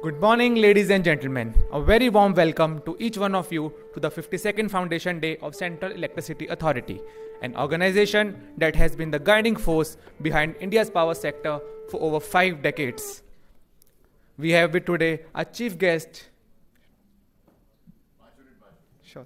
Good morning, ladies and gentlemen. A very warm welcome to each one of you to the 52nd Foundation Day of Central Electricity Authority, an organization that has been the guiding force behind India's power sector for over 5 decades. We have with today our chief guest. Sure.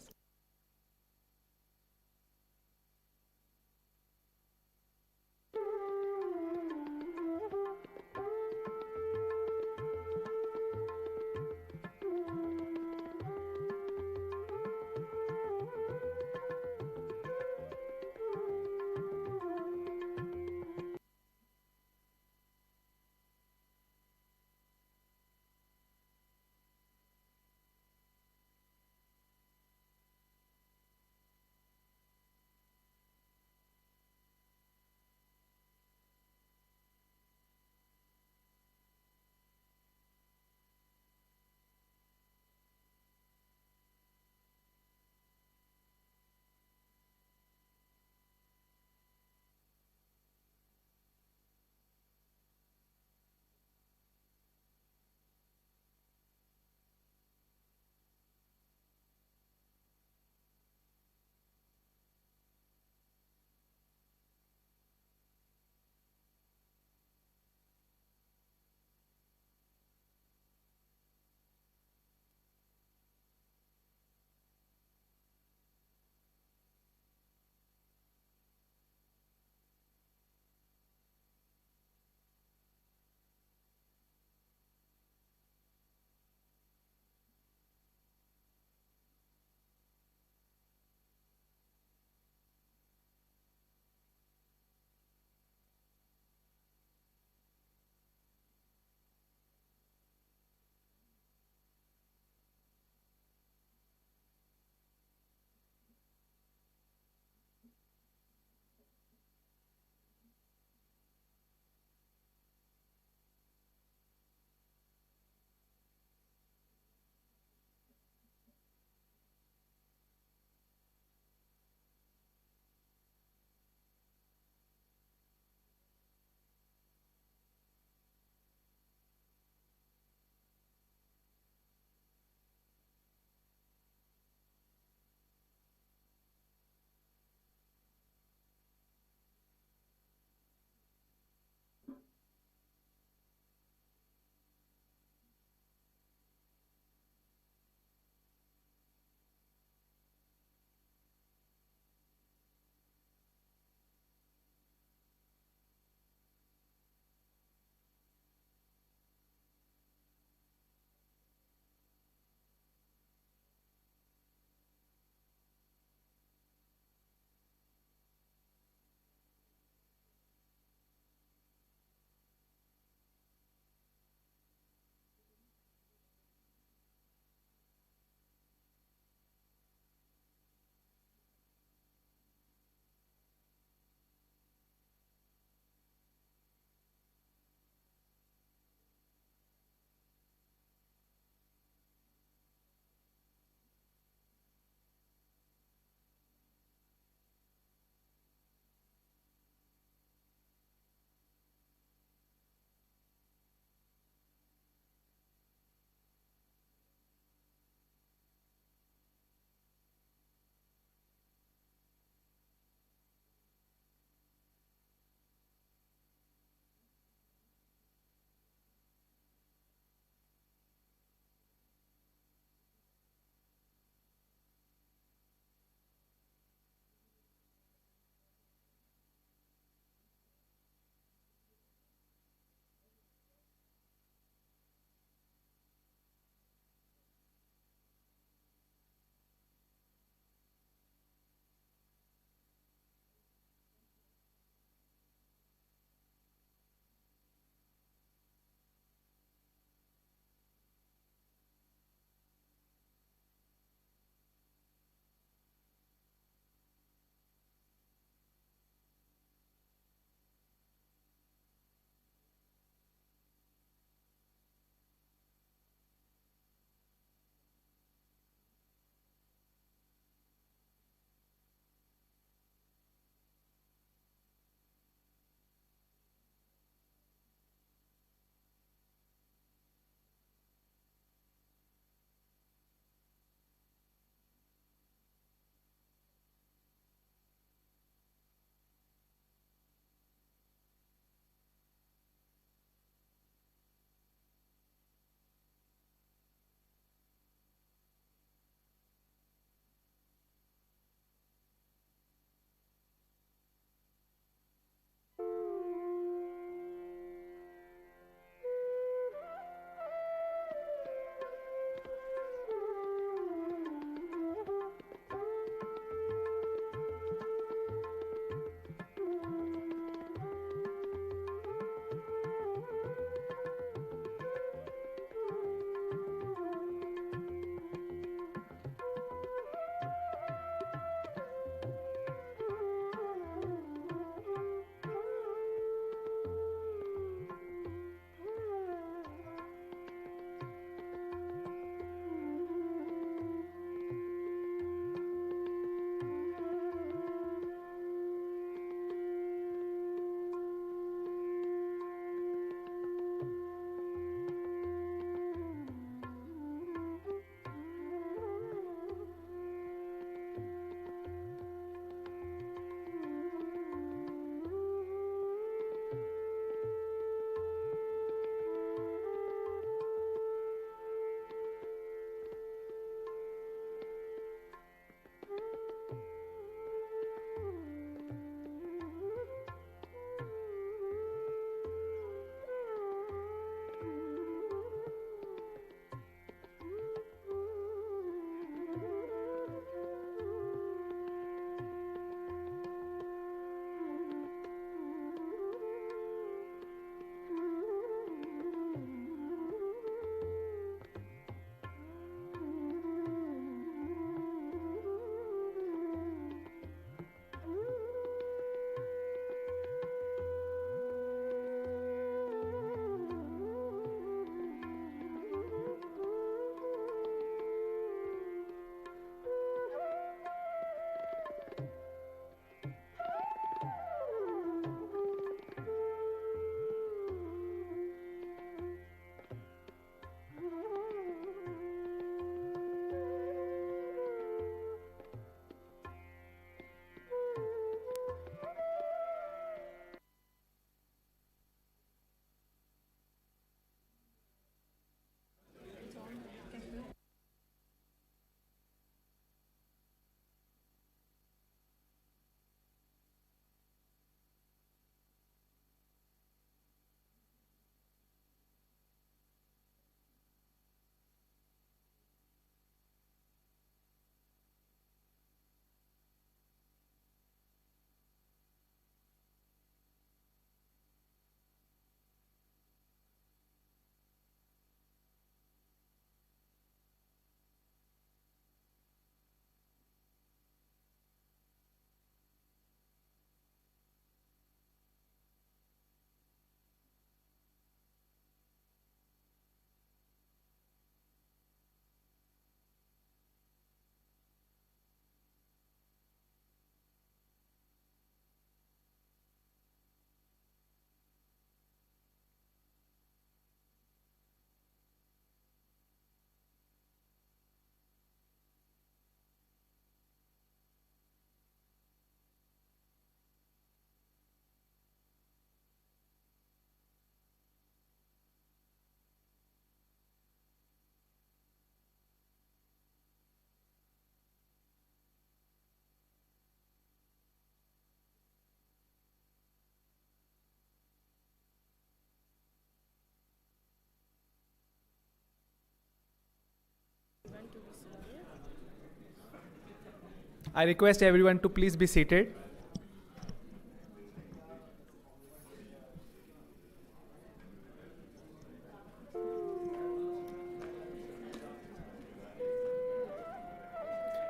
I request everyone to please be seated.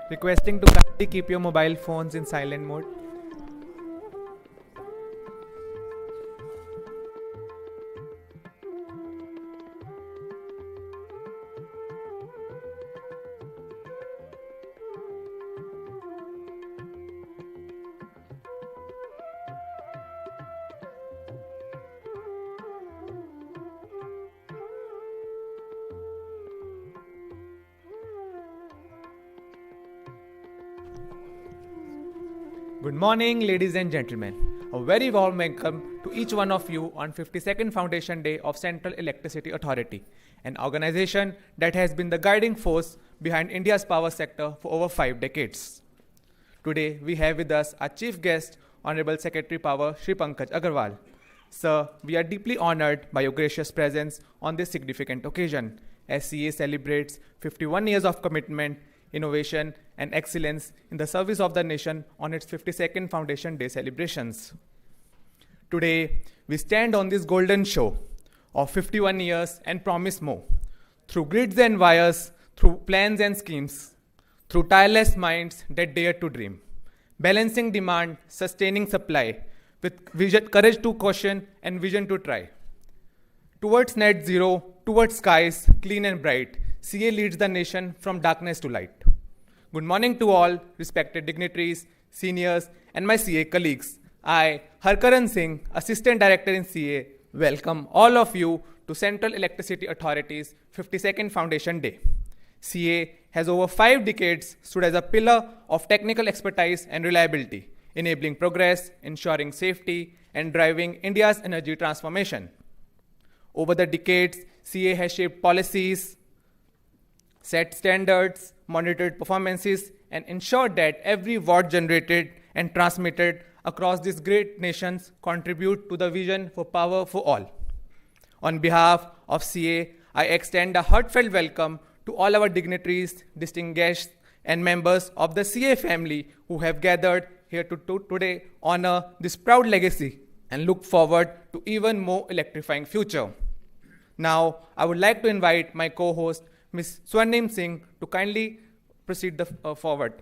Requesting to kindly keep your mobile phones in silent mode. Good morning, ladies and gentlemen. A very warm welcome to each one of you on 52nd Foundation Day of Central Electricity Authority, an organization that has been the guiding force behind India's power sector for over 5 decades. Today, we have with us our chief guest, Honorable Secretary Power, Shri Pankaj Agarwal. Sir, we are deeply honored by your gracious presence on this significant occasion, as CA celebrates 51 years of commitment, innovation, and excellence in the service of the nation on its 52nd Foundation Day celebrations. Today, we stand on this golden show of 51 years and promise more. Through grids and wires, through plans and schemes, through tireless minds that dare to dream, balancing demand, sustaining supply, with vision, courage to caution and vision to try. Towards net zero, towards skies clean and bright, CA leads the nation from darkness to light. Good morning to all respected dignitaries, seniors, and my CA colleagues. I, Harkaran Singh, Assistant Director in CA, welcome all of you to Central Electricity Authority's 52nd Foundation Day. CA has over 5 decades stood as a pillar of technical expertise and reliability, enabling progress, ensuring safety, and driving India's energy transformation. Over the decades, CA has shaped policies, set standards, monitored performances, and ensured that every watt generated and transmitted across these great nations contribute to the vision for power for all. On behalf of CA, I extend a heartfelt welcome to all our dignitaries, distinguished guests, and members of the CA family who have gathered here to today honor this proud legacy and look forward to even more electrifying future. Now, I would like to invite my co-host, Ms. Swarnim Singh, to kindly proceed forward.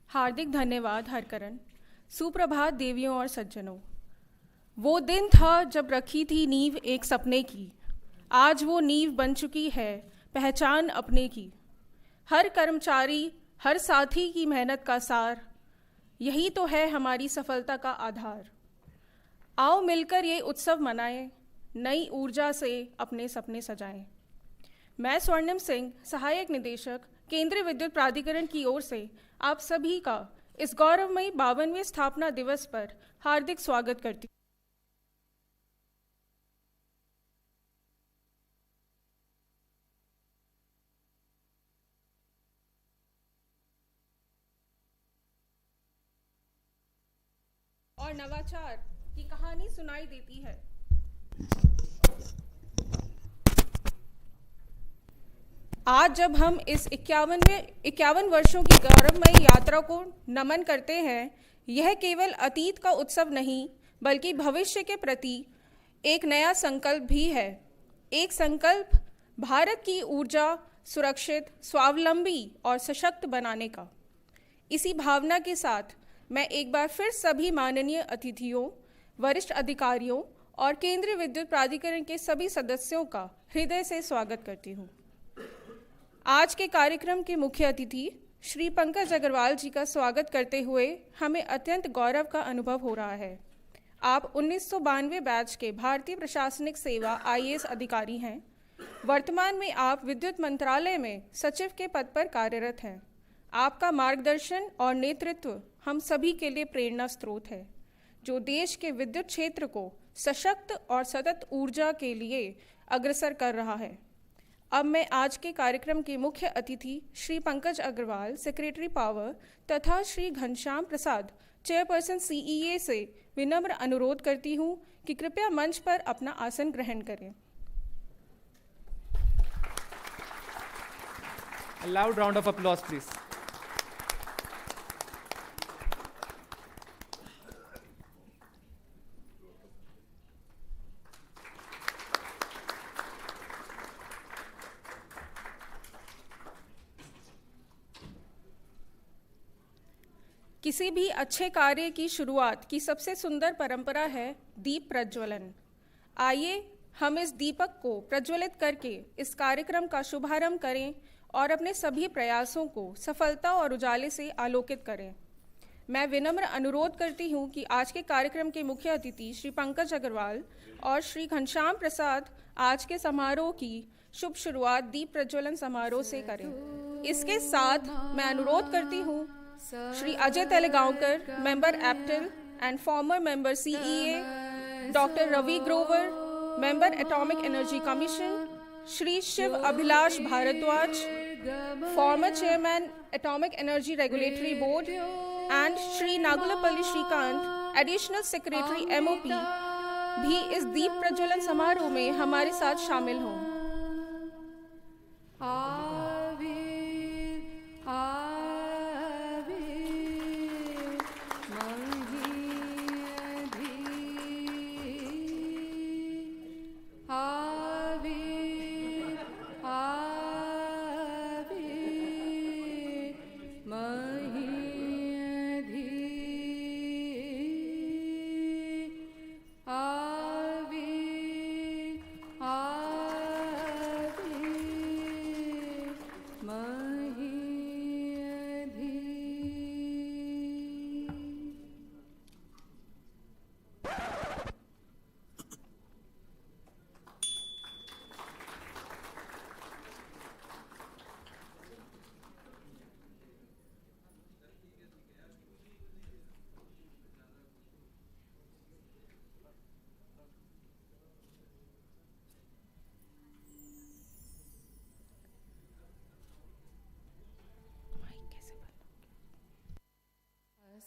हार्दिक धन्यवाद हरकरण। सुप्रभात देवियों और सज्जनों। वो दिन था जब रखी थी नींव एक सपने की, आज वो नींव बन चुकी है पहचान अपने की। हर कर्मचारी, हर साथी की मेहनत का सार, यही तो है हमारी सफलता का आधार। आओ मिलकर ये उत्सव मनाएं, नई ऊर्जा से अपने सपने सजाएं। मैं स्वर्णिम सिंह, सहायक निदेशक, केंद्रीय विद्युत प्राधिकरण की ओर से आप सभी का इस गौरवमयी 52वें स्थापना दिवस पर हार्दिक स्वागत करती हूँ। और नवाचार की कहानी सुनाई देती है। आज जब हम इस 51 वर्षों की गौरवमयी यात्रा को नमन करते हैं, यह केवल अतीत का उत्सव नहीं बल्कि भविष्य के प्रति एक नया संकल्प भी है। एक संकल्प भारत की ऊर्जा सुरक्षित, स्वावलंबी और सशक्त बनाने का। इसी भावना के साथ मैं एक बार फिर सभी माननीय अतिथियों, वरिष्ठ अधिकारियों और केंद्रीय विद्युत प्राधिकरण के सभी सदस्यों का हृदय से स्वागत करती हूँ। आज के कार्यक्रम के मुख्य अतिथि श्री पंकज अग्रवाल जी का स्वागत करते हुए हमें अत्यंत गौरव का अनुभव हो रहा है। आप 1992 बैच के भारतीय प्रशासनिक सेवा IAS अधिकारी हैं। वर्तमान में आप विद्युत मंत्रालय में सचिव के पद पर कार्यरत हैं। आपका मार्गदर्शन और नेतृत्व हम सभी के लिए प्रेरणा स्रोत है, जो देश के विद्युत क्षेत्र को सशक्त और सतत ऊर्जा के लिए अग्रसर कर रहा है। अब मैं आज के कार्यक्रम के मुख्य अतिथि श्री पंकज अग्रवाल, सेक्रेटरी पावर, तथा श्री घनश्याम प्रसाद, चेयरपर्सन CEA से विनम्र अनुरोध करती हूँ कि कृपया मंच पर अपना आसन ग्रहण करें। A loud round of applause, please. किसी भी अच्छे कार्य की शुरुआत की सबसे सुंदर परंपरा है दीप प्रज्वलन। आइए हम इस दीपक को प्रज्वलित करके इस कार्यक्रम का शुभारंभ करें और अपने सभी प्रयासों को सफलता और उजाले से आलोकित करें। मैं विनम्र अनुरोध करती हूं कि आज के कार्यक्रम के मुख्य अतिथि श्री पंकज अग्रवाल और श्री घनश्याम प्रसाद आज के समारोह की शुभ शुरुआत दीप प्रज्वलन समारोह से करें। इसके साथ मैं अनुरोध करती हूं Shri Ajay Telgaonkar, member APTEL and former member CEA, doctor Ravi Grover, member atomic energy commission, Shri Shiv Abhilash Bhardwaj, former chairman atomic energy regulatory board, and Shri Nagulapalli Srikanth, additional secretary MoP, भी इस दीप प्रज्वलन समारोह में हमारे साथ शामिल हों।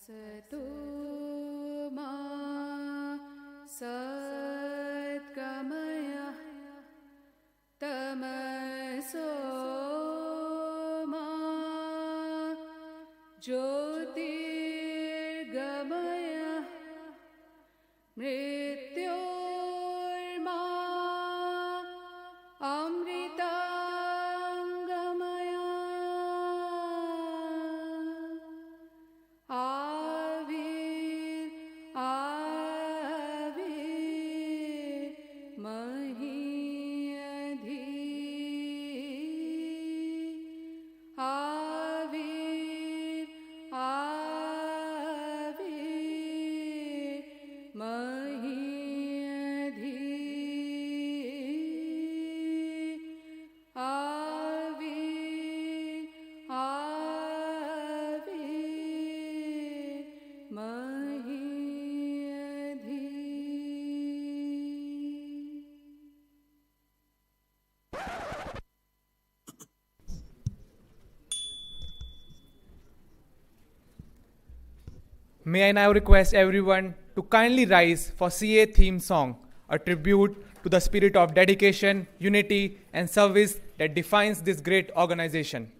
सतो मा सद्गमय तमसो मा ज्योतिर्गमय मृत्योर्मा अमृतांगमय May I now request everyone to kindly rise for CA theme song, a tribute to the spirit of dedication, unity, and service that defines this great organization.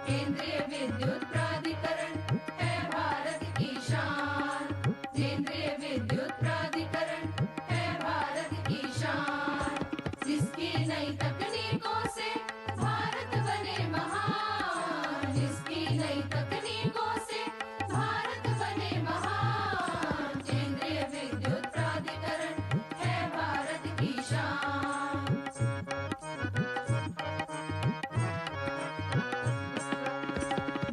केंद्रीय विद्युत प्राधिकरण है भारत की शान। केंद्रीय विद्युत प्राधिकरण है भारत की शान। जिसकी नई तकनीकों से भारत बने महान। जिसकी नई तकनीकों से भारत बने महान। केंद्रीय विद्युत प्राधिकरण है भारत की शान।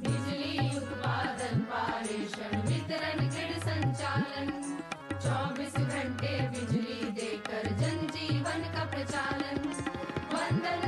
बिजली उत्पादन, पारेषण, वितरण, ग्रिड संचालन, 24 घंटे बिजली देकर जनजीवन का प्रचालन। वंदन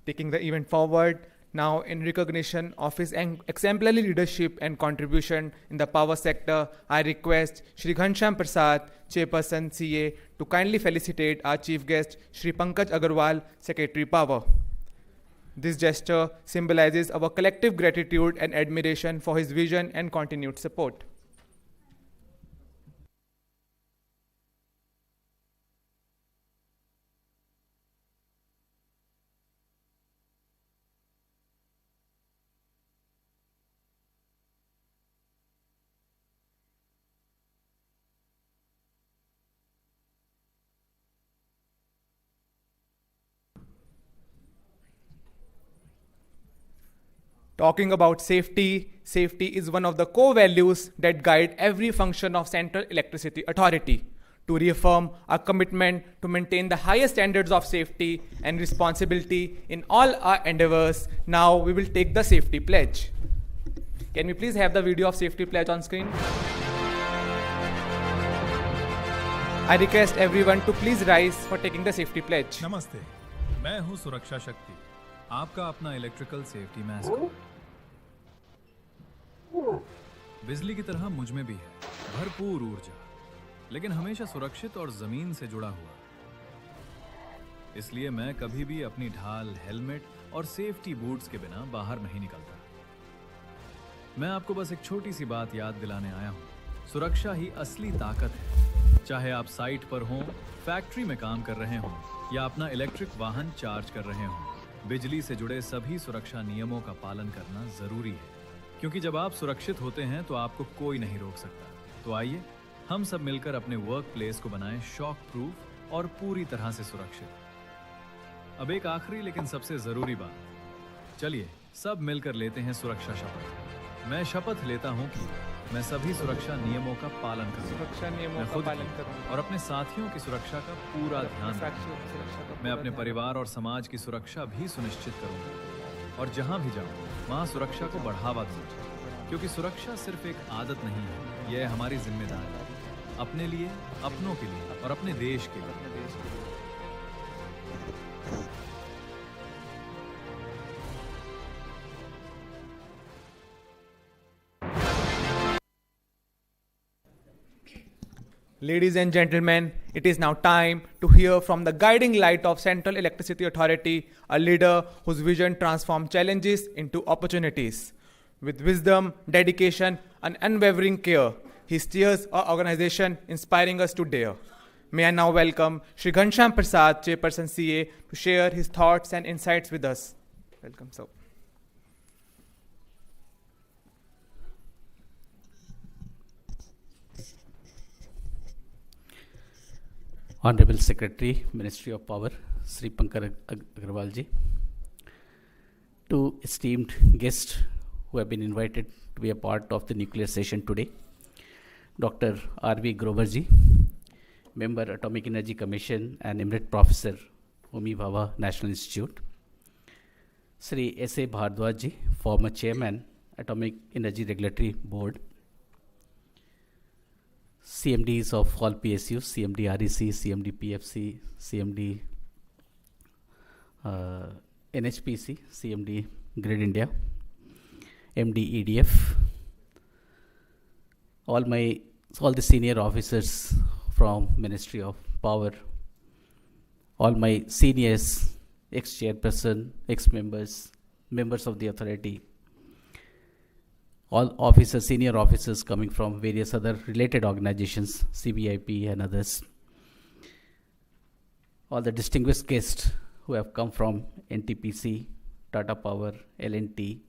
Taking the event forward, now in recognition of his exemplary leadership and contribution in the power sector, I request Shri Ghansham Prasad, Chairperson CA, to kindly felicitate our chief guest, Shri Pankaj Agarwal, Secretary Power. This gesture symbolizes our collective gratitude and admiration for his vision and continued support. Talking about safety, safety is one of the core values that guide every function of Central Electricity Authority. To reaffirm our commitment to maintain the highest standards of safety and responsibility in all our endeavors, now we will take the safety pledge. Can we please have the video of safety pledge on screen? I request everyone to please rise for taking the safety pledge. नमस्ते, मैं हूं सुरक्षा शक्ति, आपका अपना electrical safety master. बिजली की तरह मुझ में भी है भरपूर ऊर्जा, लेकिन हमेशा सुरक्षित और जमीन से जुड़ा हुआ। इसलिए मैं कभी भी अपनी ढाल, हेलमेट और सेफ्टी बूट्स के बिना बाहर नहीं निकलता। मैं आपको बस एक छोटी सी बात याद दिलाने आया हूं। सुरक्षा ही असली ताकत है। चाहे आप साइट पर हों, फैक्ट्री में काम कर रहे हों या अपना इलेक्ट्रिक वाहन चार्ज कर रहे हों, बिजली से जुड़े सभी सुरक्षा नियमों का पालन करना जरूरी है, क्योंकि जब आप सुरक्षित होते हैं तो आपको कोई नहीं रोक सकता। तो आइए हम सब मिलकर अपने वर्क प्लेस को बनाएं शॉक प्रूफ और पूरी तरह से सुरक्षित। अब एक आखिरी लेकिन सबसे जरूरी बात, चलिए सब मिलकर लेते हैं सुरक्षा शपथ। मैं शपथ लेता हूं कि मैं सभी सुरक्षा नियमों का पालन करूंगा और अपने साथियों की सुरक्षा का पूरा ध्यान रखूंगा। मैं अपने परिवार और समाज की सुरक्षा भी सुनिश्चित करूंगा और जहां भी जाऊं वहां सुरक्षा को बढ़ावा दूंगा, क्योंकि सुरक्षा सिर्फ एक आदत नहीं है, यह हमारी जिम्मेदारी है, अपने लिए, अपनों के लिए और अपने देश के लिए। Ladies and gentlemen, it is now time to hear from the guiding light of Central Electricity Authority, a leader whose vision transforms challenges into opportunities. With wisdom, dedication, and unwavering care, he steers our organization, inspiring us to dare. May I now welcome Shri Ghansham Prasad, Chairperson CA, to share his thoughts and insights with us. Welcome, sir. Honorable Secretary, Ministry of Power, Sri Pankaj Agarwal ji, to esteemed guests who have been invited to be a part of the nuclear session today, Dr. R.V. Grover ji, Member Atomic Energy Commission and Emerite Professor, Homi Bhabha National Institute, Sri S.A. Bhardwaj ji, former Chairman, Atomic Energy Regulatory Board, CMDs of all PSUs, CMD REC, CMD PFC, CMD NHPC, CMD Grid India, MD EDF, all the senior officers from Ministry of Power, all my seniors, ex-chairperson, ex-members, members of the authority, all officers, senior officers coming from various other related organizations, CBIP and others, all the distinguished guests who have come from NTPC, Tata Power, L&T,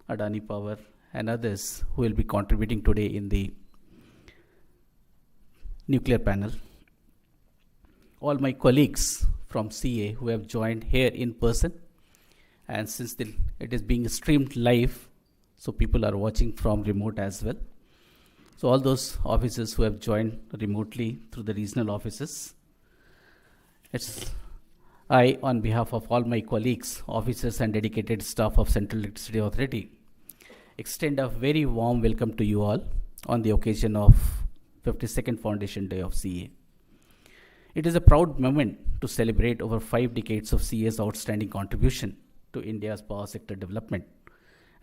Adani Power, and others who will be contributing today in the nuclear panel. All my colleagues from CA who have joined here in person, and since it is being streamed live, so people are watching from remote as well. So all those officers who have joined remotely through the regional offices, I, on behalf of all my colleagues, officers and dedicated staff of Central Electricity Authority, extend a very warm welcome to you all on the occasion of 52nd Foundation Day of CA. It is a proud moment to celebrate over 5 decades of CA's outstanding contribution to India's power sector development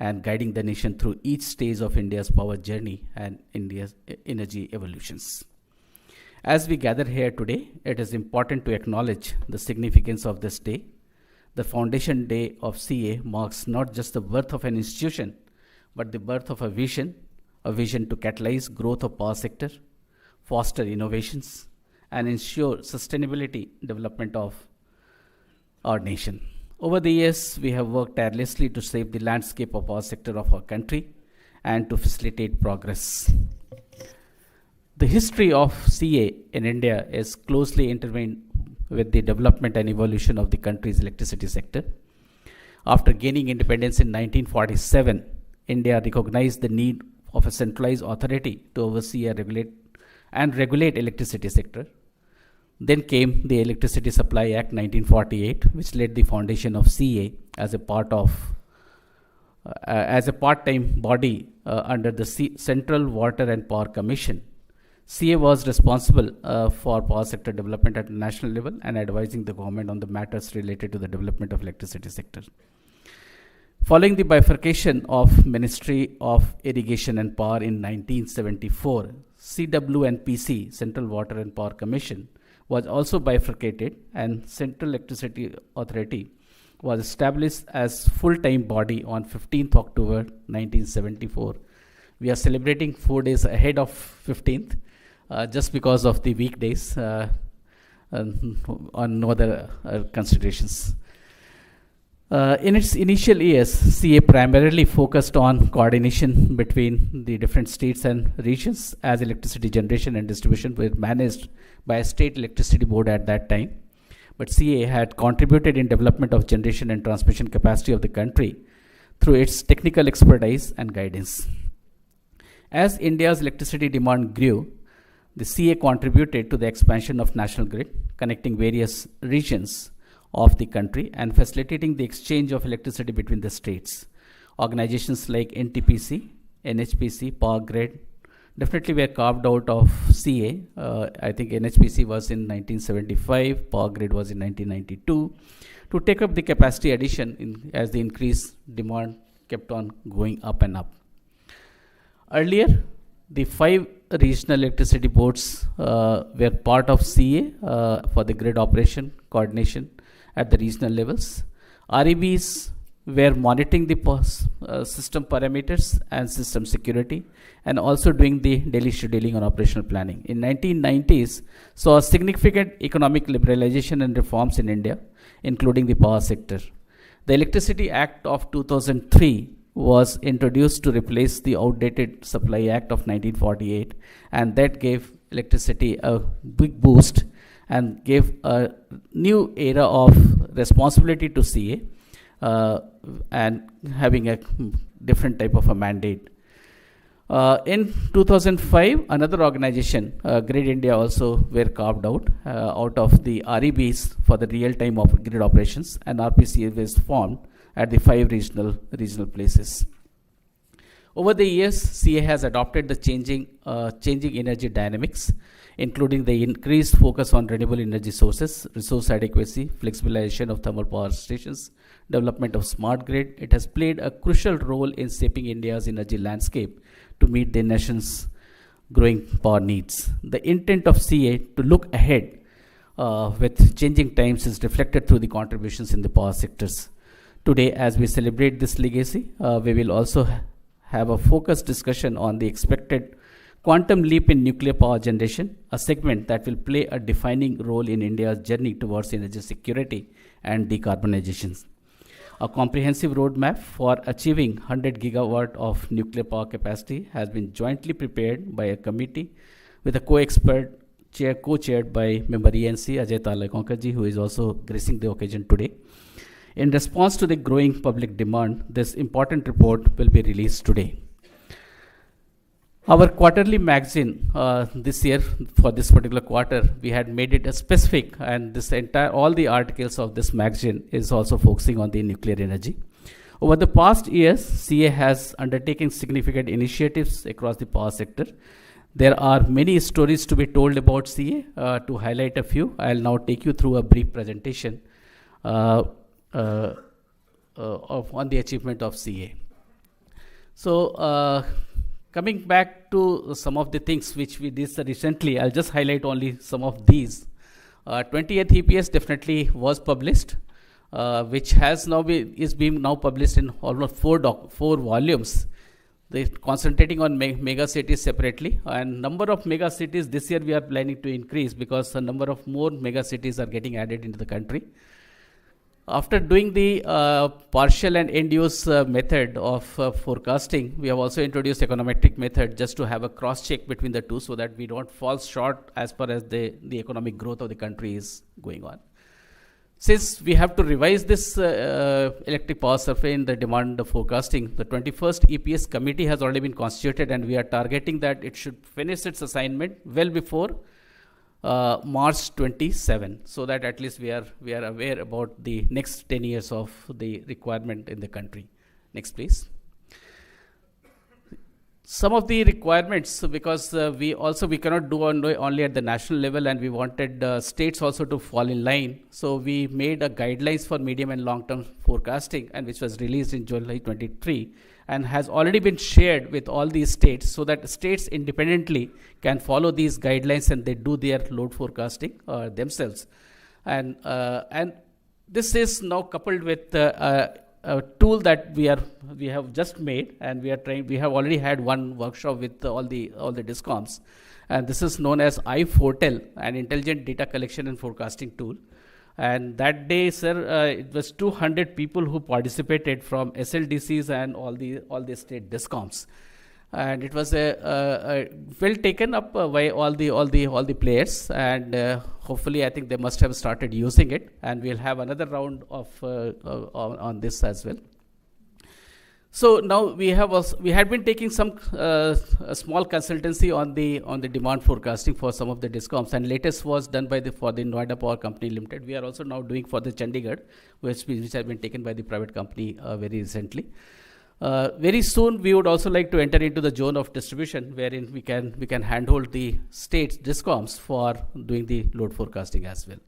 and guiding the nation through each stage of India's power journey and India's energy evolutions. As we gather here today, it is important to acknowledge the significance of this day. The foundation day of CA marks not just the birth of an institution, but the birth of a vision to catalyze growth of power sector, foster innovations, and ensure sustainability development of our nation. Over the years, we have worked tirelessly to shape the landscape of our sector of our country and to facilitate progress. The history of CA in India is closely intertwined with the development and evolution of the country's electricity sector. After gaining independence in 1947, India recognized the need of a centralized authority to oversee and regulate electricity sector. Then came the Electricity Supply Act 1948, which laid the foundation of CA as a part-time body under the Central Water and Power Commission. CA was responsible for power sector development at national level and advising the government on the matters related to the development of electricity sector. Following the bifurcation of Ministry of Irrigation and Power in 1974, CWNPC, Central Water and Power Commission, was also bifurcated and Central Electricity Authority was established as full-time body on 15th October 1974. We are celebrating 4 days ahead of 15th just because of the weekdays on no other considerations. In its initial years, CA primarily focused on coordination between the different states and regions, as electricity generation and distribution were managed by a state electricity board at that time. But CA had contributed in development of generation and transmission capacity of the country through its technical expertise and guidance. As India's electricity demand grew, the CA contributed to the expansion of national grid, connecting various regions of the country and facilitating the exchange of electricity between the states. Organizations like NTPC, NHPC, Power Grid definitely were carved out of CA. I think NHPC was in 1975, Power Grid was in 1992, to take up the capacity addition as the increased demand kept on going up and up. Earlier, the 5 regional electricity boards were part of CA for the grid operation, coordination at the regional levels. REBs were monitoring the system parameters and system security and also doing the daily scheduling and operational planning. In 1990s, saw significant economic liberalization and reforms in India, including the power sector. The Electricity Act of 2003 was introduced to replace the outdated Supply Act of 1948, and that gave electricity a big boost and gave a new era of responsibility to CA and having a different type of a mandate. In 2005, another organization, Grid India, also were carved out of the REBs for the real-time grid operations, and RPCA was formed at the 5 regional places. Over the years, CA has adopted the changing energy dynamics, including the increased focus on renewable energy sources, resource adequacy, flexibilization of thermal power stations, development of smart grid. It has played a crucial role in shaping India's energy landscape to meet the nation's growing power needs. The intent of CA to look ahead with changing times is reflected through the contributions in the power sectors. Today, as we celebrate this legacy, we will also have a focused discussion on the expected quantum leap in nuclear power generation, a segment that will play a defining role in India's journey towards energy security and decarbonization. A comprehensive roadmap for achieving 100 gigawatt of nuclear power capacity has been jointly prepared by a committee with a co-chaired by member ENC Ajay Talakonkarji, who is also gracing the occasion today. In response to the growing public demand, this important report will be released today. Our quarterly magazine this year, for this particular quarter, we had made it a specific, and all the articles of this magazine is also focusing on the nuclear energy. Over the past years, CA has undertaken significant initiatives across the power sector. There are many stories to be told about CA. To highlight a few, I'll now take you through a brief presentation on the achievement of CA. So, coming back to some of the things which we did recently, I'll just highlight only some of these. 20th EPS definitely was published, which has now is being now published in almost four volumes. They're concentrating on mega cities separately, and number of mega cities this year we are planning to increase because a number of more mega cities are getting added into the country. After doing the partial and end use method of forecasting, we have also introduced econometric method just to have a cross check between the two so that we don't fall short as far as the economic growth of the country is going on. Since we have to revise this electric power supply in the demand forecasting, the 21st EPS committee has already been constituted, and we are targeting that it should finish its assignment well before March 27, so that at least we are aware about the next 10 years of the requirement in the country. Next, please. Some of the requirements, because we cannot do only at the national level, and we wanted states also to fall in line. So we made a guidelines for medium and long-term forecasting, and which was released in July 23, and has already been shared with all these states, so that states independently can follow these guidelines and they do their load forecasting themselves. And this is now coupled with a tool that we have just made, and we have already had one workshop with all the discoms, and this is known as iForetel, an intelligent data collection and forecasting tool. And that day, sir, it was 200 people who participated from SLDCs and all the state discoms, and it was well taken up by all the players, and hopefully I think they must have started using it, and we'll have another round of on this as well. So now we had been taking some a small consultancy on the demand forecasting for some of the discoms, and latest was done for the Noida Power Company Limited. We are also now doing for the Chandigarh, which have been taken by the private company very recently. Very soon we would also like to enter into the zone of distribution, wherein we can handhold the states discoms for doing the load forecasting as well.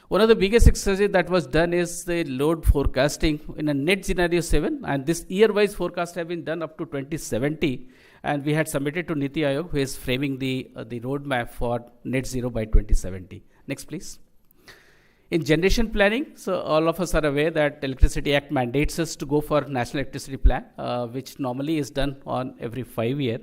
One of the biggest exercises that was done is the load forecasting in a net scenario 7, and this year-wise forecast have been done up to 2070, and we had submitted to Niti Aayog, who is framing the roadmap for net zero by 2070. Next, please. In generation planning, so all of us are aware that Electricity Act mandates us to go for National Electricity Plan, which normally is done on every 5 years.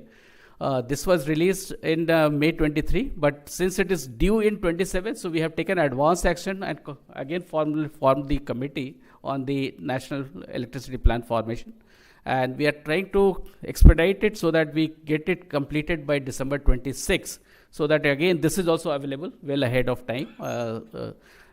This was released in May 23, but since it is due in 27, so we have taken advance action and again formed the committee on the National Electricity Plan formation. And we are trying to expedite it so that we get it completed by December 26, so that again this is also available well ahead of time.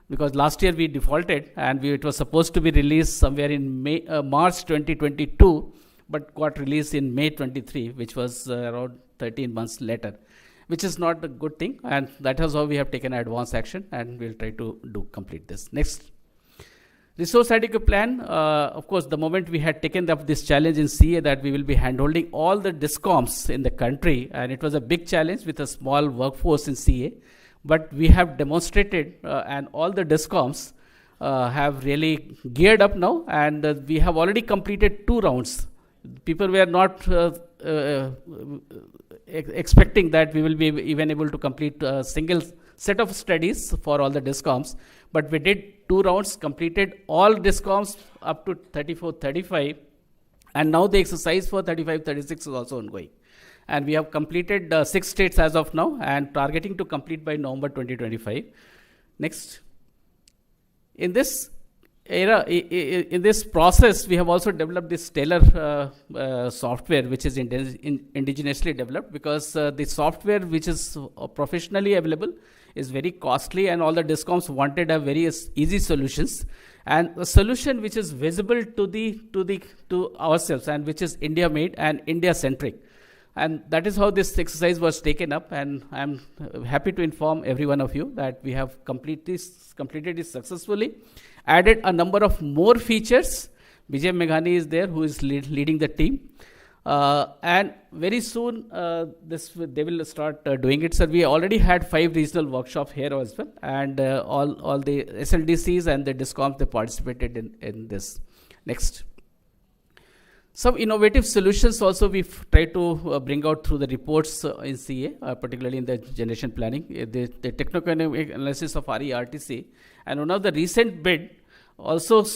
Because last year we defaulted, and it was supposed to be released somewhere in March 2022, but got released in May 23, which was around 13 months later, which is not a good thing, and that is how we have taken advance action, and we'll try to complete this. Next. Resource adequate plan. Of course, the moment we had taken up this challenge in CA that we will be handholding all the discoms in the country, and it was a big challenge with a small workforce in CA, but we have demonstrated, and all the discoms have really geared up now, and we have already completed 2 rounds. People were not expecting that we will be even able to complete a single set of studies for all the discoms, but we did 2 rounds, completed all discoms up to 34, 35, and now the exercise for 35, 36 is also ongoing. And we have completed 6 states as of now, and targeting to complete by November 2025. Next. In this in this process, we have also developed this Stellar software, which is indigenously developed, because the software which is professionally available is very costly, and all the discoms wanted a very easy solutions, and a solution which is visible to ourselves, and which is India made and India centric. And that is how this exercise was taken up, and I'm happy to inform every one of you that we have completed this successfully, added a number of more features. Vijay Meghani is there, who is leading the team. And very soon, they will start doing it. So we already had 5 regional workshops here as well, and all the SLDCs and the DISCOMs, they participated in this. Next. Some innovative solutions also we've tried to bring out through the reports in CA, particularly in the generation planning, the techno-economic analysis of RERTC. And one of the recent bid also,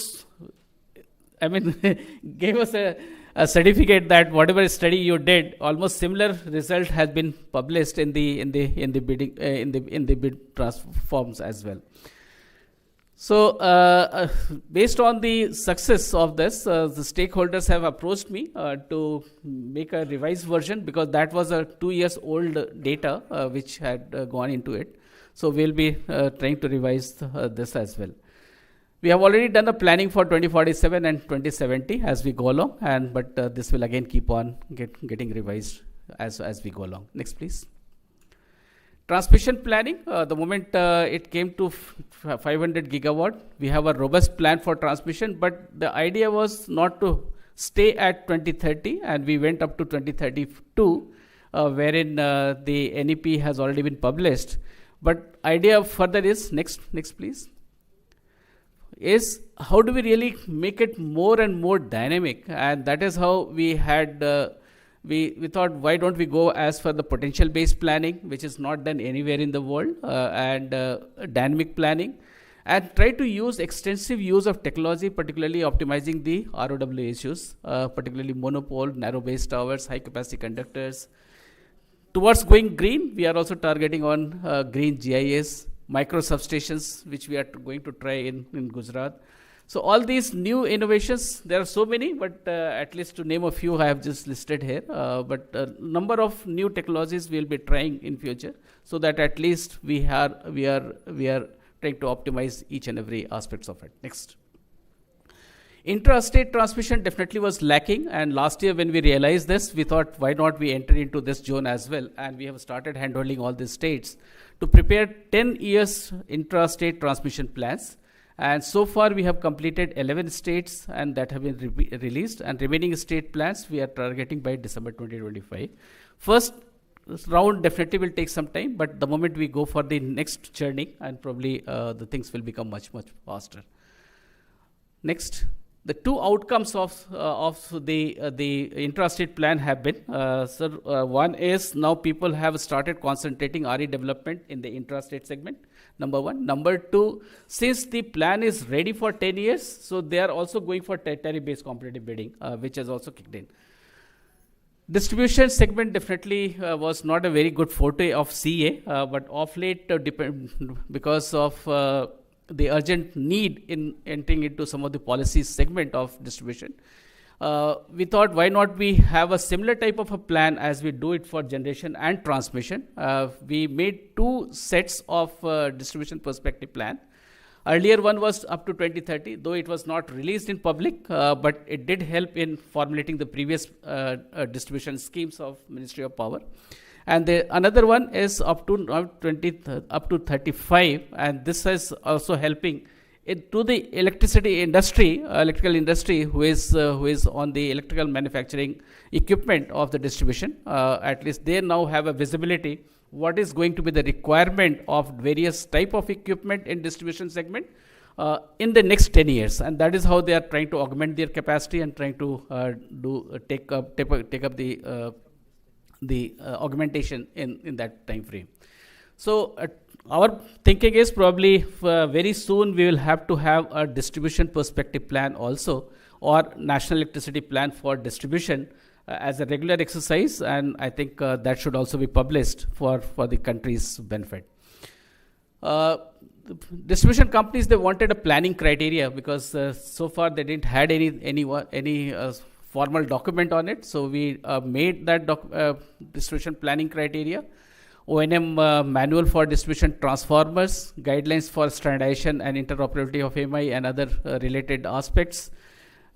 gave us a certificate that whatever study you did, almost similar result has been published in the bidding in the bid transforms as well. So, based on the success of this, the stakeholders have approached me to make a revised version, because that was a 2 years old data which had gone into it. So, we'll be trying to revise this as well. We have already done the planning for 2047 and 2070 as we go along, but this will again keep on getting revised as we go along. Next, please. Transmission planning, the moment it came to 500 gigawatt, we have a robust plan for transmission, but the idea was not to stay at 2030, and we went up to 2032, wherein the NEP has already been published. But idea further is, next please, is how do we really make it more and more dynamic, and that is how we had we thought, why don't we go as for the potential based planning, which is not done anywhere in the world, and dynamic planning, and try to use extensive use of technology, particularly optimizing the ROW issues, particularly monopole, narrow base towers, high capacity conductors. Towards going green, we are also targeting on green GIS, micro substations, which we are going to try in Gujarat. So all these new innovations, there are so many, but at least to name a few, I have just listed here. But a number of new technologies we'll be trying in future, so that at least we are trying to optimize each and every aspects of it. Next. Intrastate transmission definitely was lacking, and last year when we realized this, we thought, why not we enter into this zone as well, and we have started handholding all these states to prepare 10 years intrastate transmission plans. And so far we have completed 11 states, and that have been released, and remaining state plans we are targeting by December 2025. First round definitely will take some time, but the moment we go for the next journey, and probably the things will become much faster. Next. The 2 outcomes of the intrastate plan have been, one is now people have started concentrating RE development in the intrastate segment, number 1. Number 2, since the plan is ready for 10 years, so they are also going for tariff-based competitive bidding, which has also kicked in. Distribution segment definitely was not a very good forte of CA, but of late, because of the urgent need in entering into some of the policy segment of distribution, we thought, why not we have a similar type of a plan as we do it for generation and transmission. We made 2 sets of distribution perspective plan. Earlier one was up to 2030, though it was not released in public, but it did help in formulating the previous distribution schemes of Ministry of Power. And another one is up to 35, and this is also helping to the electrical industry, who is on the electrical manufacturing equipment of the distribution. At least they now have a visibility what is going to be the requirement of various type of equipment in distribution segment in the next 10 years, and that is how they are trying to augment their capacity and trying to take up the augmentation in that time frame. So our thinking is probably very soon we will have to have a distribution perspective plan also, or national electricity plan for distribution as a regular exercise, and I think that should also be published for the country's benefit. Distribution companies, they wanted a planning criteria, because so far they didn't had any formal document on it. So we made that distribution planning criteria, O&M manual for distribution transformers, guidelines for standardization and interoperability of MI and other related aspects,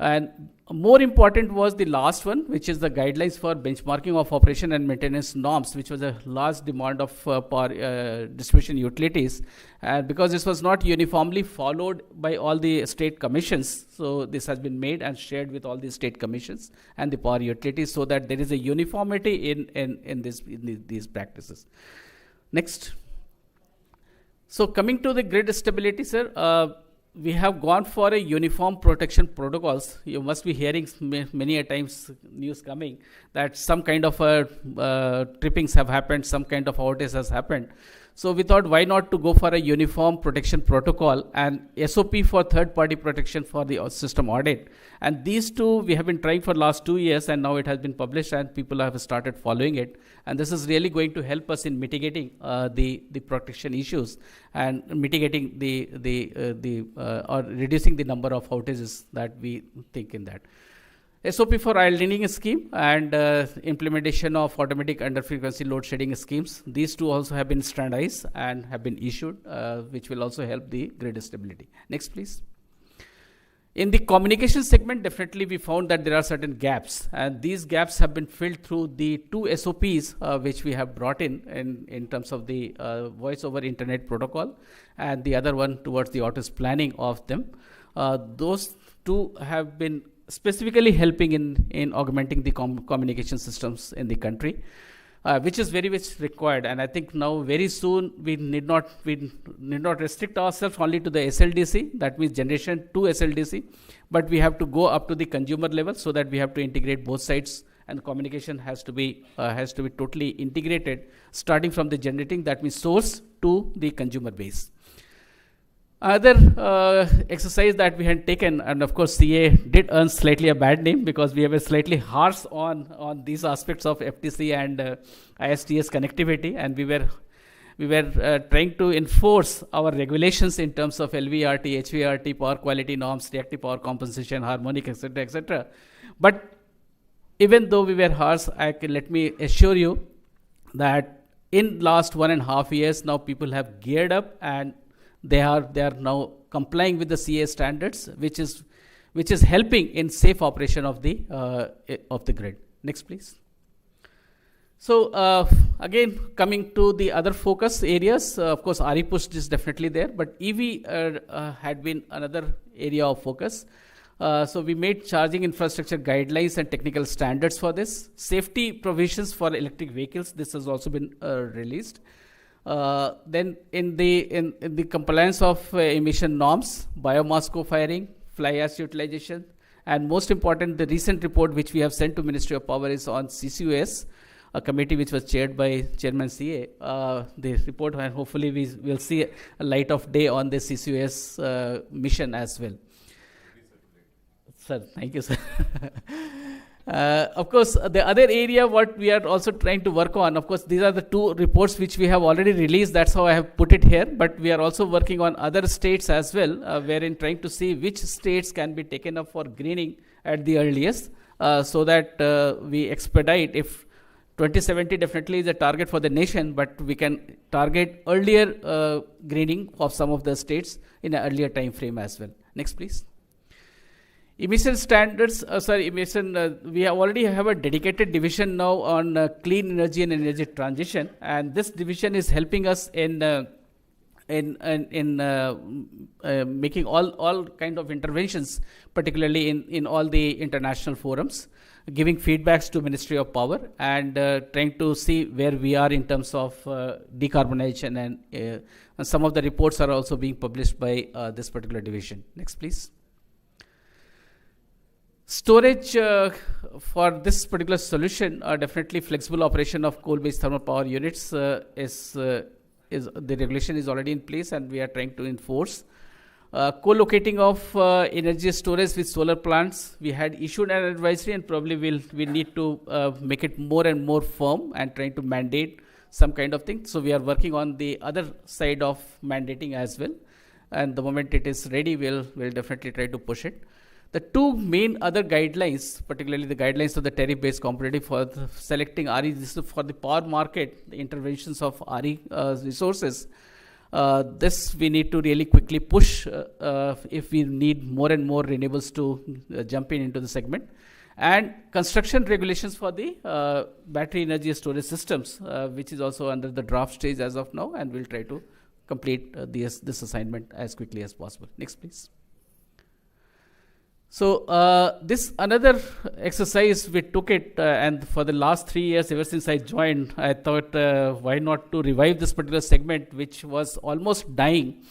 And more important was the last one, which is the guidelines for benchmarking of operation and maintenance norms, which was a large demand of power distribution utilities. And because this was not uniformly followed by all the state commissions, so this has been made and shared with all the state commissions and the power utilities, so that there is a uniformity in these practices. Next. So coming to the grid stability, sir, we have gone for a uniform protection protocols. You must be hearing many a times news coming that some kind of trippings have happened, some kind of outage has happened. So we thought, why not to go for a uniform protection protocol and SOP for third-party protection for the system audit. And these two we have been trying for last 2 years, and now it has been published and people have started following it. And this is really going to help us in mitigating the protection issues and mitigating or reducing the number of outages that we think in that. SOP for islanding scheme and implementation of automatic under frequency load shedding schemes. These two also have been standardized and have been issued, which will also help the grid stability. Next, please. In the communication segment, definitely we found that there are certain gaps, and these gaps have been filled through the two SOPs which we have brought in terms of the voice over internet protocol, and the other one towards the outage planning of them. Those two have been specifically helping in augmenting the communication systems in the country, which is very much required. And I think now very soon we need not restrict ourselves only to the SLDC, that means generation 2 SLDC, but we have to go up to the consumer level, so that we have to integrate both sides, and communication has to be totally integrated, starting from the generating, that means source, to the consumer base. Other exercise that we had taken, and of course CA did earn slightly a bad name because we were slightly harsh on these aspects of FTC and ISTS connectivity, and we were trying to enforce our regulations in terms of LVRT, HVRT, power quality norms, reactive power compensation, harmonic, etc., etc. But even though we were harsh, let me assure you that in last 1.5 years now, people have geared up and they are now complying with the CA standards, which is helping in safe operation of the grid. Next, please. So again, coming to the other focus areas, of course, RE push is definitely there, but EV had been another area of focus. So we made charging infrastructure guidelines and technical standards for this. Safety provisions for electric vehicles, this has also been released. Then in the compliance of emission norms, biomass co-firing, fly ash utilization, and most important, the recent report which we have sent to Ministry of Power is on CCUS, a committee which was chaired by Chairman CA. The report, and hopefully we will see a light of day on the CCUS mission as well. Sir, thank you, sir. Of course, the other area what we are also trying to work on, of course, these are the two reports which we have already released. That's how I have put it here. But we are also working on other states as well, wherein trying to see which states can be taken up for greening at the earliest, so that we expedite. If 2070 definitely is a target for the nation, but we can target earlier greening of some of the states in an earlier time frame as well. Next, please. Emission standards, we already have a dedicated division now on clean energy and energy transition, and this division is helping us in making all kind of interventions, particularly in all the international forums, giving feedbacks to Ministry of Power, and trying to see where we are in terms of decarbonization, and some of the reports are also being published by this particular division. Next, please. Storage for this particular solution, definitely flexible operation of coal-based thermal power units is the regulation is already in place, and we are trying to enforce. Co-locating of energy storage with solar plants, we had issued an advisory, and probably we need to make it more and more firm and trying to mandate some kind of thing. So we are working on the other side of mandating as well, and the moment it is ready, we'll definitely try to push it. The two main other guidelines, particularly the guidelines of the tariff-based competitive for selecting RE, this is for the power market, the interventions of RE resources. This we need to really quickly push if we need more and more renewables to jump into the segment. And construction regulations for the battery energy storage systems, which is also under the draft stage as of now, and we'll try to complete this assignment as quickly as possible. Next, please. So this another exercise, we took it, and for the last 3 years, ever since I joined, I thought why not to revive this particular segment, which was almost dying.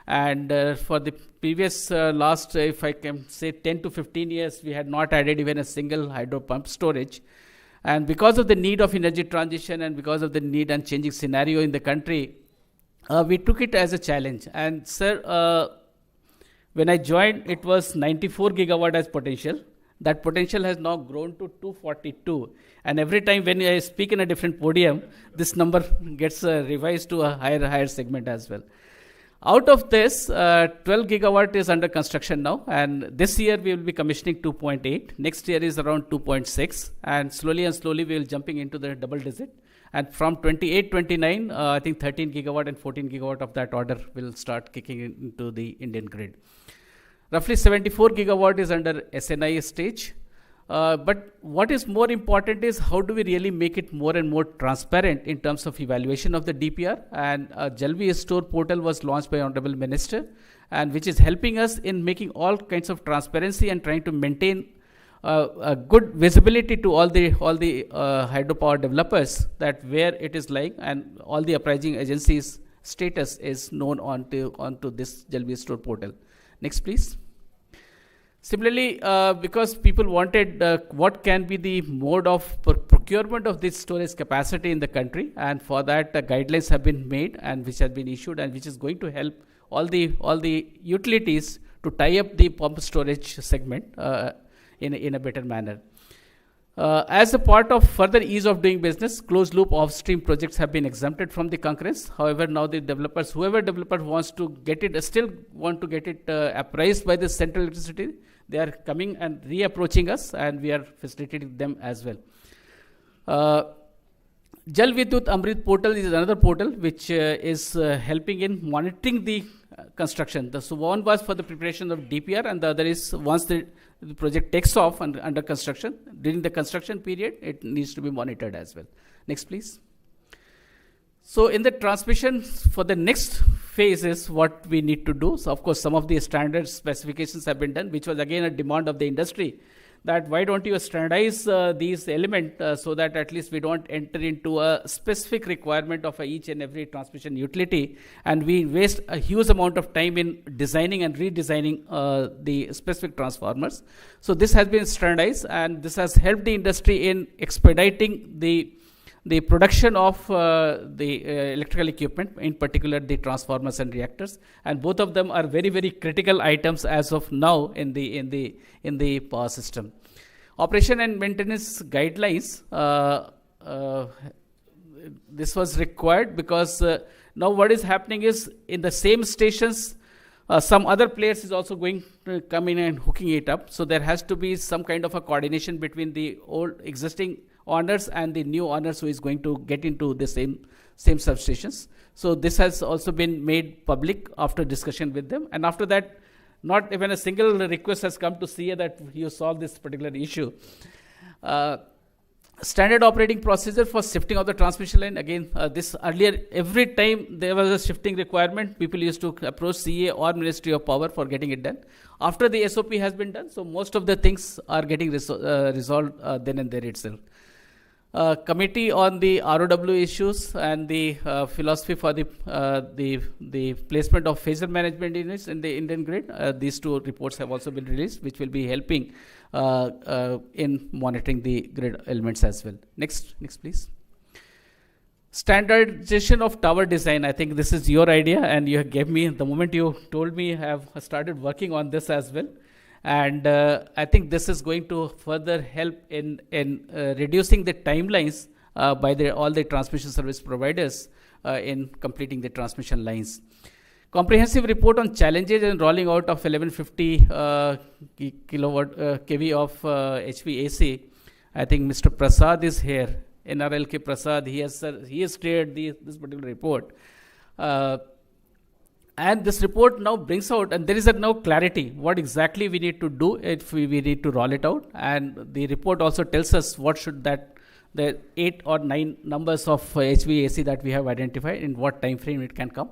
And for the previous last, if I can say 10 to 15 years, we had not added even a single hydro pump storage. And because of the need of energy transition and because of the need and changing scenario in the country, we took it as a challenge. And sir, when I joined, it was 94 gigawatt as potential. That potential has now grown to 242. And every time when I speak in a different podium, this number gets revised to a higher segment as well. Out of this, 12 gigawatt is under construction now, and this year we will be commissioning 2.8. Next year is around 2.6, and slowly we will jumping into the double digit. And from 28-29, I think 13 gigawatt and 14 gigawatt of that order will start kicking into the Indian grid. Roughly 74 gigawatt is under SNI stage. But what is more important is how do we really make it more and more transparent in terms of evaluation of the DPR. And Jalvi Store portal was launched by Honorable Minister, and which is helping us in making all kinds of transparency and trying to maintain a good visibility to all the hydropower developers that where it is lying, and all the appraising agencies' status is known onto this Jalvi Store portal. Next, please. Similarly, because people wanted what can be the mode of procurement of this storage capacity in the country, and for that guidelines have been made and which have been issued, and which is going to help all the utilities to tie up the pump storage segment in a better manner. As a part of further ease of doing business, closed loop off-stream projects have been exempted from the concurrence. However, now the developers, whoever developer wants to get it, still want to get it appraised by the central electricity, they are coming and reapproaching us, and we are facilitating them as well. Jal Vidyut Amrit portal is another portal which is helping in monitoring the construction. So one was for the preparation of DPR, and the other is once the project takes off under construction, during the construction period, it needs to be monitored as well. Next, please. So in the transmission, for the next phase is what we need to do. So of course, some of the standard specifications have been done, which was again a demand of the industry, that why don't you standardize these elements so that at least we don't enter into a specific requirement of each and every transmission utility, and we waste a huge amount of time in designing and redesigning the specific transformers. So this has been standardized, and this has helped the industry in expediting the production of the electrical equipment, in particular the transformers and reactors, and both of them are very, very critical items as of now in the power system. Operation and maintenance guidelines. This was required because now what is happening is in the same stations, some other players is also going to come in and hooking it up. So there has to be some kind of a coordination between the old existing owners and the new owners who is going to get into the same substations. So this has also been made public after discussion with them, and after that, not even a single request has come to CA that you solve this particular issue. Standard operating procedure for shifting of the transmission line. Again, this earlier, every time there was a shifting requirement, people used to approach CA or Ministry of Power for getting it done. After the SOP has been done, so most of the things are getting resolved then and there itself. Committee on the ROW issues and the philosophy for the placement of phaser management units in the Indian grid. These two reports have also been released, which will be helping in monitoring the grid elements as well. Next, please. Standardization of tower design. I think this is your idea, and you gave me, the moment you told me, I have started working on this as well. And I think this is going to further help in reducing the timelines by all the transmission service providers in completing the transmission lines. Comprehensive report on challenges in rolling out of 1150 kilowatt kV of HVAC. I think Mr. Prasad is here. NRLK Prasad, he has cleared this particular report. And this report now brings out, and there is a now clarity what exactly we need to do if we need to roll it out. And the report also tells us what should the 8 or 9 numbers of HVAC that we have identified, in what time frame it can come.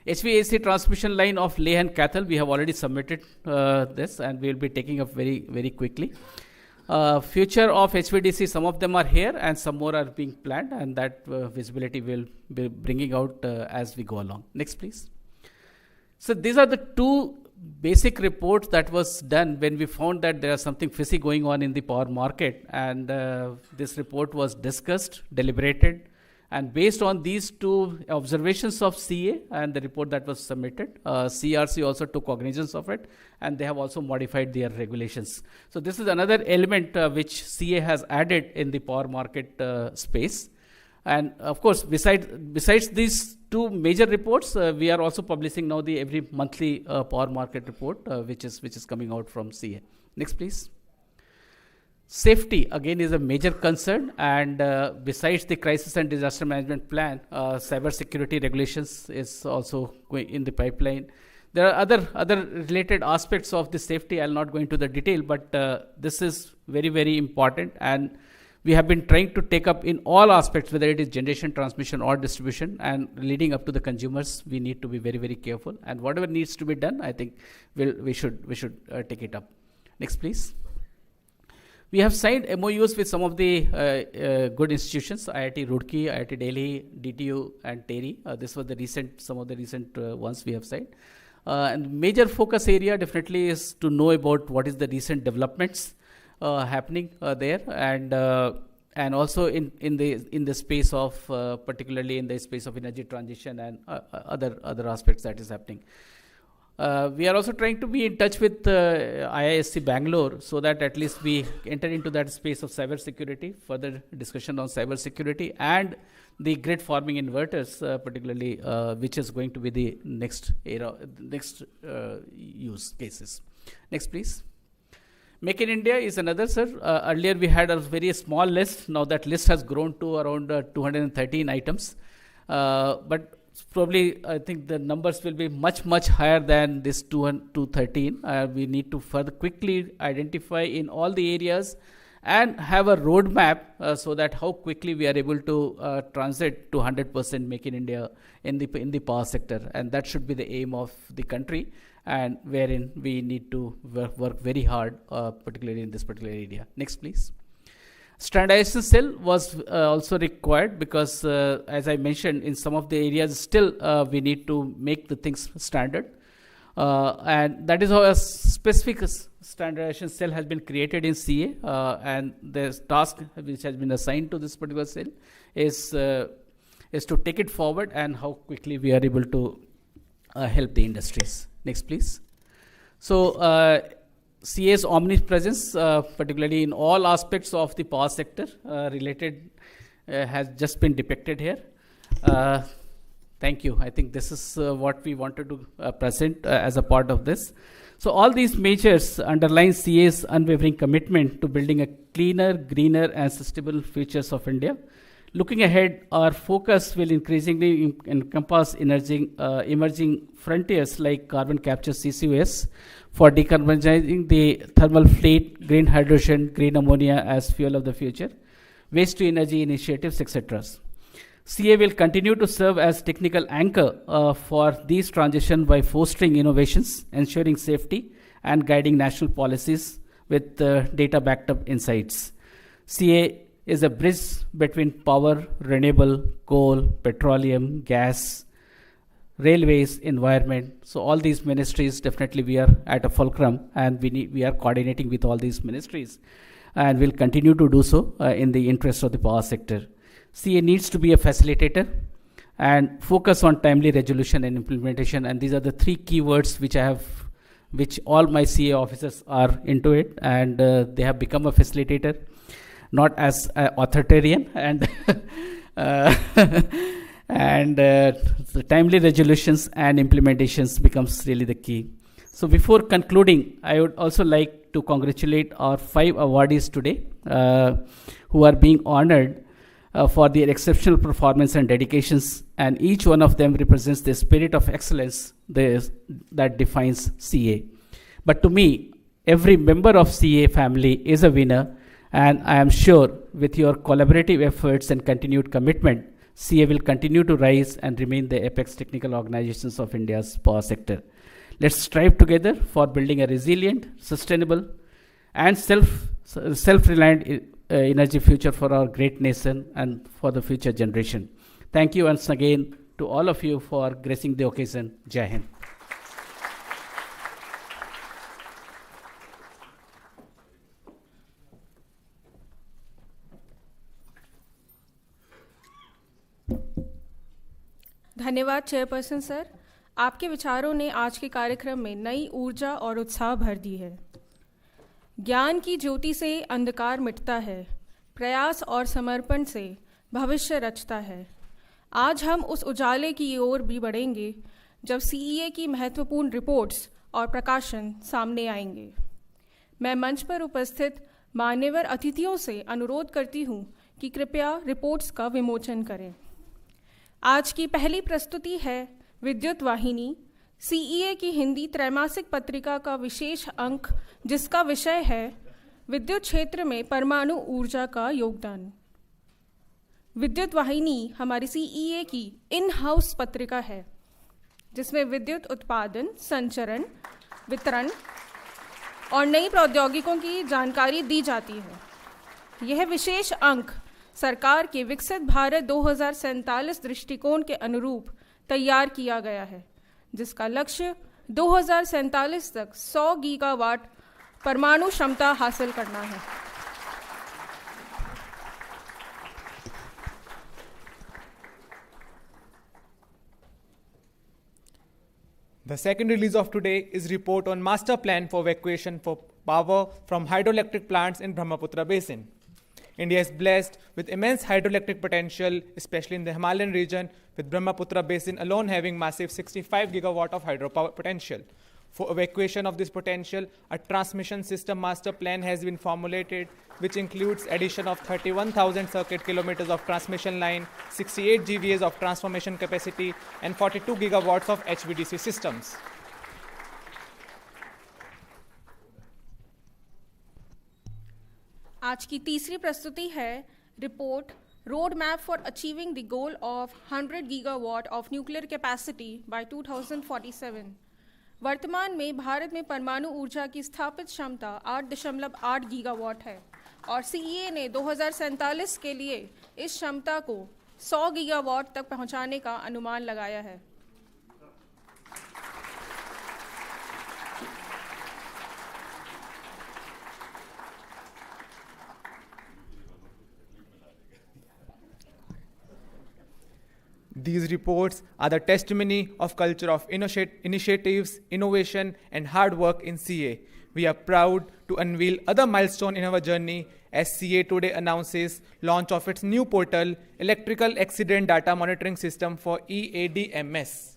HVAC transmission line of Leh and Kathal, we have already submitted this, and we will be taking up very, very quickly. Future of HVDC, some of them are here and some more are being planned, and that visibility will be bringing out as we go along. Next, please. So these are the 2 basic reports that was done when we found that there is something fishy going on in the power market, and this report was discussed, deliberated, and based on these 2 observations of CA and the report that was submitted, CRC also took cognizance of it, and they have also modified their regulations. So this is another element which CA has added in the power market space. And of course, besides these 2 major reports, we are also publishing now the every monthly power market report, which is coming out from CA. Next, please. Safety again is a major concern, and besides the crisis and disaster management plan, cyber security regulations is also going in the pipeline. There are other related aspects of the safety. I'll not go into the detail, but this is very, very important, and we have been trying to take up in all aspects, whether it is generation, transmission, or distribution, and leading up to the consumers. We need to be very, very careful, and whatever needs to be done, I think we should take it up. Next, please. We have signed MOUs with some of the good institutions: IIT Roorkee, IIT Delhi, DTU, and TERI. This was some of the recent ones we have signed. And major focus area definitely is to know about what is the recent developments happening there, and also in the space of particularly in the space of energy transition and other aspects that is happening. We are also trying to be in touch with IISc Bangalore, so that at least we enter into that space of cyber security, further discussion on cyber security and the grid farming inverters, particularly, which is going to be the next use cases. Next, please. Make in India is another, sir. Earlier we had a very small list. Now that list has grown to around 213 items. But probably I think the numbers will be much higher than this 213. We need to further quickly identify in all the areas and have a roadmap so that how quickly we are able to transit to 100% Make in India in the power sector. And that should be the aim of the country, and wherein we need to work very hard, particularly in this particular area. Next, please. Standardization cell was also required because, as I mentioned, in some of the areas still we need to make the things standard. And that is how a specific standardization cell has been created in CA, and the task which has been assigned to this particular cell is to take it forward and how quickly we are able to help the industries. Next, please. So, CA's omnipresence, particularly in all aspects of the power sector related, has just been depicted here. Thank you. I think this is what we wanted to present as a part of this. So all these measures underline CA's unwavering commitment to building a cleaner, greener, and sustainable futures of India. Looking ahead, our focus will increasingly encompass emerging frontiers like carbon capture CCUS for decarbonizing the thermal fleet, green hydrogen, green ammonia as fuel of the future, waste to energy initiatives, etc. CA will continue to serve as technical anchor for these transitions by fostering innovations, ensuring safety, and guiding national policies with data-backed up insights. CA is a bridge between power, renewable, coal, petroleum, gas, railways, environment. So all these ministries, definitely we are at a fulcrum, and we are coordinating with all these ministries, and will continue to do so in the interest of the power sector. CA needs to be a facilitator and focus on timely resolution and implementation. And these are the 3 keywords which all my CA officers are into it, and they have become a facilitator, not as authoritarian, and the timely resolutions and implementations becomes really the key. So before concluding, I would also like to congratulate our 5 awardees today who are being honored. for their exceptional performance and dedications, and each one of them represents the spirit of excellence that defines CA. But to me, every member of CA family is a winner, and I am sure with your collaborative efforts and continued commitment, CA will continue to rise and remain the apex technical organizations of India's power sector. Let's strive together for building a resilient, sustainable, and self-reliant energy future for our great nation and for the future generation. Thank you once again to all of you for gracing the occasion. Jai Hind. धन्यवाद chairperson sir, आपके विचारों ने आज के कार्यक्रम में नई ऊर्जा और उत्साह भर दी है। ज्ञान की ज्योति से अंधकार मिटता है, प्रयास और समर्पण से भविष्य रचता है। आज हम उस उजाले की ओर भी बढ़ेंगे जब सीईए की महत्वपूर्ण रिपोर्ट्स और प्रकाशन सामने आएंगे। मैं मंच पर उपस्थित मान्यवर अतिथियों से अनुरोध करती हूँ कि कृपया रिपोर्ट्स का विमोचन करें। आज की पहली प्रस्तुति है विद्युत वाहिनी, सीईए की हिंदी त्रैमासिक पत्रिका का विशेष अंक, जिसका विषय है विद्युत क्षेत्र में परमाणु ऊर्जा का योगदान। विद्युत वाहिनी हमारी सीईए की इन हाउस पत्रिका है, जिसमें विद्युत उत्पादन, संचरण, वितरण और नई प्रौद्योगिकियों की जानकारी दी जाती है। यह विशेष अंक सरकार के विकसित भारत 2047 दृष्टिकोण के अनुरूप तैयार किया गया है, जिसका लक्ष्य 2047 तक 100 गीगावाट परमाणु क्षमता हासिल करना है। The second release of today is report on master plan for evacuation for power from hydroelectric plants in Brahmaputra basin. India is blessed with immense hydroelectric potential, especially in the Himalayan region, with Brahmaputra basin alone having massive 65 gigawatt of hydropower potential. For evacuation of this potential, a transmission system master plan has been formulated, which includes addition of 31,000 circuit kilometers of transmission line, 68 GVAs of transformation capacity, and 42 gigawatts of HVDC systems. आज की तीसरी प्रस्तुति है report road map for achieving the goal of 100 gigawatt of nuclear capacity by 2047। वर्तमान में भारत में परमाणु ऊर्जा की स्थापित क्षमता 8.8 गीगावाट है और सीईए ने 2047 के लिए इस क्षमता को 100 गीगावाट तक पहुंचाने का अनुमान लगाया है। These reports are the testimony of culture of initiatives, innovation, and hard work in CA. We are proud to unveil other milestone in our journey as CA today announces launch of its new portal, Electrical Accident Data Monitoring System for EADMS.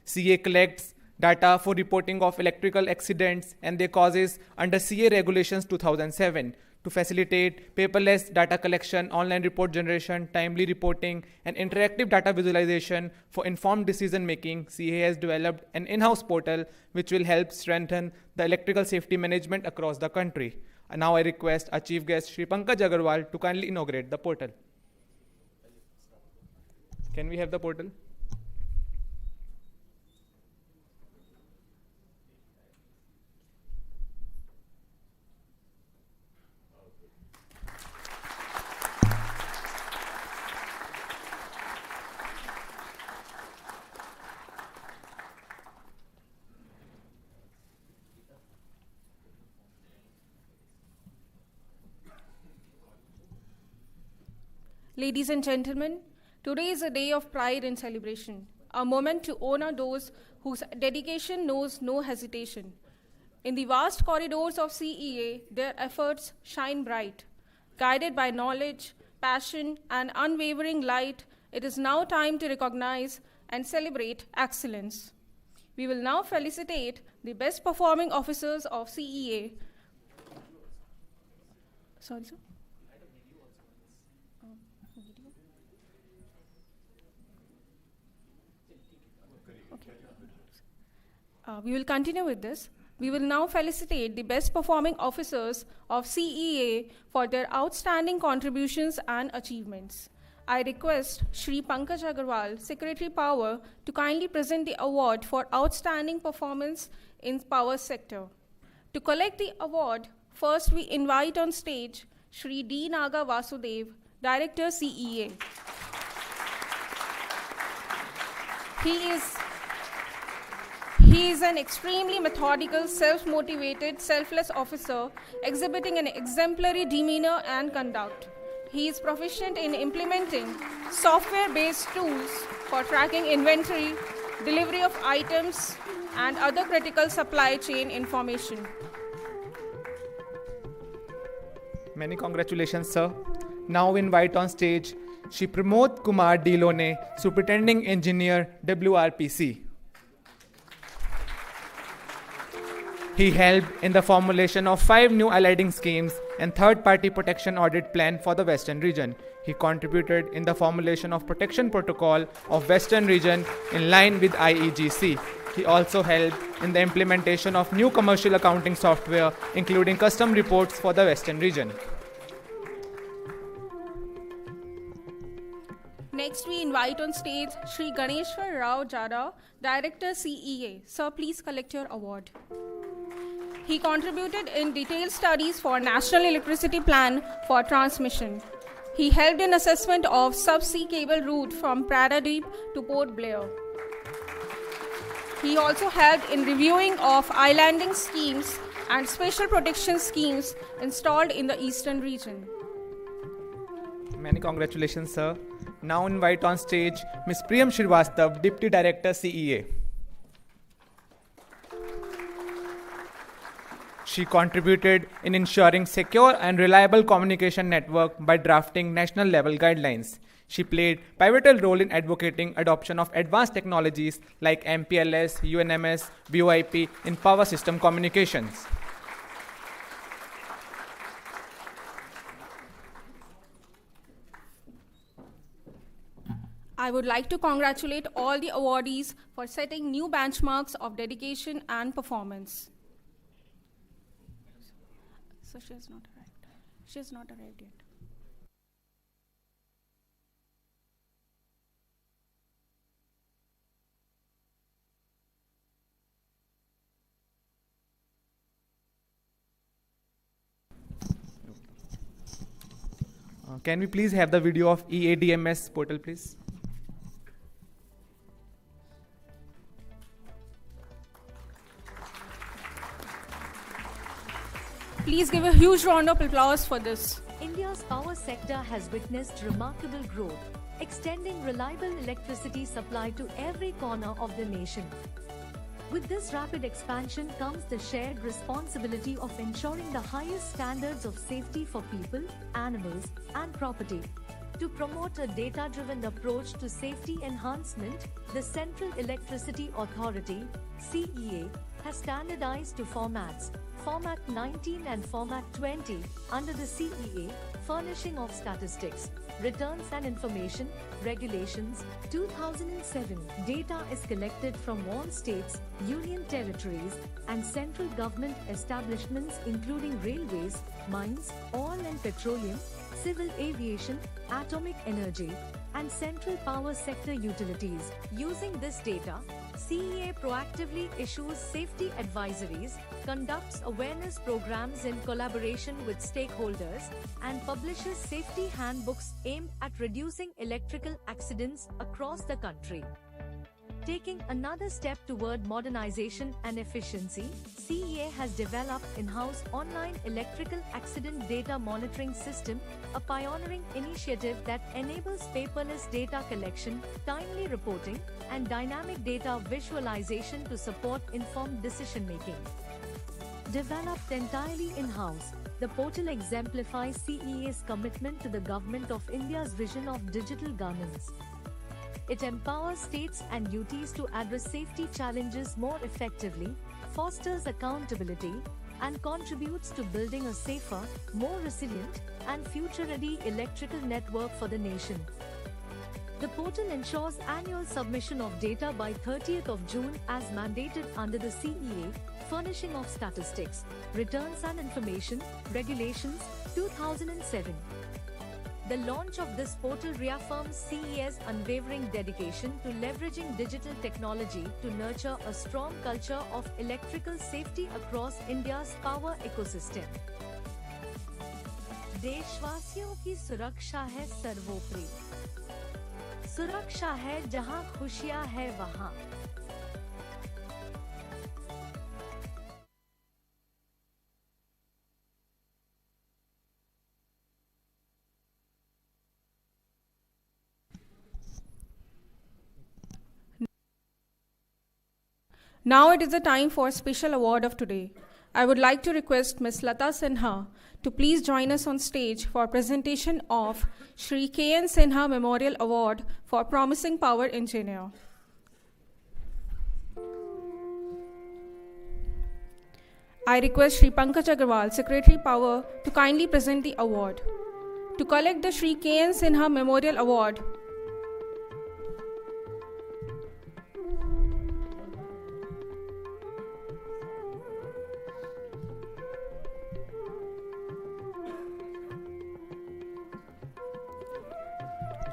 CA collects data for reporting of electrical accidents and their causes under CA Regulations 2007. To facilitate paperless data collection, online report generation, timely reporting, and interactive data visualization for informed decision making, CA has developed an in-house portal which will help strengthen the electrical safety management across the country. And now I request our chief guest, Shri Pankaj Agarwal, to kindly inaugurate the portal. Can we have the portal? Ladies and gentlemen, today is a day of pride and celebration, a moment to honor those whose dedication knows no hesitation. In the vast corridors of CEA, their efforts shine bright. Guided by knowledge, passion, and unwavering light, it is now time to recognize and celebrate excellence. We will now felicitate the best performing officers of CEA. Sorry, sir? We will continue with this. We will now felicitate the best performing officers of CEA for their outstanding contributions and achievements. I request Shri Pankaj Agarwal, Secretary Power, to kindly present the award for outstanding performance in power sector. To collect the award, first we invite on stage Shri D. Naga Vasudev, Director CEA. He is an extremely methodical, self-motivated, selfless officer exhibiting an exemplary demeanor and conduct. He is proficient in implementing software-based tools for tracking inventory, delivery of items, and other critical supply chain information. Many congratulations, sir. Now invite on stage Shri Pramod Kumar Dilone, Superintending Engineer, WRPC. He helped in the formulation of 5 new aligning schemes and third-party protection audit plan for the Western region. He contributed in the formulation of protection protocol of Western region in line with IEGC. He also helped in the implementation of new commercial accounting software, including custom reports for the Western region. Next, we invite on stage Shri Ganeshwar Rao Jara, Director CEA. Sir, please collect your award. He contributed in detailed studies for National Electricity Plan for transmission. He helped in assessment of subsea cable route from Paradip to Port Blair. He also helped in reviewing of islanding schemes and special protection schemes installed in the eastern region. Many congratulations, sir. Now invite on stage Ms. Priyam Srivastav, Deputy Director CEA. She contributed in ensuring secure and reliable communication network by drafting national level guidelines. She played pivotal role in advocating adoption of advanced technologies like MPLS, UNMS, VoIP in power system communications. I would like to congratulate all the awardees for setting new benchmarks of dedication and performance. So she has not arrived. She has not arrived yet. Can we please have the video of EADMS portal, please? Please give a huge round of applause for this. India's power sector has witnessed remarkable growth, extending reliable electricity supply to every corner of the nation. With this rapid expansion comes the shared responsibility of ensuring the highest standards of safety for people, animals, and property. To promote a data-driven approach to safety enhancement, the Central Electricity Authority (CEA) has standardized two formats, Format 19 and Format 20, under the CEA, Furnishing of Statistics, Returns and Information, Regulations, 2007. Data is collected from all states, union territories, and central government establishments including railways, mines, oil and petroleum, civil aviation, atomic energy, and central power sector utilities. Using this data, CEA proactively issues safety advisories, conducts awareness programs in collaboration with stakeholders, and publishes safety handbooks aimed at reducing electrical accidents across the country. Taking another step toward modernization and efficiency, CEA has developed in-house online electrical accident data monitoring system, a pioneering initiative that enables paperless data collection, timely reporting, and dynamic data visualization to support informed decision-making. Developed entirely in-house, the portal exemplifies CEA's commitment to the Government of India's vision of digital governance. It empowers states and UTs to address safety challenges more effectively, fosters accountability, and contributes to building a safer, more resilient, and future-ready electrical network for the nation. The portal ensures annual submission of data by 30th of June as mandated under the CEA, Furnishing of Statistics, Returns and Information, Regulations, 2007. The launch of this portal reaffirms CEA's unwavering dedication to leveraging digital technology to nurture a strong culture of electrical safety across India's power ecosystem. देशवासियों की सुरक्षा है सर्वोपरि। सुरक्षा है जहां खुशियां है वहां। Now it is the time for a special award of today. I would like to request Ms. Lata Sinha to please join us on stage for presentation of Shri K.N. Sinha Memorial Award for Promising Power Engineer. I request Shri Pankaj Agarwal, Secretary Power, to kindly present the award. To collect the Shri K.N. Sinha Memorial Award,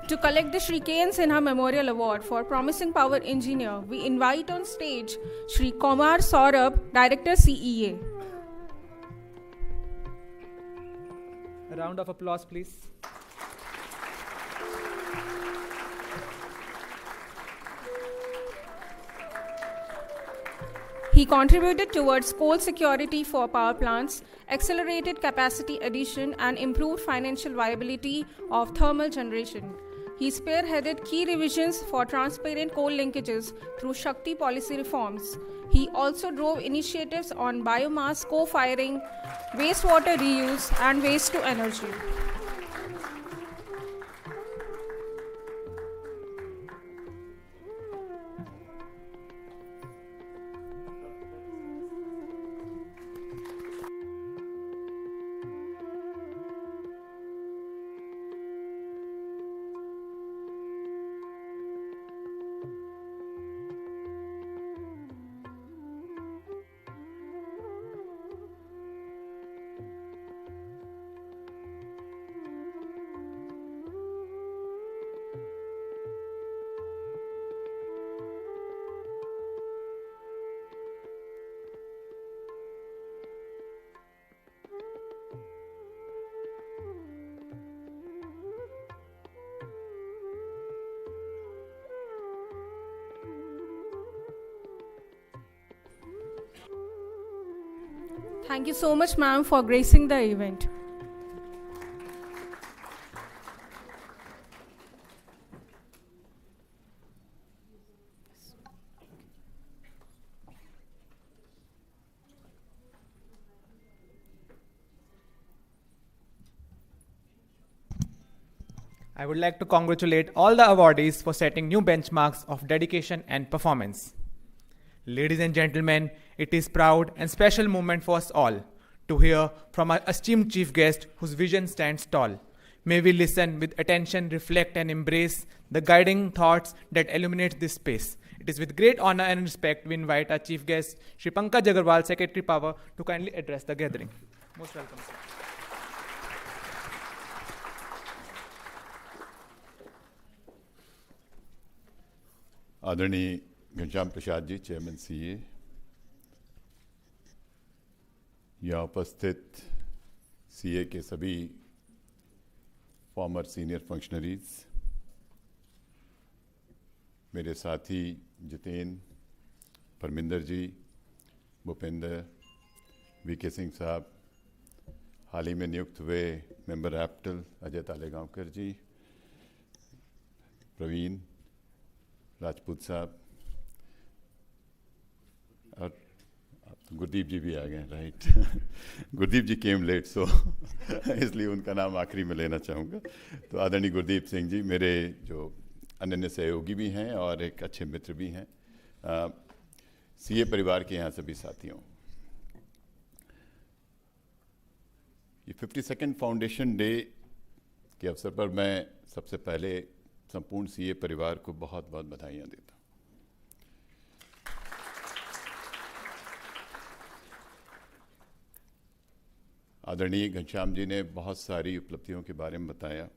To collect the Shri K.N. Sinha Memorial Award for Promising Power Engineer, we invite on stage Shri Kumar Saurabh, Director CEA. A round of applause, please. He contributed towards coal security for power plants, accelerated capacity addition, and improved financial viability of thermal generation. He spearheaded key revisions for transparent coal linkages through Shakti policy reforms. He also drove initiatives on biomass co-firing, wastewater reuse, and waste to energy. Thank you so much, ma'am, for gracing the event. I would like to congratulate all the awardees for setting new benchmarks of dedication and performance. Ladies and gentlemen, it is proud and special moment for us all to hear from our esteemed chief guest whose vision stands tall. May we listen with attention, reflect and embrace the guiding thoughts that illuminate this space. It is with great honor and respect we invite our chief guest, Shri Pankaj Agarwal, Secretary Power, to kindly address the gathering. Most welcome, sir. आदरणीय Ghanshyam Prasad ji, chairman CA, यहाँ उपस्थित CA के सभी farmer senior functionaries, मेरे साथी जितेंद्र, परमिंदर जी, Bhupendra, VK Singh साहब, हाल ही में नियुक्त हुए मेंबर एप्टल अजय तालेगांवकर जी, प्रवीण राजपूत साहब, और गुरदीप जी भी आ गए, राइट। गुरदीप जी केम लेट, सो इसलिए उनका नाम आखिरी में लेना चाहूँगा। तो आदरणीय गुरदीप सिंह जी मेरे जो अनन्य सहयोगी भी हैं और एक अच्छे मित्र भी हैं, सीए परिवार के यहाँ सभी साथियों, ये 52nd फाउंडेशन डे के अवसर पर मैं सबसे पहले संपूर्ण सीए परिवार को बहुत बहुत बधाइयाँ देता हूँ। आदरणीय घनश्याम जी ने बहुत सारी उपलब्धियों के बारे में बताया,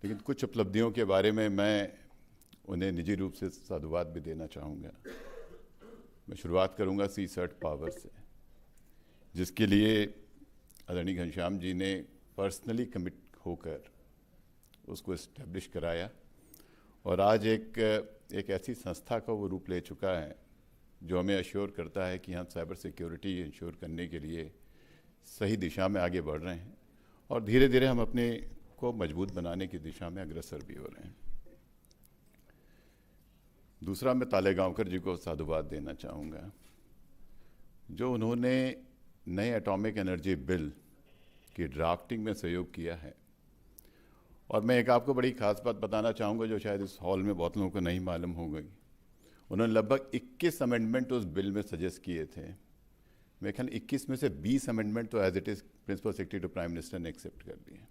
लेकिन कुछ उपलब्धियों के बारे में मैं उन्हें निजी रूप से साधुवाद भी देना चाहूँगा। मैं शुरुआत करूँगा सीसर्ट पावर से, जिसके लिए आदरणीय घनश्याम जी ने पर्सनली कमिट होकर उसको इस्टेब्लिश कराया और आज एक ऐसी संस्था का वो रूप ले चुका है जो हमें अश्योर करता है कि हम साइबर सिक्योरिटी इंश्योर करने के लिए सही दिशा में आगे बढ़ रहे हैं और धीरे धीरे हम अपने को मजबूत बनाने की दिशा में अग्रसर भी हो रहे हैं। दूसरा, मैं तालेगांवकर जी को साधुवाद देना चाहूँगा, जो उन्होंने नए एटॉमिक एनर्जी बिल की ड्राफ्टिंग में सहयोग किया है। और मैं एक आपको बड़ी खास बात बताना चाहूँगा जो शायद इस हॉल में बहुत लोगों को नहीं मालूम होगी। उन्होंने लगभग 21 अमेंडमेंट उस बिल में सजेस्ट किए थे। मेरे ख्याल 21 में से 20 अमेंडमेंट तो as it is principal secretary to prime minister ने एक्सेप्ट कर लिए।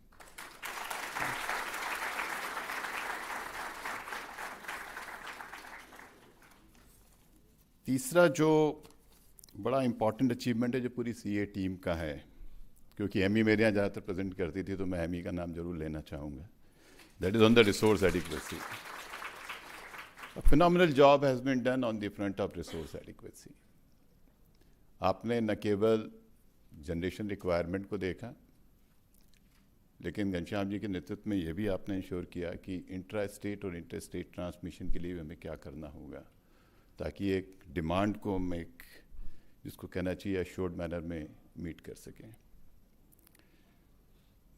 तीसरा जो बड़ा इंपॉर्टेंट अचीवमेंट है जो पूरी सीए टीम का है, क्योंकि एमी मेरे यहाँ ज़्यादातर प्रेजेंट करती थी तो मैं एमी का नाम जरूर लेना चाहूँगा, that is on the resource adequacy. A phenomenal job has been done on the front of resource adequacy. आपने न केवल जनरेशन रिक्वायरमेंट को देखा, लेकिन घनश्याम जी के नेतृत्व में ये भी आपने इंश्योर किया कि इंट्रा स्टेट और इंटर स्टेट ट्रांसमिशन के लिए हमें क्या करना होगा ताकि एक डिमांड को हम एक जिसको कहना चाहिए अश्योर्ड मैनर में मीट कर सकें।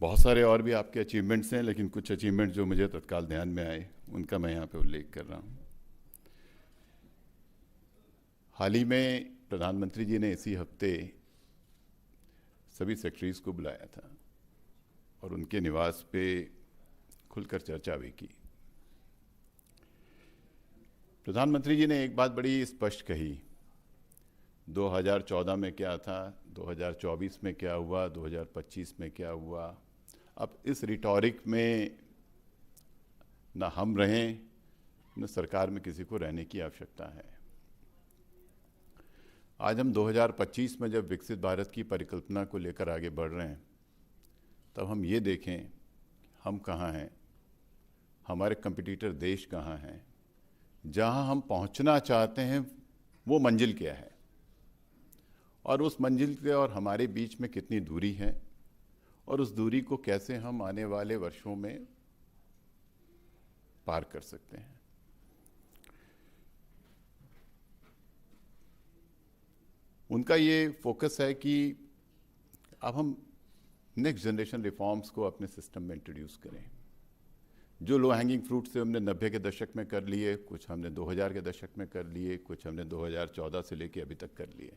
बहुत सारे और भी आपके अचीवमेंट्स हैं, लेकिन कुछ अचीवमेंट जो मुझे तत्काल ध्यान में आए उनका मैं यहाँ पे उल्लेख कर रहा हूँ। हाल ही में प्रधानमंत्री जी ने इसी हफ्ते सभी सेक्रेटरीज को बुलाया था और उनके निवास पे खुलकर चर्चा भी की। प्रधानमंत्री जी ने एक बात बड़ी स्पष्ट कही, 2014 में क्या था, 2024 में क्या हुआ, 2025 में क्या हुआ। अब इस रिटॉरिक में न हम रहें न सरकार में किसी को रहने की आवश्यकता है। आज हम 2025 में जब विकसित भारत की परिकल्पना को लेकर आगे बढ़ रहे हैं, तब हम ये देखें हम कहाँ हैं, हमारे कंपटीटर देश कहाँ हैं, जहाँ हम पहुँचना चाहते हैं वो मंजिल क्या है और उस मंजिल के और हमारे बीच में कितनी दूरी है और उस दूरी को कैसे हम आने वाले वर्षों में पार कर सकते हैं। उनका ये फोकस है कि अब हम नेक्स्ट जनरेशन रिफॉर्म्स को अपने सिस्टम में इंट्रोड्यूस करें। जो लो हैंगिंग फ्रूट से हमने 90 के दशक में कर लिए, कुछ हमने 2000 के दशक में कर लिए, कुछ हमने 2014 से लेके अभी तक कर लिए,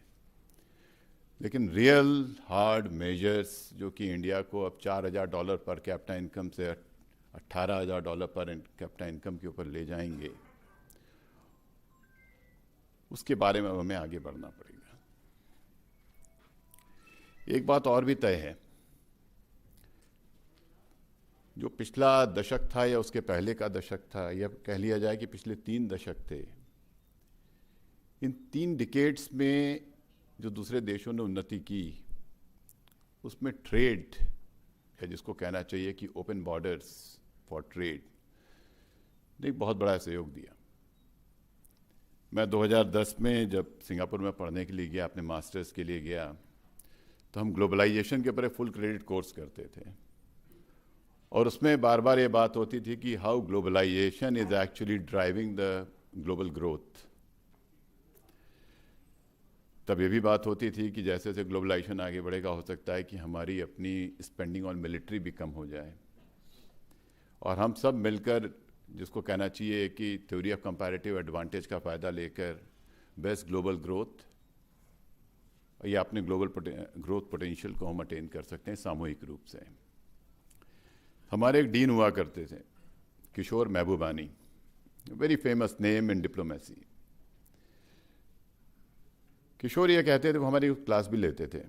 लेकिन रियल हार्ड मेजर्स जो कि इंडिया को अब $4000 पर कैपिटा इनकम से $18,000 पर कैपिटा इनकम के ऊपर ले जाएंगे, उसके बारे में हमें आगे बढ़ना पड़ेगा। एक बात और भी तय है, जो पिछला दशक था या उसके पहले का दशक था या कह लिया जाए कि पिछले 3 दशक थे, इन 3 डिकेड्स में जो दूसरे देशों ने उन्नति की उसमें ट्रेड या जिसको कहना चाहिए कि ओपन बॉर्डर्स फॉर ट्रेड ने एक बहुत बड़ा सहयोग दिया। मैं 2010 में जब सिंगापुर में पढ़ने के लिए गया, अपने मास्टर्स के लिए गया, तो हम ग्लोबलाइजेशन के ऊपर एक फुल क्रेडिट कोर्स करते थे और उसमें बार बार ये बात होती थी कि how globalisation is actually driving the global growth. तब ये भी बात होती थी कि जैसे जैसे ग्लोबलाइजेशन आगे बढ़ेगा हो सकता है कि हमारी अपनी स्पेंडिंग ऑन मिलिट्री भी कम हो जाए और हम सब मिलकर जिसको कहना चाहिए कि थ्योरी ऑफ कंपैरेटिव एडवांटेज का फ़ायदा लेकर बेस्ट ग्लोबल ग्रोथ या अपने ग्लोबल ग्रोथ पोटेंशियल को हम अटेन कर सकते हैं सामूहिक रूप से। हमारे एक डीन हुआ करते थे Kishore Mahbubani, very famous name in diplomacy. Kishore ये कहते थे, वो हमारी क्लास भी लेते थे,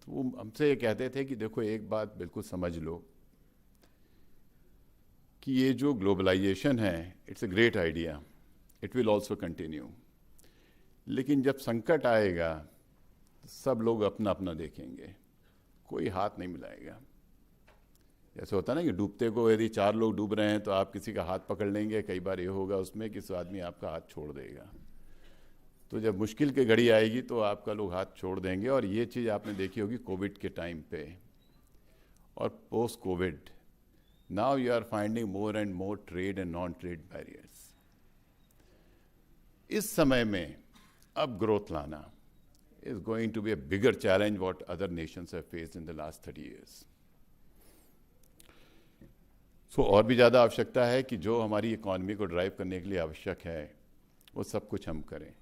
तो वो हमसे ये कहते थे कि देखो एक बात बिल्कुल समझ लो कि ये जो ग्लोबलाइजेशन है, it's a great idea, it will also continue, लेकिन जब संकट आएगा तो सब लोग अपना अपना देखेंगे, कोई हाथ नहीं मिलाएगा। जैसे होता है ना कि डूबते को यदि 4 लोग डूब रहे हैं तो आप किसी का हाथ पकड़ लेंगे, कई बार ये होगा उसमें कि उस आदमी आपका हाथ छोड़ देगा। तो जब मुश्किल की घड़ी आएगी तो आपका लोग हाथ छोड़ देंगे। और ये चीज़ आपने देखी होगी कोविड के टाइम पे और post Covid, now you are finding more and more trade and non trade barriers. इस समय में अब ग्रोथ लाना is going to be a bigger challenge what other nations have faced in the last 30 years. So और भी ज़्यादा आवश्यकता है कि जो हमारी इकोनॉमी को ड्राइव करने के लिए आवश्यक है वो सब कुछ हम करें।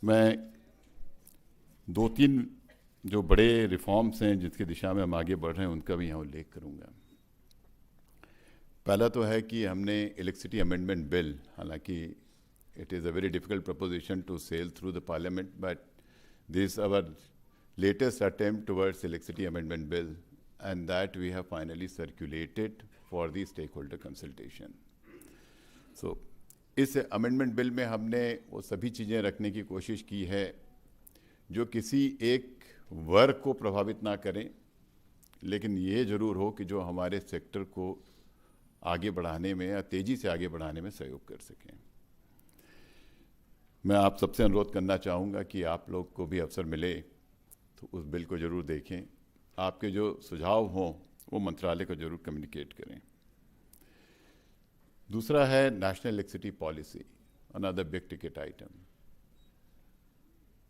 मैं 2-3 जो बड़े रिफॉर्म्स हैं जिसकी दिशा में हम आगे बढ़ रहे हैं उनका भी यहाँ उल्लेख करूँगा। पहला तो है कि हमने इलेक्ट्रिसिटी अमेंडमेंट बिल, हालांकि it is a very difficult proposition to sail through the parliament, but this is our latest attempt towards electricity amendment bill, and that we have finally circulated for the stakeholder consultation. So इस amendment bill में हमने वो सभी चीज़ें रखने की कोशिश की है जो किसी एक वर्ग को प्रभावित ना करें, लेकिन ये ज़रूर हो कि जो हमारे सेक्टर को आगे बढ़ाने में या तेज़ी से आगे बढ़ाने में सहयोग कर सकें। मैं आप सबसे अनुरोध करना चाहूँगा कि आप लोग को भी अवसर मिले तो उस बिल को ज़रूर देखें, आपके जो सुझाव हों वो मंत्रालय को ज़रूर कम्युनिकेट करें। दूसरा है national electricity policy, another big ticket item.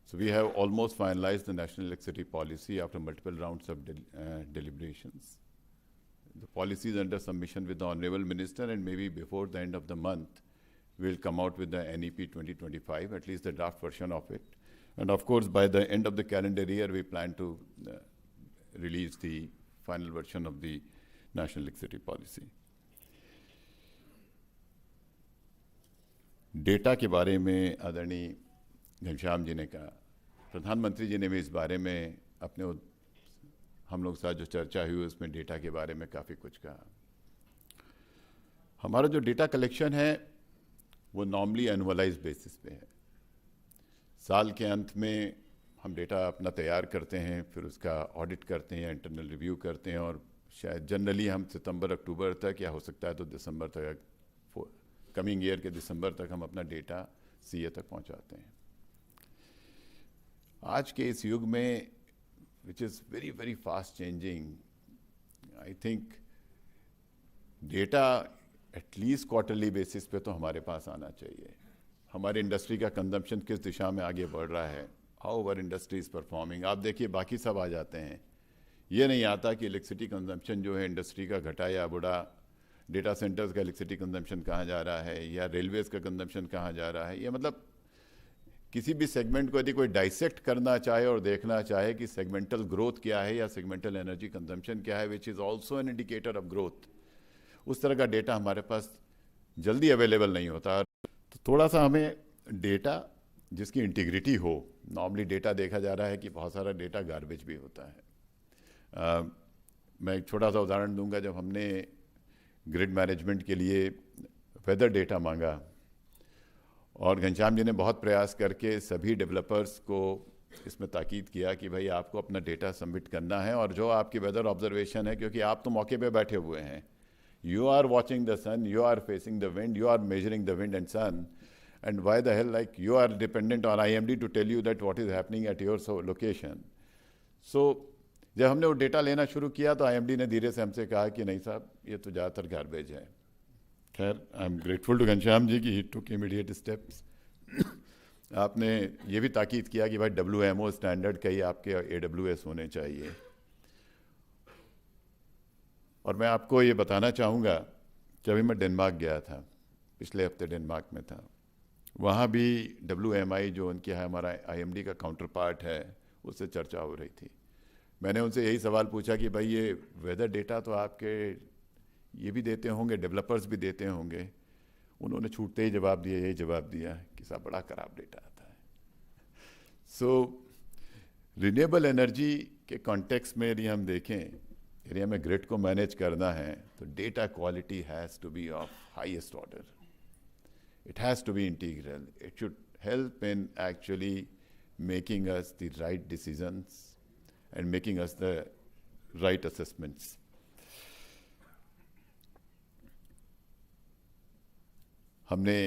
So we have almost finalized the national electricity policy after multiple rounds of deliberations. The policy is under submission with the Honorable Minister, and maybe before the end of the month, we'll come out with the NEP 2025, at least the draft version of it. And of course, by the end of the calendar year, we plan to release the final version of the national electricity policy. Data के बारे में आदरणीय घनश्याम जी ने कहा, प्रधानमंत्री जी ने भी इस बारे में अपने हम लोग साथ जो चर्चा हुई उसमें डेटा के बारे में काफ़ी कुछ कहा। हमारा जो डेटा कलेक्शन है वो नॉर्मली एनुअलाइज बेसिस पे है। साल के अंत में हम डेटा अपना तैयार करते हैं, फिर उसका ऑडिट करते हैं, इंटरनल रिव्यू करते हैं, और शायद जनरली हम सितंबर अक्टूबर तक, या हो सकता है तो दिसंबर तक, कमिंग ईयर के दिसंबर तक हम अपना डेटा सीए तक पहुंचाते हैं। आज के इस युग में which is very very fast changing, I think data at least quarterly basis पे तो हमारे पास आना चाहिए। हमारी इंडस्ट्री का कंजम्पशन किस दिशा में आगे बढ़ रहा है, how our industry is performing. आप देखिए बाकी सब आ जाते हैं, ये नहीं आता कि इलेक्ट्रिसिटी कंजम्पशन जो है इंडस्ट्री का घटा या बढ़ा, डेटा सेंटर्स का इलेक्ट्रिसिटी कंजम्पशन कहाँ जा रहा है, या रेलवेज़ का कंजम्पशन कहाँ जा रहा है। ये मतलब किसी भी सेगमेंट को यदि कोई डाइसेक्ट करना चाहे और देखना चाहे कि सेगमेंटल ग्रोथ क्या है या सेगमेंटल एनर्जी कंजम्पशन क्या है, which is also an indicator of growth, उस तरह का डेटा हमारे पास जल्दी अवेलेबल नहीं होता। तो थोड़ा सा हमें डेटा जिसकी इंटीग्रिटी हो, नॉर्मली डेटा देखा जा रहा है कि बहुत सारा डेटा गार्बेज भी होता है। मैं एक छोटा सा उदाहरण दूंगा। जब हमने ग्रिड मैनेजमेंट के लिए वेदर डेटा मांगा और घनश्याम जी ने बहुत प्रयास करके सभी डेवलपर्स को इसमें ताकीद किया कि भाई आपको अपना डेटा सबमिट करना है, और जो आपकी वेदर ऑब्जर्वेशन है, क्योंकि आप तो मौके पे बैठे हुए हैं, you are watching the sun, you are facing the wind, you are measuring the wind and sun, and why the hell, like, you are dependent on IMD to tell you that what is happening at your location. So जब हमने वो data लेना शुरू किया तो IMD ने धीरे से हमसे कहा कि नहीं साहब, ये तो ज़्यादातर गार्बेज है। खैर, I am grateful to Ghanshyam ji कि ही टुक इमीडिएट स्टेप्स। आपने ये भी ताकीद किया कि भाई WMO स्टैंडर्ड का ही आपके AWS होने चाहिए। और मैं आपको ये बताना चाहूँगा कि अभी मैं डेनमार्क गया था, पिछले हफ्ते डेनमार्क में था, वहाँ भी WMI जो उनके यहाँ हमारा IMD का काउंटर पार्ट है उससे चर्चा हो रही थी। मैंने उनसे यही सवाल पूछा कि भाई ये वेदर डेटा तो आपके ये भी देते होंगे, डेवलपर्स भी देते होंगे। उन्होंने छूटते ही जवाब दिया, यही जवाब दिया कि साहब बड़ा ख़राब डेटा आता है। सो रिन्यूएबल एनर्जी के कॉन्टेक्स्ट में यदि हम देखें, यदि हमें ग्रिड को मैनेज करना है तो data quality has to be of highest order. It has to be integral. It should help in actually making us the right decisions and making us the right assessments. हमने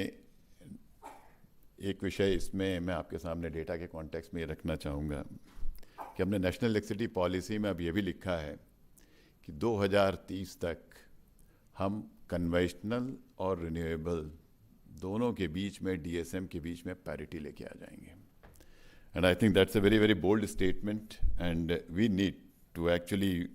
एक विषय इसमें मैं आपके सामने डेटा के कॉन्टेक्स्ट में ये रखना चाहूँगा कि हमने नेशनल इलेक्ट्रिसिटी पॉलिसी में अब ये भी लिखा है कि 2030 तक हम कन्वेंशनल और रिन्यूएबल दोनों के बीच में, डीएसएम के बीच में पैरिटी लेके आ जाएंगे. And I think that's a very very bold statement and we need to actually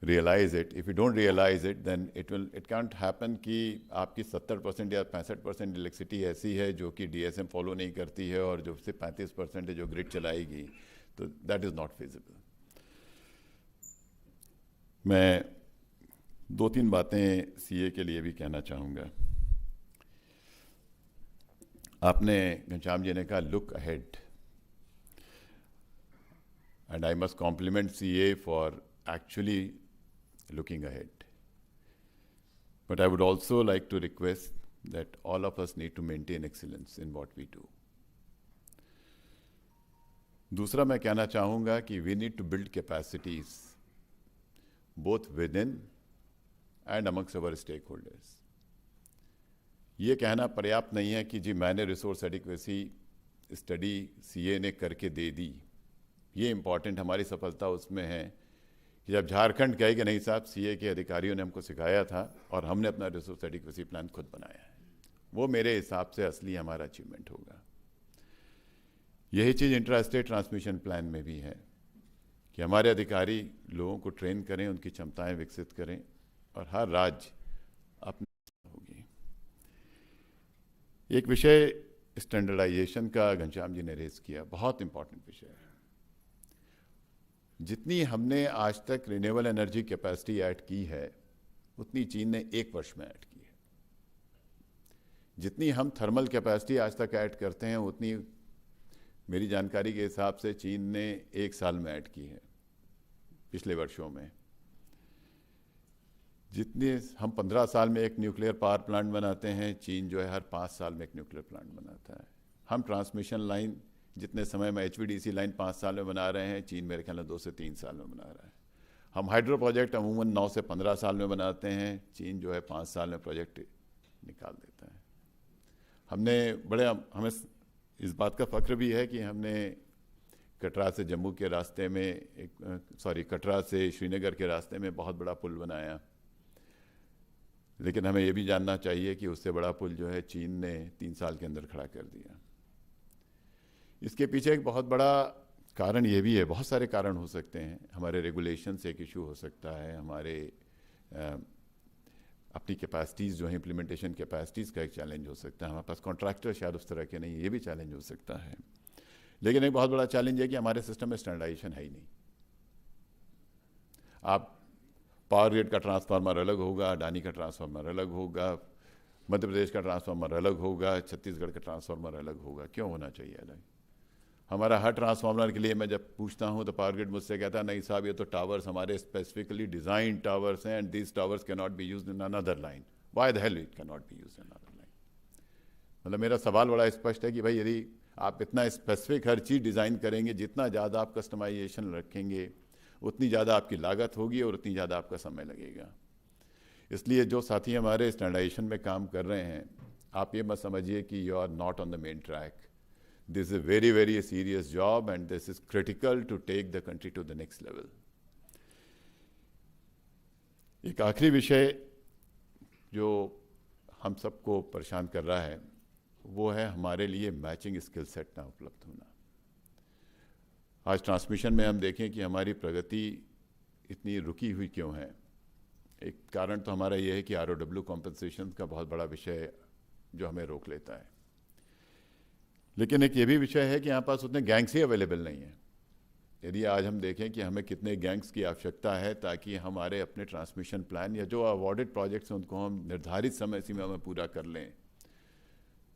realise it. If you don't realise it then it can't happen कि आपकी 70% या 65% इलेक्ट्रिसिटी ऐसी है जो कि डीएसएम फॉलो नहीं करती है और जो सिर्फ 35% है जो ग्रिड चलाएगी, तो दैट इज़ नॉट फिजिबल. मैं 2-3 बातें सीए के लिए भी कहना चाहूँगा. आपने घनश्याम जी ने कहा look ahead, and I must compliment CA for actually looking ahead. But I would also like to request that all of us need to maintain excellence in what we do. दूसरा मैं कहना चाहूँगा कि we need to build capacities both within and amongst our stakeholders. ये कहना पर्याप्त नहीं है कि जी मैंने रिसोर्स एडिक्वेसी स्टडी सीए ने करके दे दी. ये इम्पॉर्टेंट, हमारी सफलता उसमें है कि जब झारखंड कहे कि नहीं साहब सीए के अधिकारियों ने हमको सिखाया था और हमने अपना रिसोर्स एडिक्वेसी प्लान खुद बनाया है, वो मेरे हिसाब से असली हमारा अचीवमेंट होगा. यही चीज़ इंट्रा स्टेट ट्रांसमिशन प्लान में भी है कि हमारे अधिकारी लोगों को ट्रेन करें, उनकी क्षमताएं विकसित करें और हर राज्य अपनी होगी. एक विषय स्टैंडर्डाइजेशन का घनश्याम जी ने रेज किया, बहुत इंपॉर्टेंट विषय है. जितनी हमने आज तक रिन्यूएबल एनर्जी कैपेसिटी ऐड की है उतनी चीन ने 1 वर्ष में ऐड की है. जितनी हम थर्मल कैपेसिटी आज तक ऐड करते हैं उतनी मेरी जानकारी के हिसाब से चीन ने 1 साल में ऐड की है पिछले वर्षों में. जितने हम 15 साल में एक न्यूक्लियर पावर प्लांट बनाते हैं, चीन जो है हर 5 साल में एक न्यूक्लियर प्लांट बनाता है. हम ट्रांसमिशन लाइन जितने समय में एचवीडीसी लाइन 5 साल में बना रहे हैं, चीन मेरे ख्याल में 2 से 3 साल में बना रहा है. हम हाइड्रो प्रोजेक्ट अमूमन 9 से 15 साल में बनाते हैं, चीन जो है 5 साल में प्रोजेक्ट निकाल देता है. हमें इस बात का फख्र भी है कि हमने कटरा से जम्मू के रास्ते में कटरा से श्रीनगर के रास्ते में बहुत बड़ा पुल बनाया. लेकिन हमें ये भी जानना चाहिए कि उससे बड़ा पुल जो है चीन ने 3 साल के अंदर खड़ा कर दिया. इसके पीछे एक बहुत बड़ा कारण ये भी है, बहुत सारे कारण हो सकते हैं. हमारे रेगुलेशन से एक इशू हो सकता है, हमारे अपनी कैपेसिटीज़ जो है इम्प्लीमेंटेशन कैपेसिटीज़ का एक चैलेंज हो सकता है. हमारे पास कॉन्ट्रैक्टर शायद उस तरह के नहीं, ये भी चैलेंज हो सकता है. लेकिन एक बहुत बड़ा चैलेंज है कि हमारे सिस्टम में स्टैंडर्डाइजेशन है ही नहीं. आप पावर ग्रिड का ट्रांसफार्मर अलग होगा, अडानी का ट्रांसफार्मर अलग होगा, मध्य प्रदेश का ट्रांसफार्मर अलग होगा, छत्तीसगढ़ का ट्रांसफार्मर अलग होगा. क्यों होना चाहिए अलग? हमारा हर ट्रांसफार्मर के लिए मैं जब पूछता हूँ तो पावर ग्रिड मुझसे कहता है नहीं साहब ये तो टावर्स हमारे स्पेसिफिकली डिजाइन टावर्स हैं and these towers can not be used in another line. Why the hell it can not be used in another line? मतलब मेरा सवाल बड़ा स्पष्ट है कि भाई यदि आप इतना स्पेसिफिक हर चीज़ डिज़ाइन करेंगे, जितना ज़्यादा आप कस्टमाइजेशन रखेंगे उतनी ज़्यादा आपकी लागत होगी और उतनी ज़्यादा आपका समय लगेगा. इसलिए जो साथी हमारे स्टैंडर्डाइजेशन में काम कर रहे हैं, आप ये मत समझिए कि you are not on the main track. This is a very, very serious job and this is critical to take the country to the next level. एक आखिरी विषय जो हम सबको परेशान कर रहा है वो है हमारे लिए मैचिंग स्किल सेट ना उपलब्ध होना. आज ट्रांसमिशन में हम देखें कि हमारी प्रगति इतनी रुकी हुई क्यों है. एक कारण तो हमारा ये है कि ROW कॉम्पनसेशन का बहुत बड़ा विषय जो हमें रोक लेता है. लेकिन एक ये भी विषय है कि यहाँ पास उतने गैंग्स ही अवेलेबल नहीं हैं. यदि आज हम देखें कि हमें कितने गैंग्स की आवश्यकता है ताकि हमारे अपने ट्रांसमिशन प्लान या जो अवॉर्डेड प्रोजेक्ट्स हैं उनको हम निर्धारित समय सीमा में पूरा कर लें,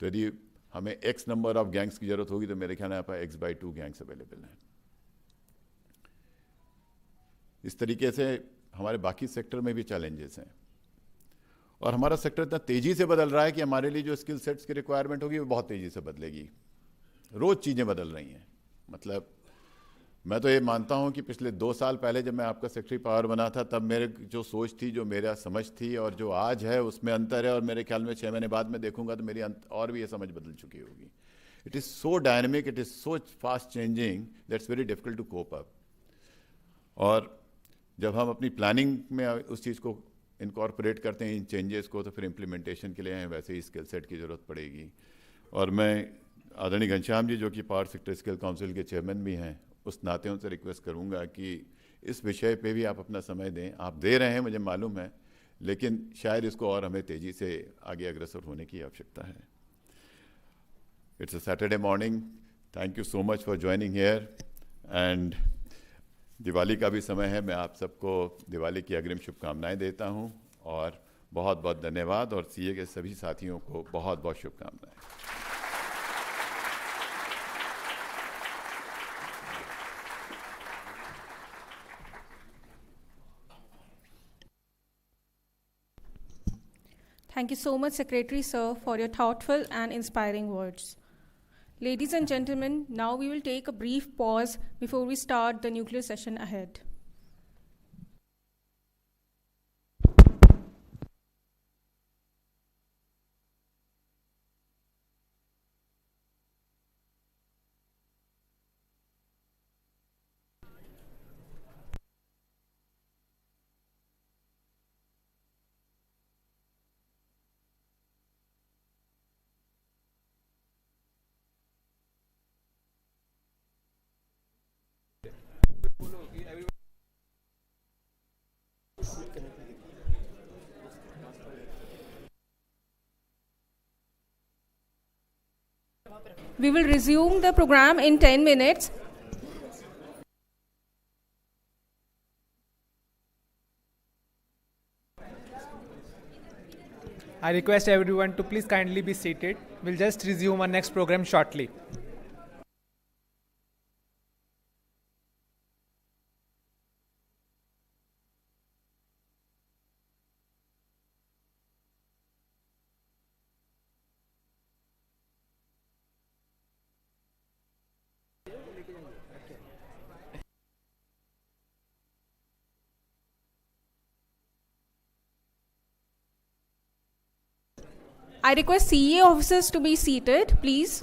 तो यदि हमें X नंबर ऑफ गैंग्स की ज़रूरत होगी तो मेरे ख्याल में यहाँ पर X/2 गैंग्स अवेलेबल हैं. इस तरीके से हमारे बाकी सेक्टर में भी चैलेंजेस हैं, और हमारा सेक्टर इतना तेज़ी से बदल रहा है कि हमारे लिए जो स्किल सेट्स की रिक्वायरमेंट होगी वो बहुत तेज़ी से बदलेगी। रोज़ चीज़ें बदल रही हैं। मतलब मैं तो ये मानता हूँ कि पिछले 2 साल पहले जब मैं आपका सेक्रेटरी पावर बना था, तब मेरे जो सोच थी, जो मेरा समझ थी, और जो आज है उसमें अंतर है, और मेरे ख्याल में 6 महीने बाद में देखूंगा तो मेरी और भी ये समझ बदल चुकी होगी। It is so dynamic, it is so fast changing that's very difficult to cope up. और जब हम अपनी प्लानिंग में उस चीज़ को इनकॉर्पोरेट करते हैं, इन चेंजेस को, तो फिर इम्प्लीमेंटेशन के लिए हमें वैसे ही स्किल सेट की ज़रूरत पड़ेगी। और मैं आदरणीय घनश्याम जी, जो कि पावर सेक्टर स्किल काउंसिल के चेयरमैन भी हैं, उस नाते उनसे रिक्वेस्ट करूंगा कि इस विषय पे भी आप अपना समय दें। आप दे रहे हैं, मुझे मालूम है, लेकिन शायद इसको और हमें तेज़ी से आगे अग्रसर होने की आवश्यकता है। It's a Saturday morning. Thank you so much for joining here. And Diwali का भी समय है, मैं आप सबको दिवाली की अग्रिम शुभकामनाएं देता हूं, और बहुत बहुत धन्यवाद, और सीए के सभी साथियों को बहुत बहुत शुभकामनाएं। Thank you so much, Secretary Sir, for your thoughtful and inspiring words. Ladies and gentlemen, now we will take a brief pause before we start the nuclear session ahead. We will resume the program in 10 minutes. I request everyone to please kindly be seated. We'll just resume our next program shortly. I request CA officers to be seated, please.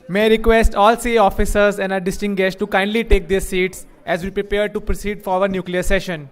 May I request all CA officers and our distinguished guests to kindly take their seats as we prepare to proceed for our nuclear session.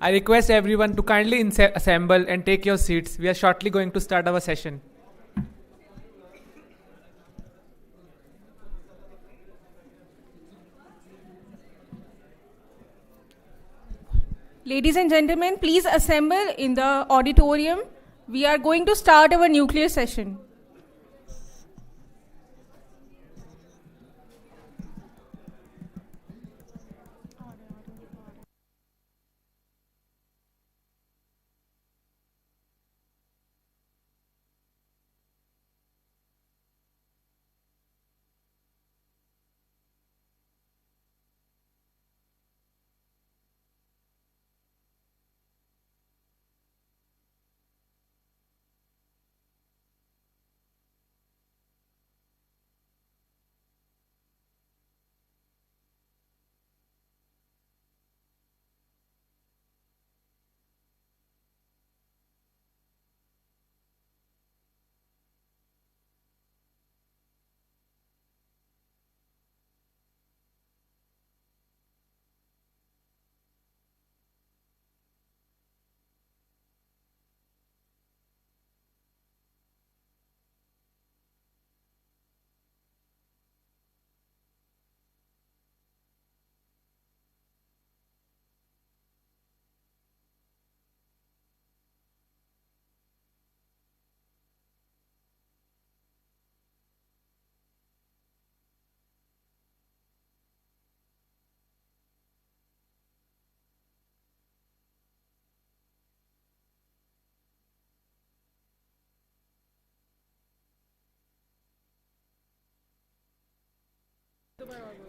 I request everyone to kindly assemble and take your seats. We are shortly going to start our session. Ladies and gentlemen, please assemble in the auditorium. We are going to start our nuclear session.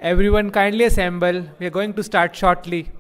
Everyone kindly assemble. We are going to start shortly.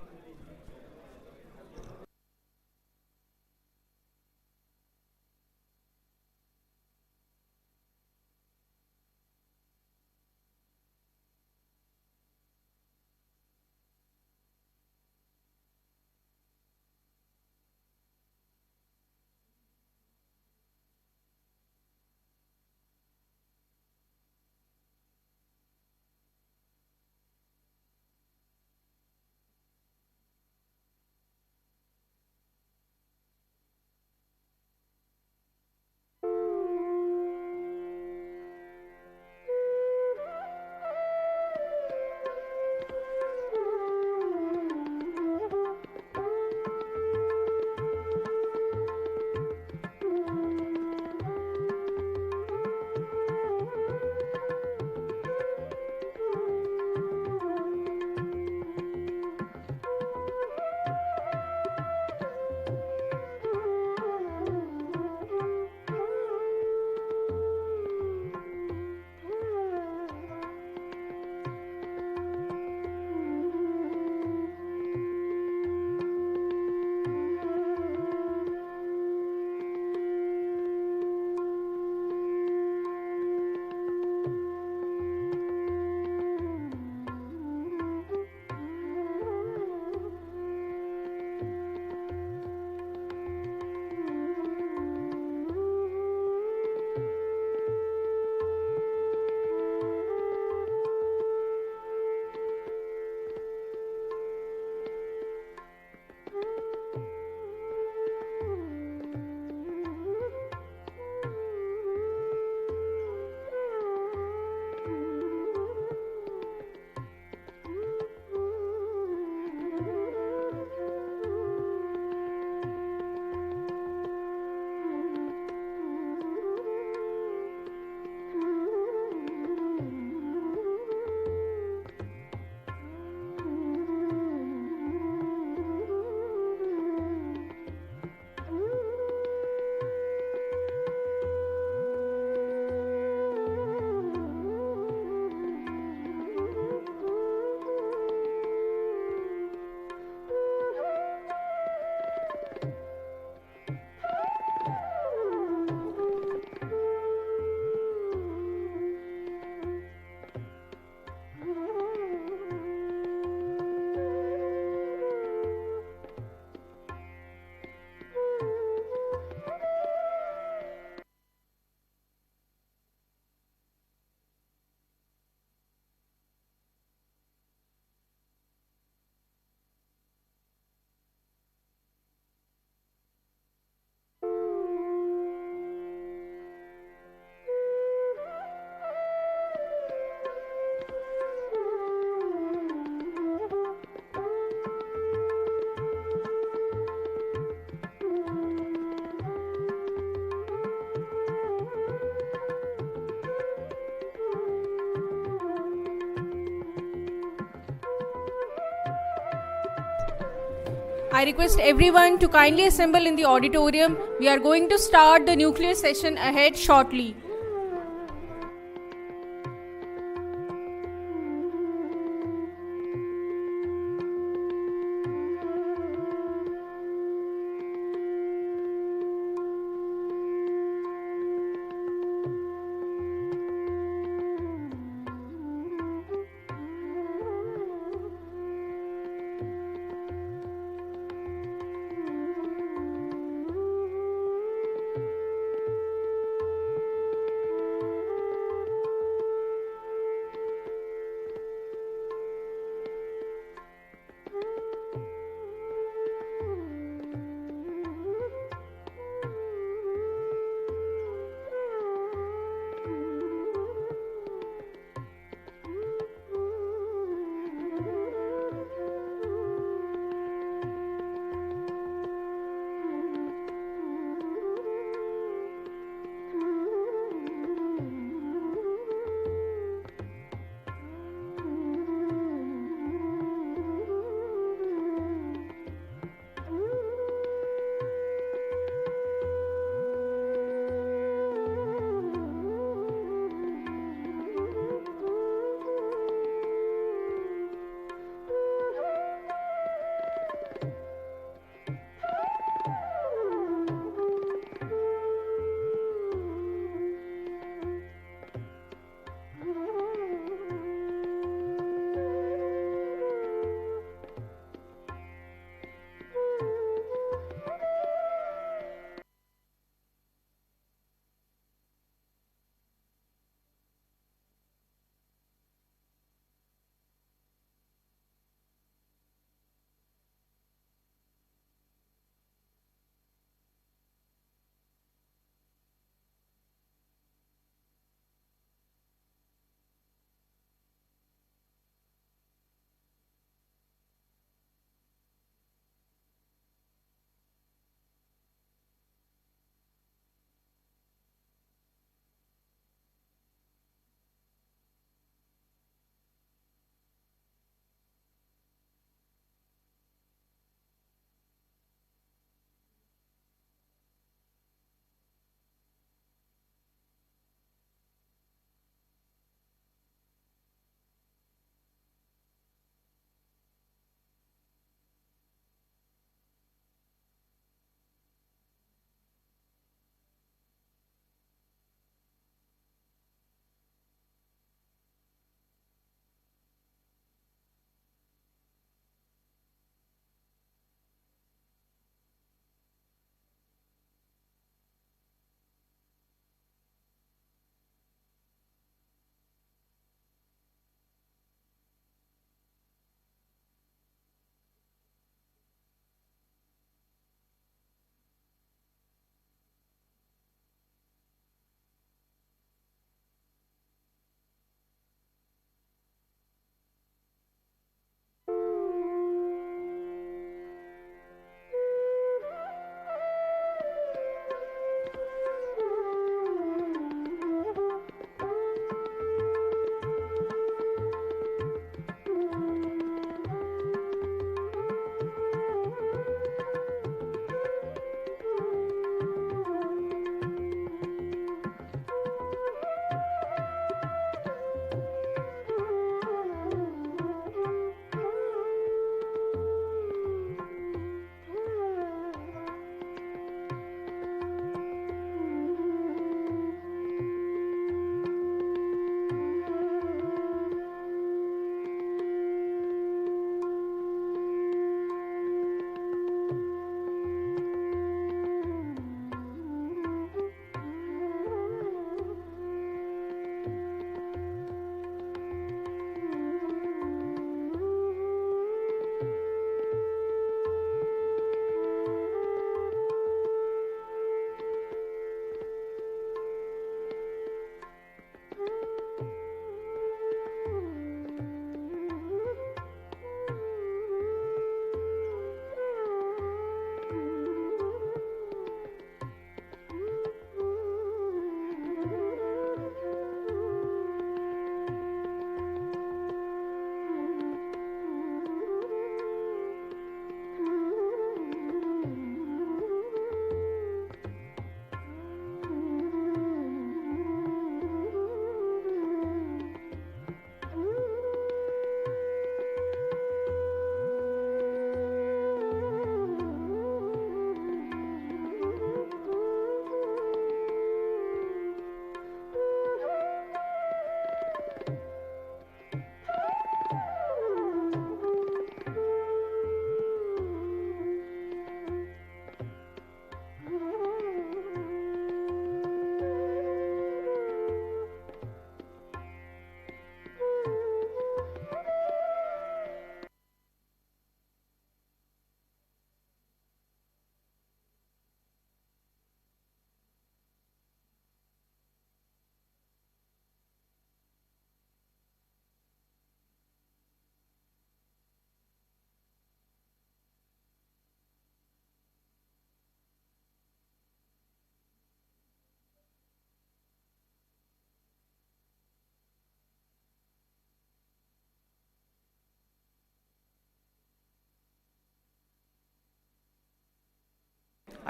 I request everyone to kindly assemble in the auditorium. We are going to start the nuclear session ahead shortly.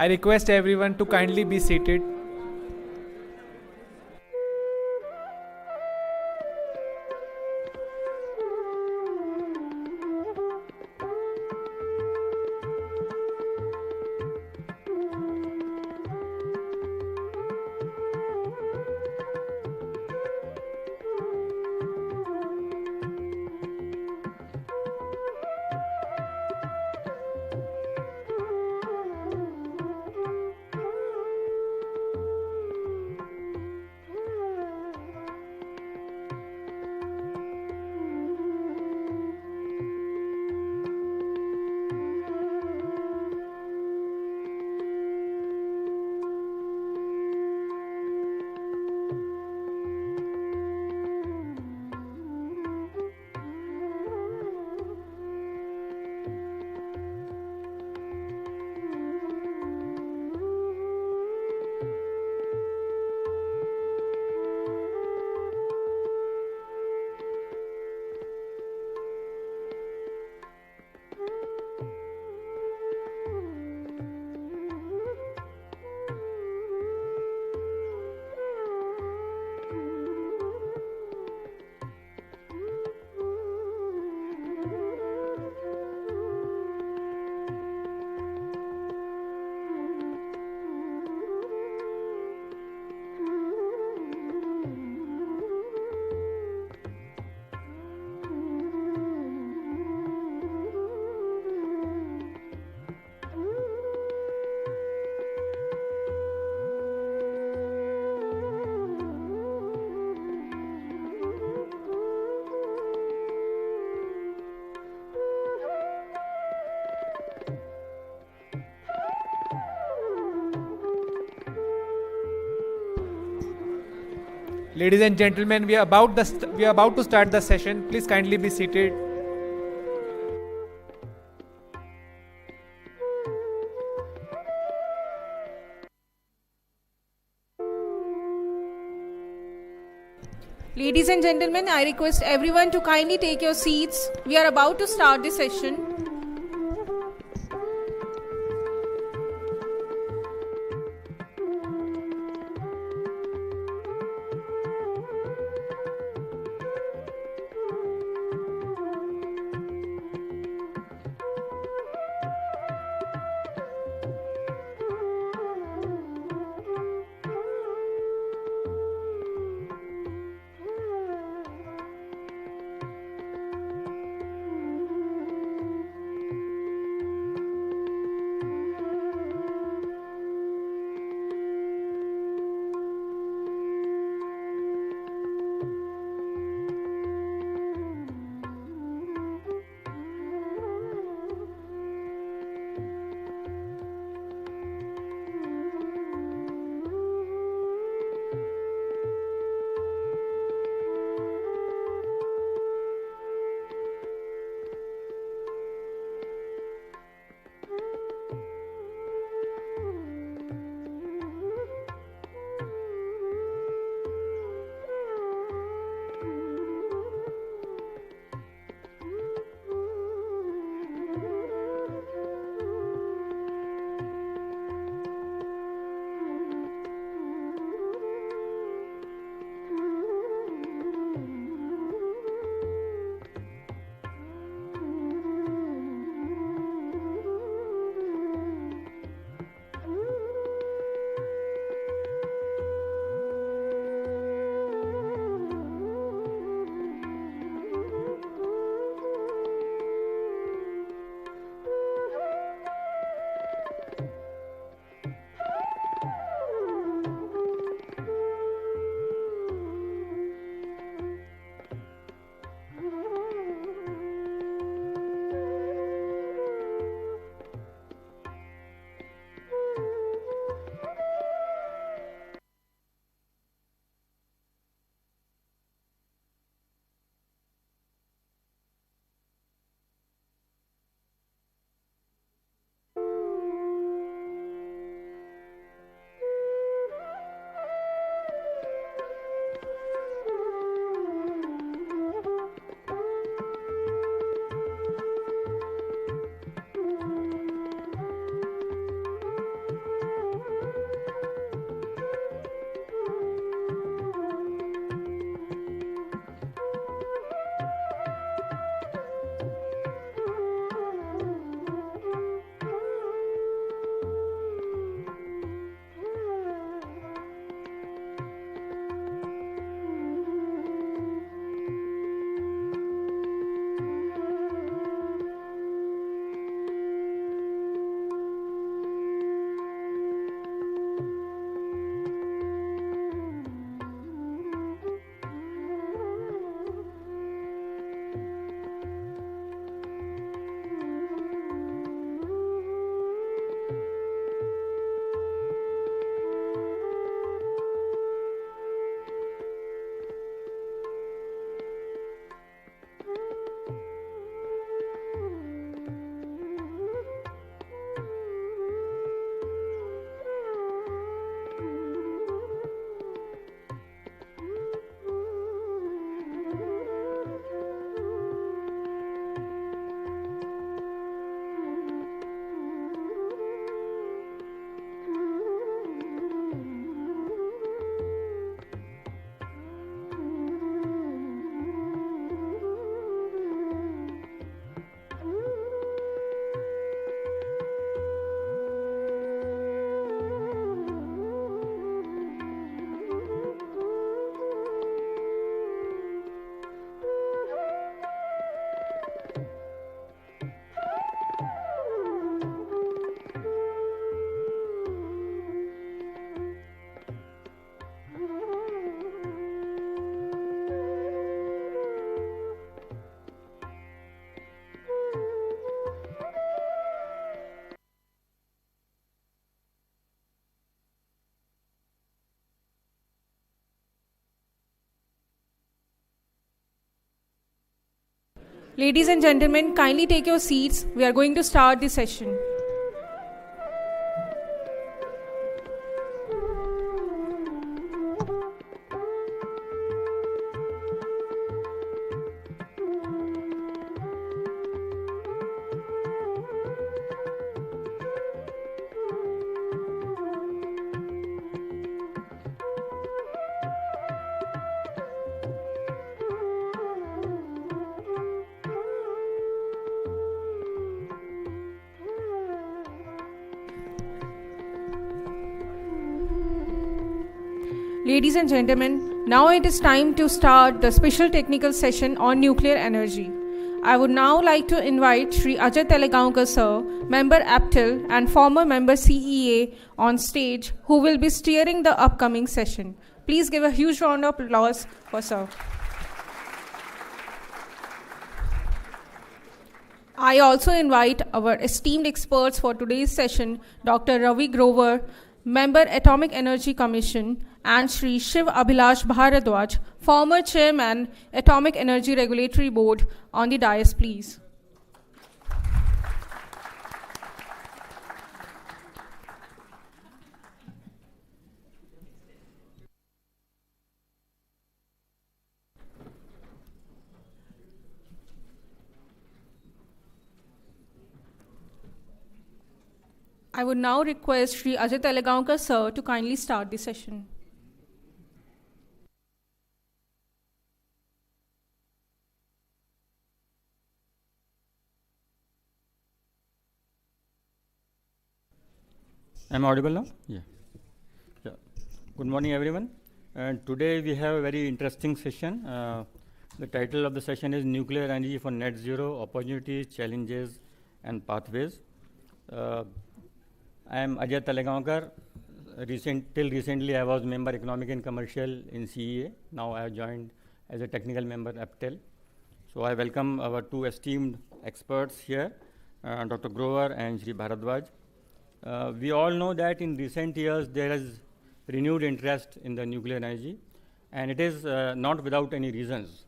I request everyone to kindly be seated. Ladies and gentlemen, we are about to start the session. Please kindly be seated. Ladies and gentlemen, I request everyone to kindly take your seats. We are about to start the session. Ladies and gentlemen, kindly take your seats. We are going to start the session. Ladies and gentlemen, now it is time to start the special technical session on nuclear energy. I would now like to invite Shri Ajay Telegaonkar sir, member APTEL and former member CEA on stage, who will be steering the upcoming session. Please give a huge round of applause for sir. I also invite our esteemed experts for today's session, Dr. Ravi Grover, member Atomic Energy Commission, and Shri Shiv Abhilash Bharadwaj, former chairman, Atomic Energy Regulatory Board, on the dais, please. I would now request Shri Ajay Telegaonkar sir to kindly start the session. Am I audible now? Yeah. Good morning, everyone. And today we have a very interesting session. The title of the session is Nuclear Energy for Net Zero, Opportunities, Challenges and Pathways. I am Ajay Telegaonkar. Till recently, I was member Economic and Commercial in CEA. Now I have joined as a technical member APTEL. So I welcome our two esteemed experts here, Dr. Grover and Shri Bharadwaj. We all know that in recent years there is renewed interest in the nuclear energy, and it is not without any reasons.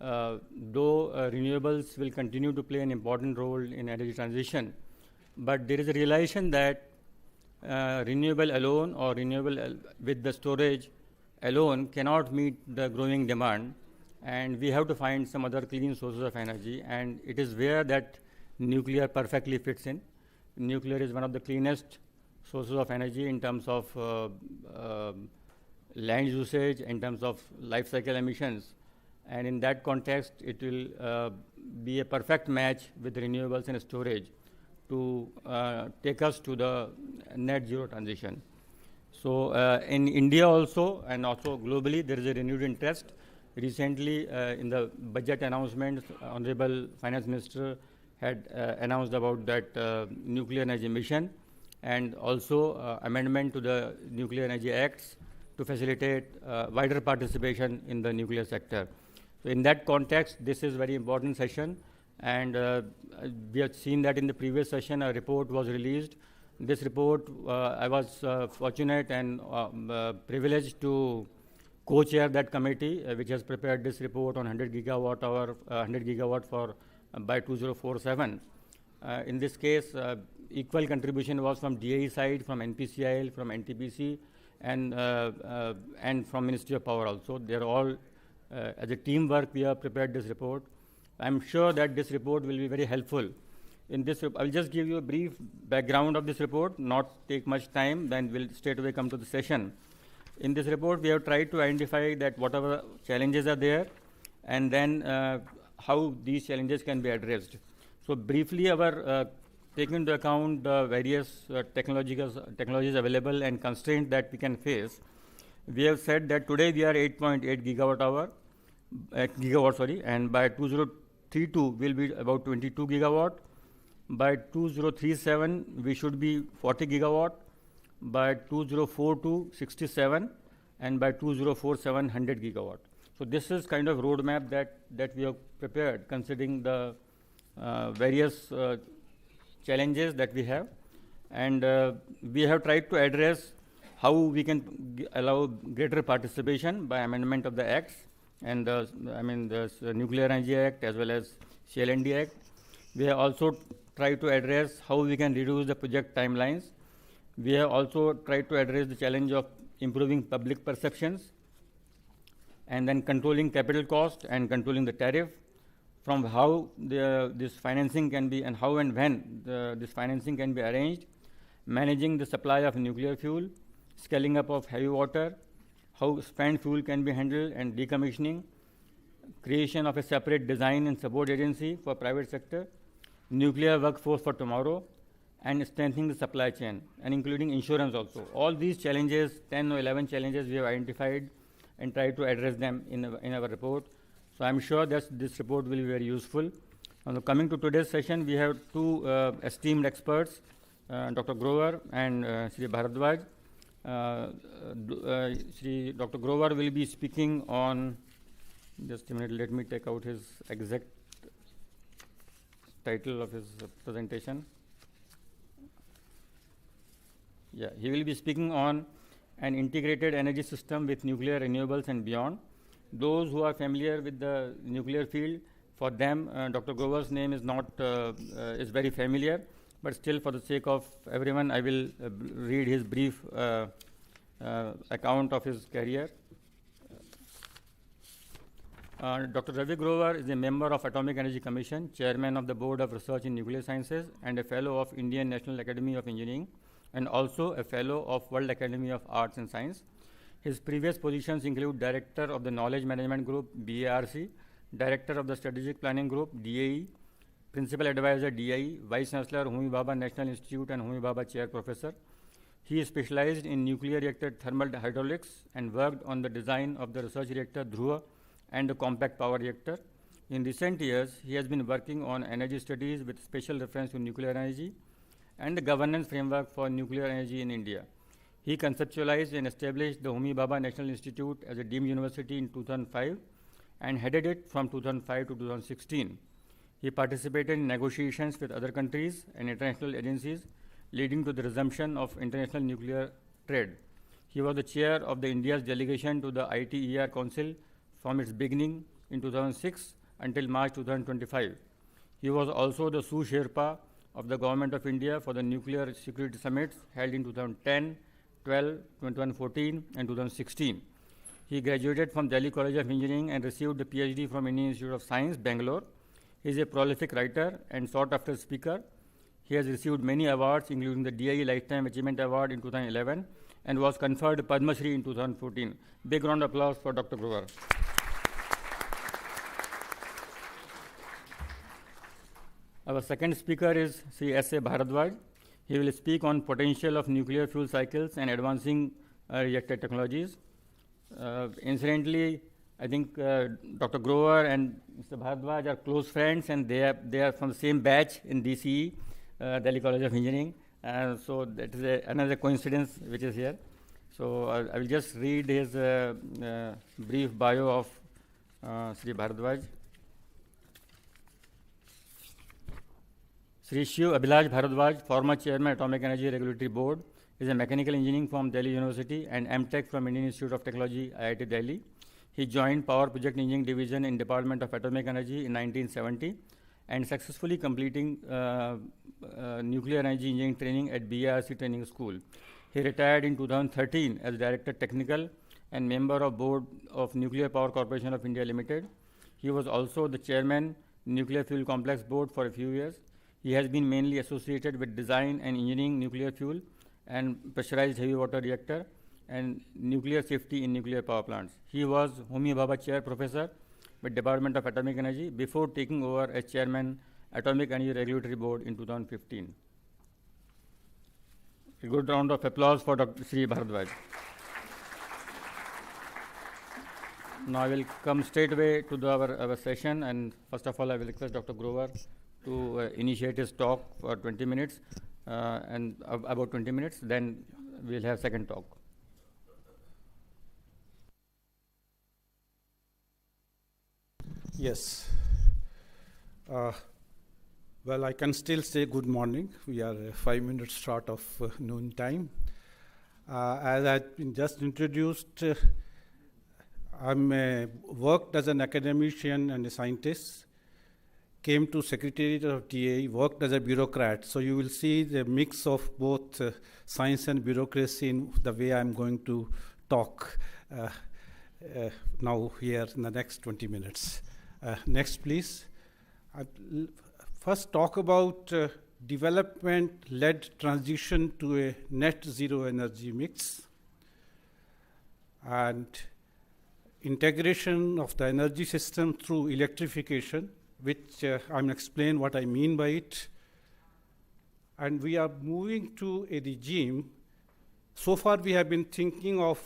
Though renewables will continue to play an important role in energy transition, but there is a realization that renewable alone or renewable with the storage alone cannot meet the growing demand, and we have to find some other clean sources of energy, and it is where that nuclear perfectly fits in. Nuclear is one of the cleanest sources of energy in terms of land usage, in terms of life cycle emissions, and in that context it will be a perfect match with renewables and storage to take us to the net zero transition. So in India also and also globally there is a renewed interest. Recently in the budget announcement, Honorable Finance Minister had announced about that nuclear energy mission, and also amendment to the Nuclear Energy Acts to facilitate wider participation in the nuclear sector. So in that context, this is very important session, and we have seen that in the previous session a report was released. This report, I was fortunate and privileged to co-chair that committee which has prepared this report on 100 gigawatt for by 2047. In this case, equal contribution was from DAE side, from NPCIL, from NTPC, and from Ministry of Power also. They are all, as a teamwork, we have prepared this report. I'm sure that this report will be very helpful. In this, I'll just give you a brief background of this report, not take much time, then we'll straight away come to the session. In this report, we have tried to identify that whatever challenges are there, and then how these challenges can be addressed. So briefly, our taking into account the various technologies available and constraints that we can face, we have said that today we are 8.8 gigawatt, and by 2032 will be about 22 gigawatt. By 2037 we should be 40 gigawatt. By 2042 67, and by 2047 100 gigawatt. So this is kind of roadmap that we have prepared, considering the various challenges that we have, and we have tried to address how we can allow greater participation by amendment of the acts and the Nuclear Energy Act as well as CLND Act. We have also tried to address how we can reduce the project timelines. We have also tried to address the challenge of improving public perceptions and then controlling capital cost and controlling the tariff, from how this financing can be and how and when this financing can be arranged, managing the supply of nuclear fuel, scaling up of heavy water, how spent fuel can be handled and decommissioning, creation of a separate design and support agency for private sector, nuclear workforce for tomorrow, and strengthening the supply chain, and including insurance also. All these challenges, 10 or 11 challenges, we have identified and tried to address them in our report. So I'm sure that this report will be very useful. Now, coming to today's session, we have two esteemed experts, Dr. Grover and Sri Bharadwaj. Dr. Grover will be speaking on, just a minute, let me take out his exact title of his presentation. Yeah, he will be speaking on an integrated energy system with nuclear, renewables, and beyond. Those who are familiar with the nuclear field, for them, Dr. Grover's name is not is very familiar, but still, for the sake of everyone, I will read his brief account of his career. Dr. Ravi Grover is a member of Atomic Energy Commission, chairman of the Board of Research in Nuclear Sciences, and a fellow of Indian National Academy of Engineering, and also a fellow of World Academy of Arts and Science. His previous positions include Director of the Knowledge Management Group, BARC, Director of the Strategic Planning Group, DAE, Principal Advisor, DIE, Vice Chancellor, Homi Bhabha National Institute, and Homi Bhabha Chair Professor. He is specialized in nuclear reactor thermal hydraulics and worked on the design of the research reactor Dhruva and the compact power reactor. In recent years, he has been working on energy studies with special reference to nuclear energy and the governance framework for nuclear energy in India. He conceptualized and established the Homi Bhabha National Institute as a deemed university in 2005 and headed it from 2005 to 2016. He participated in negotiations with other countries and international agencies, leading to the resumption of international nuclear trade. He was the chair of the India's delegation to the ITER Council from its beginning in 2006 until March 2025. He was also the Sous Sherpa of the Government of India for the Nuclear Security Summits held in 2010, 12, 2014, and 2016. He graduated from Delhi College of Engineering and received a PhD from Indian Institute of Science, Bangalore. He is a prolific writer and sought-after speaker. He has received many awards, including the DIE Lifetime Achievement Award in 2011 and was conferred Padma Shri in 2014. Big round of applause for Dr. Grover. Our second speaker is Sri S.A. Bharadwaj. He will speak on potential of nuclear fuel cycles and advancing reactor technologies. Incidentally, I think Dr. Grover and Mr. Bharadwaj are close friends, and they are from the same batch in DCE, Delhi College of Engineering. So that is another coincidence which is here. So I will just read his brief bio of Sri Bharadwaj. Sri Shiv Abhilash Bharadwaj, former chairman Atomic Energy Regulatory Board, is a mechanical engineering from Delhi University and MTech from Indian Institute of Technology, IIT Delhi. He joined Power Project Engineering Division in Department of Atomic Energy in 1970 and successfully completing nuclear energy engineering training at BARC Training School. He retired in 2013 as Director Technical and member of Board of Nuclear Power Corporation of India Limited. He was also the chairman, Nuclear Fuel Complex Board for a few years. He has been mainly associated with design and engineering nuclear fuel and pressurized heavy water reactor and nuclear safety in nuclear power plants. He was Homi Bhabha Chair Professor with Department of Atomic Energy before taking over as Chairman Atomic Energy Regulatory Board in 2015. A good round of applause for Dr. Sri Bharadwaj. Now I will come straight away to our session, and first of all I will request Dr. Grover to initiate his talk for 20 minutes and about 20 minutes, then we'll have second talk. Yes. Well, I can still say good morning. We are 5 minutes short of noon time. As I've been just introduced, I'm worked as an academician and a scientist. came to Secretariat of TA, worked as a bureaucrat. So you will see the mix of both science and bureaucracy in the way I'm going to talk now here in the next 20 minutes. Next, please. I'll first talk about development-led transition to a net zero energy mix and integration of the energy system through electrification, which I'm explain what I mean by it. And we are moving to a regime. So far we have been thinking of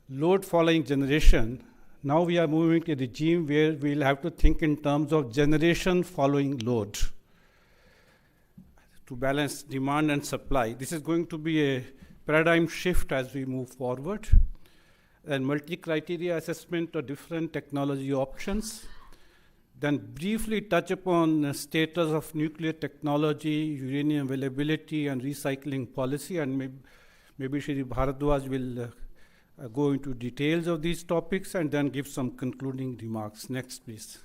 load following generation. Now we are moving to a regime where we'll have to think in terms of generation following load to balance demand and supply. This is going to be a paradigm shift as we move forward. And multi-criteria assessment of different technology options. Then briefly touch upon the status of nuclear technology, uranium availability, and recycling policy. And maybe Shri Bharadwaj will go into details of these topics and then give some concluding remarks. Next, please.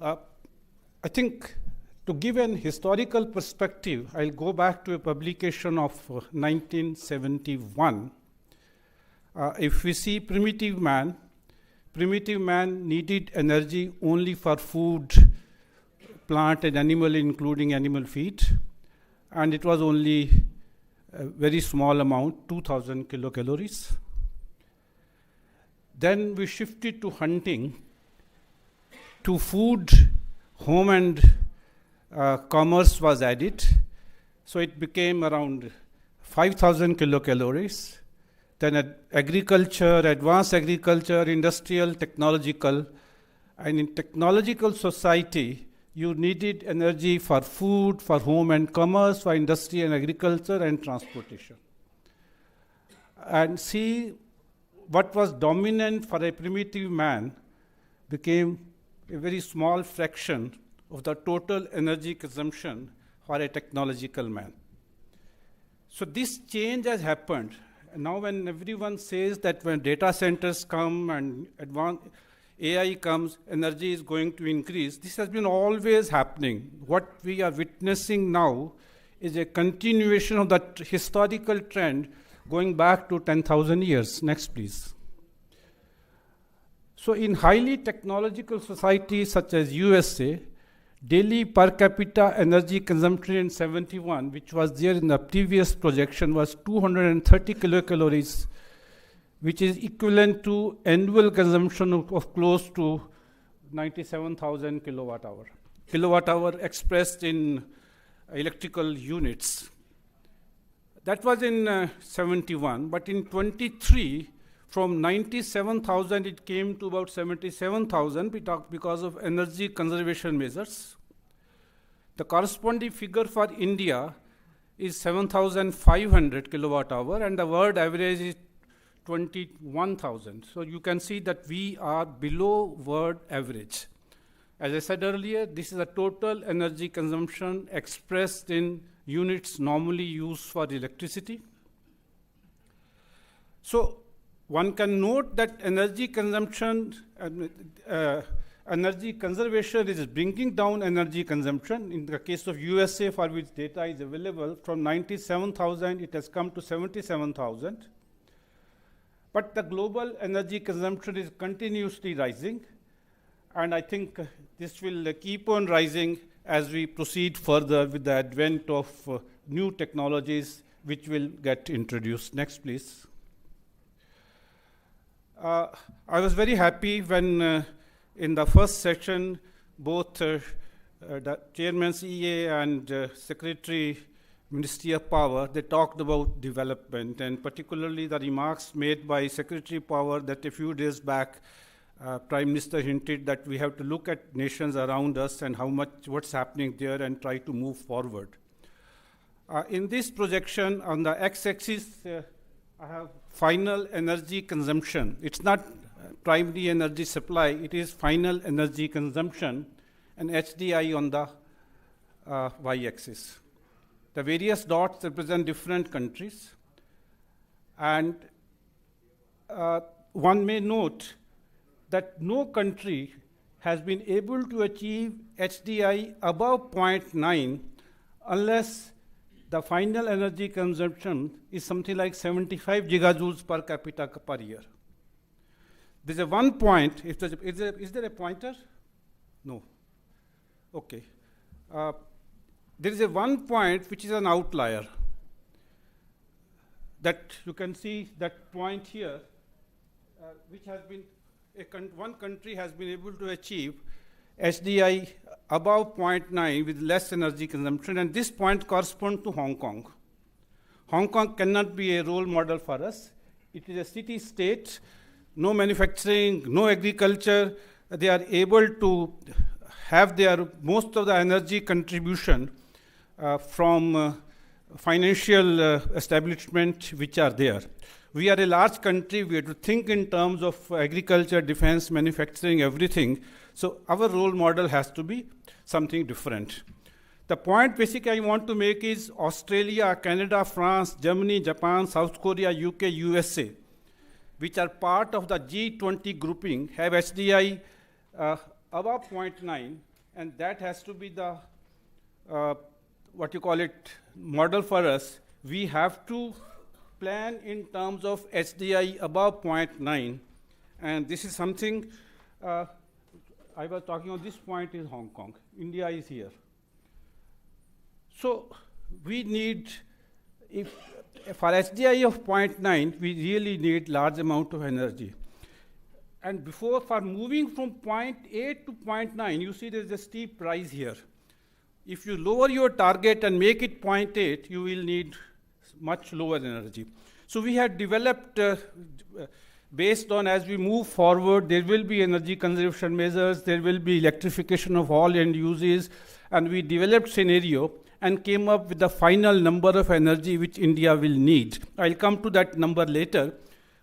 I think to give an historical perspective, I'll go back to a publication of 1971. If we see primitive man needed energy only for food, plant and animal, including animal feed, and it was only a very small amount, 2000 kilocalories. Then we shifted to hunting, to food, home and commerce was added, so it became around 5000 kilocalories. Then agriculture, advanced agriculture, industrial, technological. And in technological society, you needed energy for food, for home and commerce, for industry and agriculture and transportation. And see what was dominant for a primitive man became a very small fraction of the total energy consumption for a technological man. So this change has happened. Now when everyone says that when data centers come and advanced AI comes, energy is going to increase, this has been always happening. What we are witnessing now is a continuation of that historical trend going back to 10,000 years. Next, please. So in highly technological societies such as USA, daily per capita energy consumption in 71, which was there in the previous projection, was 230 kilocalories, which is equivalent to annual consumption of close to 97,000 kilowatt hour. Kilowatt hour expressed in electrical units. That was in 71, but in 23, from 97,000 it came to about 77,000 because of energy conservation measures. The corresponding figure for India is 7,500 kilowatt hour and the world average is 21,000. So you can see that we are below world average. As I said earlier, this is a total energy consumption expressed in units normally used for electricity. So one can note that energy consumption, energy conservation is bringing down energy consumption. In the case of USA, for which data is available, from 97,000 it has come to 77,000. But the global energy consumption is continuously rising, and I think this will keep on rising as we proceed further with the advent of new technologies which will get introduced. Next, please. I was very happy when in the first session, both the Chairman CEA and Secretary Ministry of Power, they talked about development, and particularly the remarks made by Secretary of Power that a few days back, Prime Minister hinted that we have to look at nations around us and what's happening there and try to move forward. In this projection, on the x-axis, I have final energy consumption. It's not primary energy supply, it is final energy consumption, and HDI on the y-axis. The various dots represent different countries, and one may note that no country has been able to achieve HDI above 0.9 unless the final energy consumption is something like 75 gigajoules per capita per year. There's a one point, is there a pointer? No. Okay. There is a one point which is an outlier. That you can see that point here, which has been, one country has been able to achieve HDI above 0.9 with less energy consumption, and this point corresponds to Hong Kong. Hong Kong cannot be a role model for us. It is a city-state, no manufacturing, no agriculture. They are able to have their most of the energy contribution from financial establishment which are there. We are a large country. We have to think in terms of agriculture, defense, manufacturing, everything. So our role model has to be something different. The point basically I want to make is Australia, Canada, France, Germany, Japan, South Korea, UK, USA, which are part of the G20 grouping, have HDI above 0.9, and that has to be the, model for us. We have to plan in terms of HDI above 0.9, and this is something I was talking on. This point is Hong Kong. India is here. So we need, for HDI of 0.9, we really need large amount of energy. And for moving from 0.8 to 0.9, you see there's a steep rise here. If you lower your target and make it 0.8, you will need much lower energy. So we have developed, based on as we move forward, there will be energy conservation measures, there will be electrification of all end uses, and we developed scenario and came up with the final number of energy which India will need. I'll come to that number later,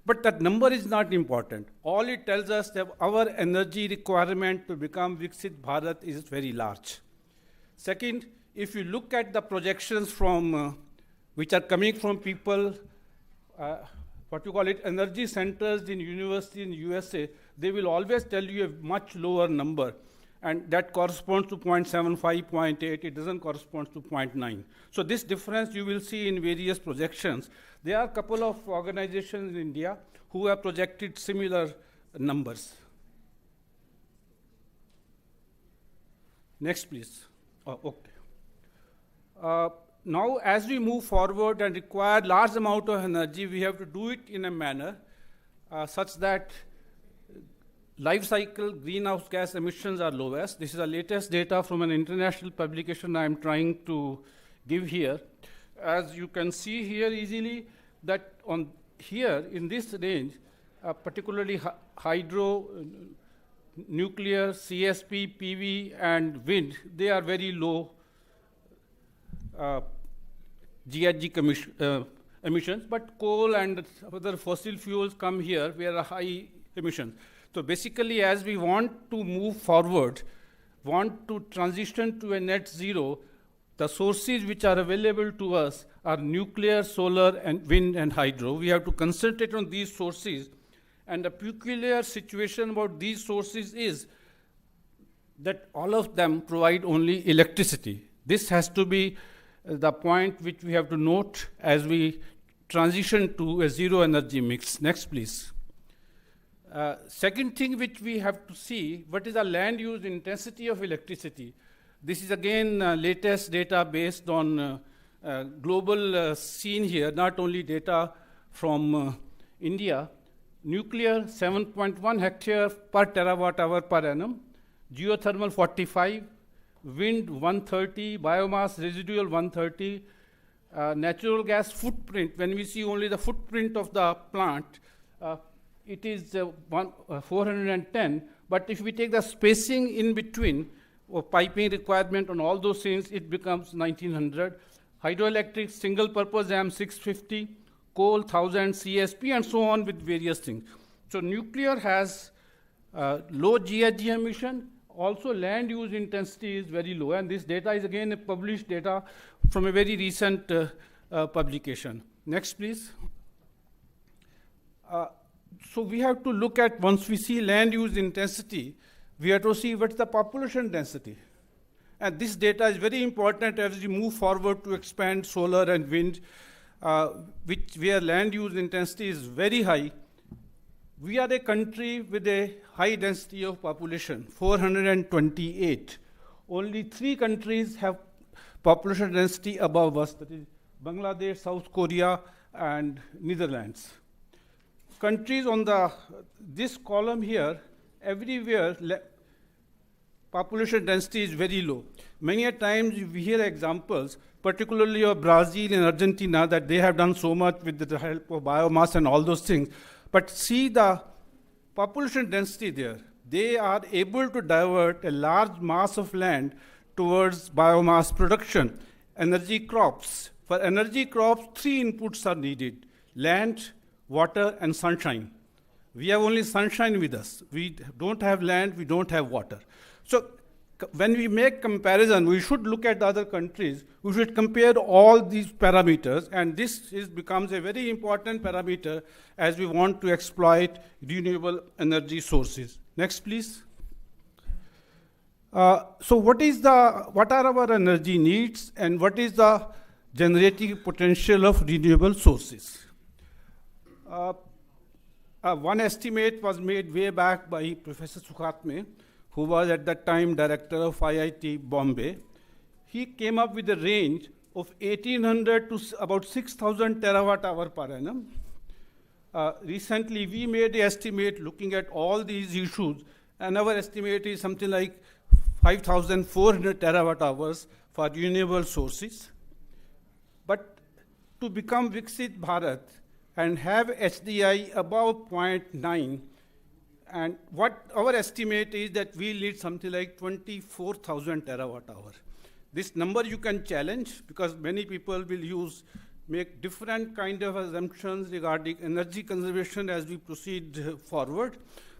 but that number is not important. All it tells us that our energy requirement to become Viksit Bharat is very large. Second, if you look at the projections from, which are coming from people, energy centers in university in USA, they will always tell you a much lower number. And that corresponds to 0.75, 0.8, it doesn't correspond to 0.9. So this difference you will see in various projections. There are a couple of organizations in India who have projected similar numbers. Next, please. Okay. Now, as we move forward and require large amount of energy, we have to do it in a manner such that life cycle greenhouse gas emissions are lowest. This is the latest data from an international publication I am trying to give here. As you can see here easily, that on here in this range, particularly hydro, nuclear, CSP, PV, and wind, they are very low GHG emissions, but coal and other fossil fuels come here where are high emissions. So basically, as we want to move forward, want to transition to a net zero, the sources which are available to us are nuclear, solar, and wind and hydro. We have to concentrate on these sources. And the peculiar situation about these sources is that all of them provide only electricity. This has to be the point which we have to note as we transition to a zero energy mix. Next, please. Second thing which we have to see, what is the land use intensity of electricity? This is again latest data based on global scene here, not only data from India. Nuclear 7.1 hectare per terawatt hour per annum, geothermal 45, wind 130, biomass residual 130, natural gas footprint, when we see only the footprint of the plant, it is 410, but if we take the spacing in between, or piping requirement on all those things, it becomes 1900. Hydroelectric single purpose dam 650, coal 1000, CSP, and so on with various things. So nuclear has low GHG emission. Also land use intensity is very low, and this data is again a published data from a very recent publication. Next, please. So we have to look at, once we see land use intensity, we have to see what's the population density. And this data is very important as we move forward to expand solar and wind, where land use intensity is very high. We are a country with a high density of population, 428. Only 3 countries have population density above us, that is Bangladesh, South Korea, and Netherlands. Countries on this column here, everywhere population density is very low. Many a times we hear examples, particularly of Brazil and Argentina, that they have done so much with the help of biomass and all those things. But see the population density there. They are able to divert a large mass of land towards biomass production. Energy crops. For energy crops, 3 inputs are needed: land, water, and sunshine. We have only sunshine with us. We don't have land, we don't have water. So when we make comparison, we should look at the other countries. We should compare all these parameters, and this becomes a very important parameter as we want to exploit renewable energy sources. Next, please. So what are our energy needs, and what is the generating potential of renewable sources? One estimate was made way back by Professor Sukhatme, who was at that time director of IIT Bombay. He came up with a range of 1800 to about 6,000 terawatt hour per annum. Recently, we made an estimate looking at all these issues, and our estimate is something like 5,400 terawatt hours for renewable sources. But to become Viksit Bharat and have HDI above 0.9, and what our estimate is that we need something like 24,000 terawatt hour. This number you can challenge because many people will make different kind of assumptions regarding energy conservation as we proceed forward.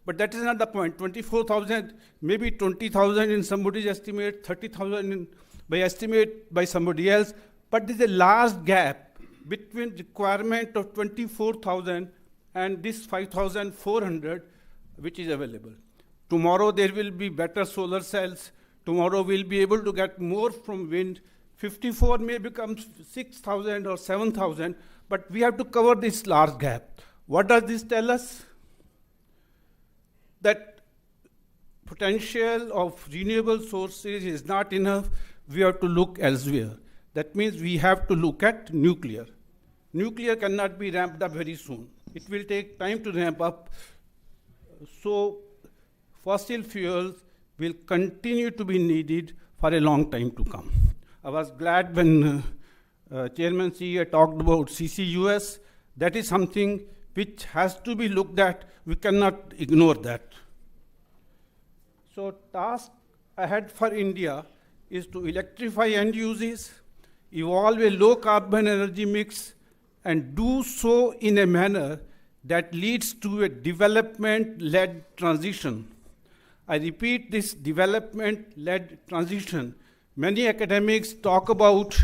But that is not the point. 24,000, maybe 20,000 in somebody's estimate, 30,000 by estimate by somebody else. But there's a large gap between requirement of 24,000 and this 5,400 which is available. Tomorrow there will be better solar cells. Tomorrow we'll be able to get more from wind. 54 may become 6,000 or 7,000, but we have to cover this large gap. What does this tell us? That potential of renewable sources is not enough. We have to look elsewhere. That means we have to look at nuclear. Nuclear cannot be ramped up very soon. It will take time to ramp up. So fossil fuels will continue to be needed for a long time to come. I was glad when Chairman CEO talked about CCUS. That is something which has to be looked at. We cannot ignore that. So task ahead for India is to electrify end uses, evolve a low carbon energy mix, and do so in a manner that leads to a development-led transition. I repeat this development-led transition. Many academics talk about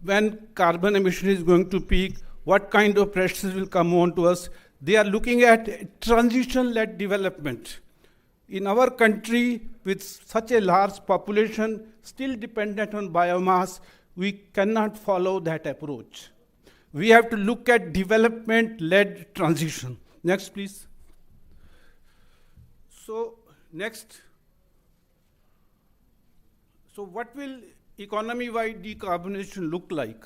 when carbon emission is going to peak, what kind of pressures will come on to us. They are looking at transition-led development. In our country, with such a large population still dependent on biomass, we cannot follow that approach. We have to look at development-led transition. Next, please. So, next. So what will economy-wide decarbonization look like?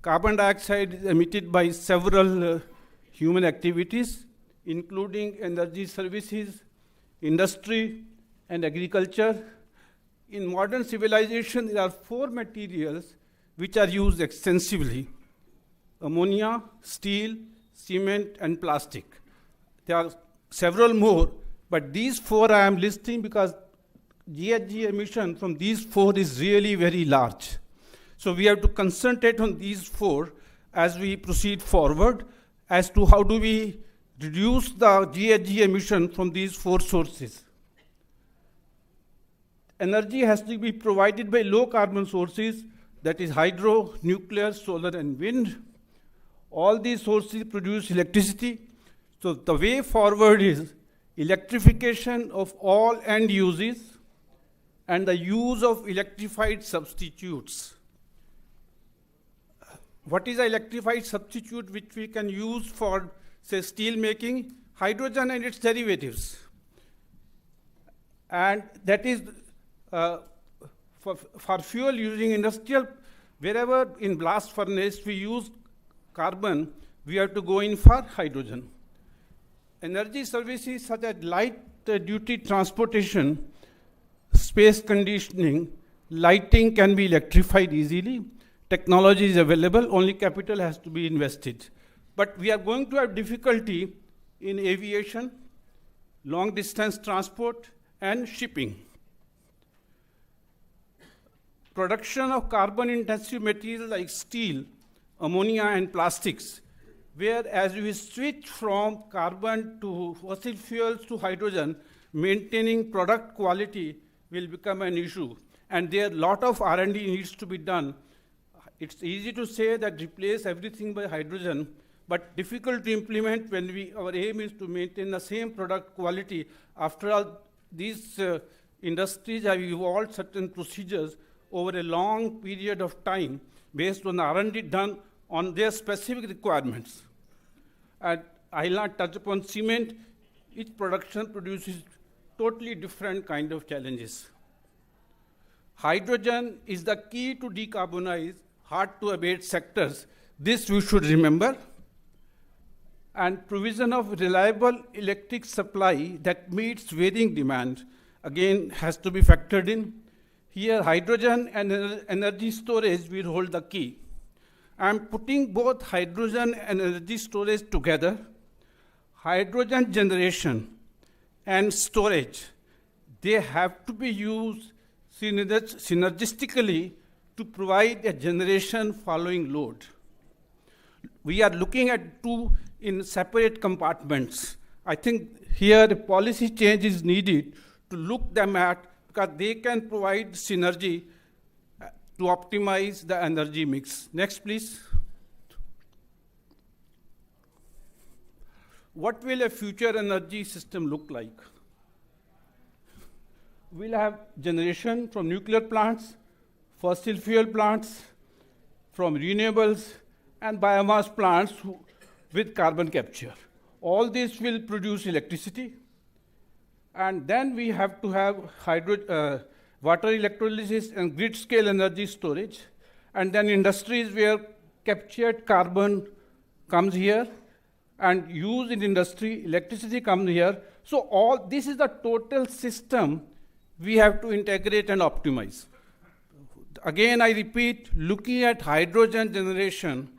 Carbon dioxide is emitted by several human activities, including energy services, industry, and agriculture. In modern civilization, there are 4 materials which are used extensively: ammonia, steel, cement, and plastic. There are several more, but these 4 I am listing because GHG emission from these 4 is really very large. So we have to concentrate on these 4 as we proceed forward as to how do we reduce the GHG emission from these 4 sources. Energy has to be provided by low carbon sources, that is hydro, nuclear, solar, and wind. All these sources produce electricity. So the way forward is electrification of all end uses, and the use of electrified substitutes. What is an electrified substitute which we can use for, say, steel making? Hydrogen and its derivatives. And that is for fuel using industrial, wherever in blast furnace we use carbon, we have to go in for hydrogen. Energy services such as light duty transportation, space conditioning, lighting can be electrified easily. Technology is available, only capital has to be invested. But we are going to have difficulty in aviation, long distance transport, and shipping. Production of carbon intensive materials like steel, ammonia, and plastics, where as we switch from carbon to fossil fuels to hydrogen, maintaining product quality will become an issue. And there a lot of R&D needs to be done. It's easy to say that replace everything by hydrogen, but difficult to implement when our aim is to maintain the same product quality. After all, these industries have evolved certain procedures over a long period of time based on R&D done on their specific requirements. And I'll not touch upon cement. Each production produces totally different kind of challenges. Hydrogen is the key to decarbonize hard-to-abate sectors. This we should remember. And provision of reliable electric supply that meets varying demand, again, has to be factored in. Here, hydrogen and energy storage will hold the key. I'm putting both hydrogen and energy storage together. Hydrogen generation and storage, they have to be used synergistically to provide a generation following load. We are looking at two in separate compartments. I think here a policy change is needed to look them at, because they can provide synergy to optimize the energy mix. Next, please. What will a future energy system look like? We'll have generation from nuclear plants, fossil fuel plants, from renewables, and biomass plants with carbon capture. All this will produce electricity. And then we have to have water electrolysis and grid-scale energy storage. And then industries where captured carbon comes here, and used in industry, electricity comes here. So all this is the total system we have to integrate and optimize. Again, I repeat, looking at hydrogen generation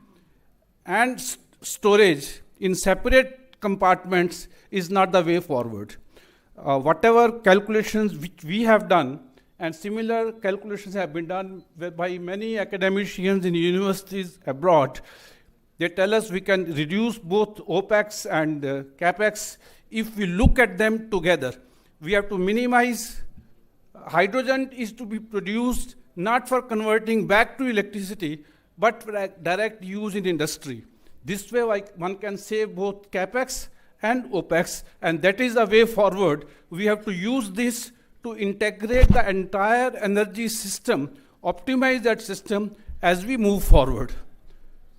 and storage in separate compartments is not the way forward. Whatever calculations which we have done, and similar calculations have been done by many academicians in universities abroad, they tell us we can reduce both OPEX and CAPEX if we look at them together. We have to minimize. Hydrogen is to be produced not for converting back to electricity, but for direct use in industry. This way one can save both CAPEX and OPEX, and that is the way forward. We have to use this to integrate the entire energy system, optimize that system as we move forward.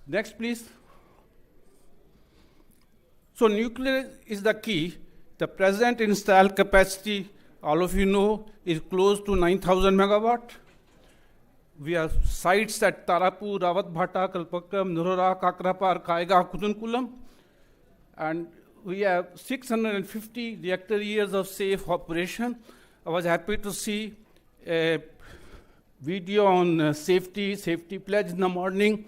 Next, please. So nuclear is the key. The present installed capacity, all of you know, is close to 9,000 megawatt. We have sites at Tarapur, Rawatbhata, Kalpakkam, Nurora, Kakrapar, Kaiga, Kudunkulam. And we have 650 reactor years of safe operation. I was happy to see a video on safety pledge in the morning.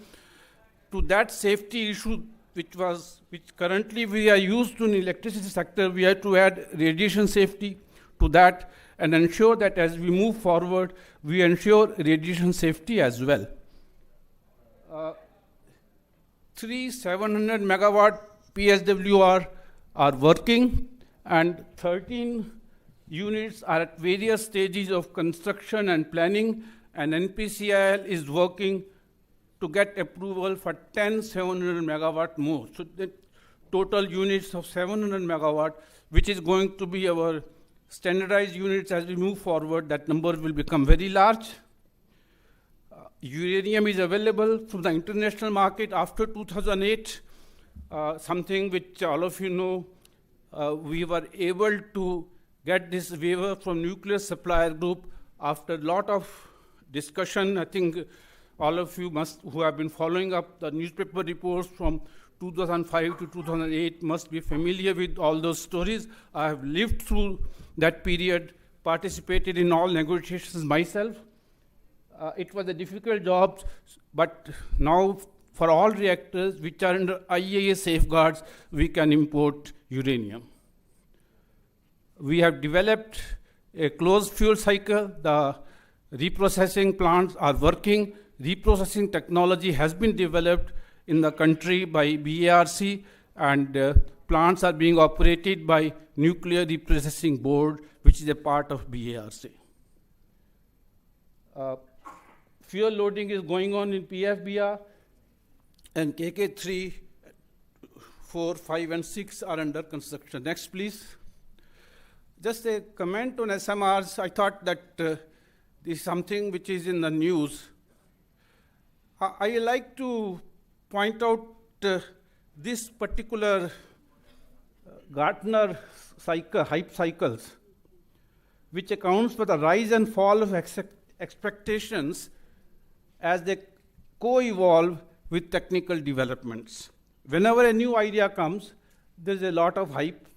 To that safety issue, which currently we are used to in the electricity sector, we have to add radiation safety to that and ensure that as we move forward, we ensure radiation safety as well. 3 700 megawatt PSWR are working, and 13 units are at various stages of construction and planning, and NPCIL is working to get approval for 10 700 megawatt more. So total units of 700 megawatt, which is going to be our standardized units as we move forward. That number will become very large. Uranium is available from the international market after 2008, something which all of you know. We were able to get this waiver from Nuclear Supplier Group after a lot of discussion. I think all of you who have been following up the newspaper reports from 2005 to 2008 must be familiar with all those stories. I have lived through that period, participated in all negotiations myself. It was a difficult job, but now for all reactors which are under IAEA safeguards, we can import uranium. We have developed a closed fuel cycle. The reprocessing plants are working. Reprocessing technology has been developed in the country by BARC, and plants are being operated by Nuclear Reprocessing Board, which is a part of BARC. Fuel loading is going on in PFBR, and KK3, 4, 5, and 6 are under construction. Next, please. Just a comment on SMRs. I thought that this is something which is in the news. I like to point out this particular Gartner cycle, hype cycles, which accounts for the rise and fall of expectations as they co-evolve with technical developments. Whenever a new idea comes, there's a lot of hype,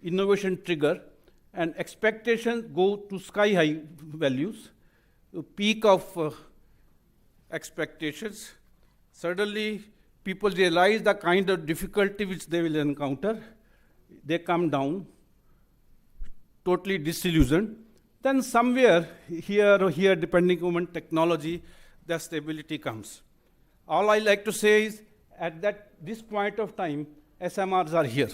innovation trigger, and expectations go to sky-high values, to peak of expectations. Suddenly, people realize the kind of difficulty which they will encounter. They come down, totally disillusioned. Then somewhere, here or here, depending on technology, the stability comes. All I like to say is, at this point of time, SMRs are here.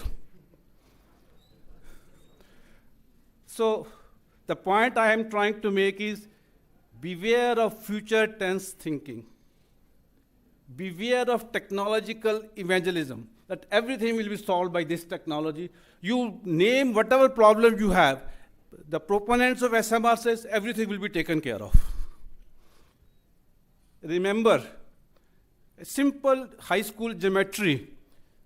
So the point I am trying to make is, beware of future tense thinking. Beware of technological evangelism, that everything will be solved by this technology. You name whatever problem you have, the proponents of SMR says everything will be taken care of. Remember, a simple high school geometry,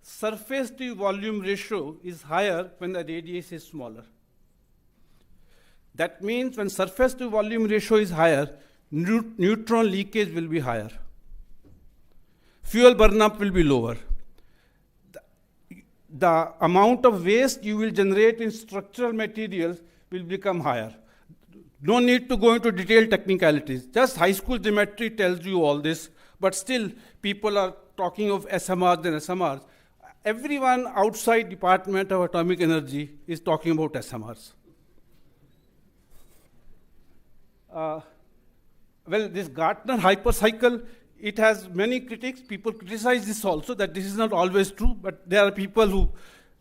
surface to volume ratio is higher when the radius is smaller. That means when surface to volume ratio is higher, neutron leakage will be higher. Fuel burn-up will be lower. The amount of waste you will generate in structural materials will become higher. No need to go into detailed technicalities. Just high school geometry tells you all this, but still people are talking of SMRs and SMRs. Everyone outside Department of Atomic Energy is talking about SMRs. Well, this Gartner hypercycle, it has many critics. People criticize this also, that this is not always true, but there are people who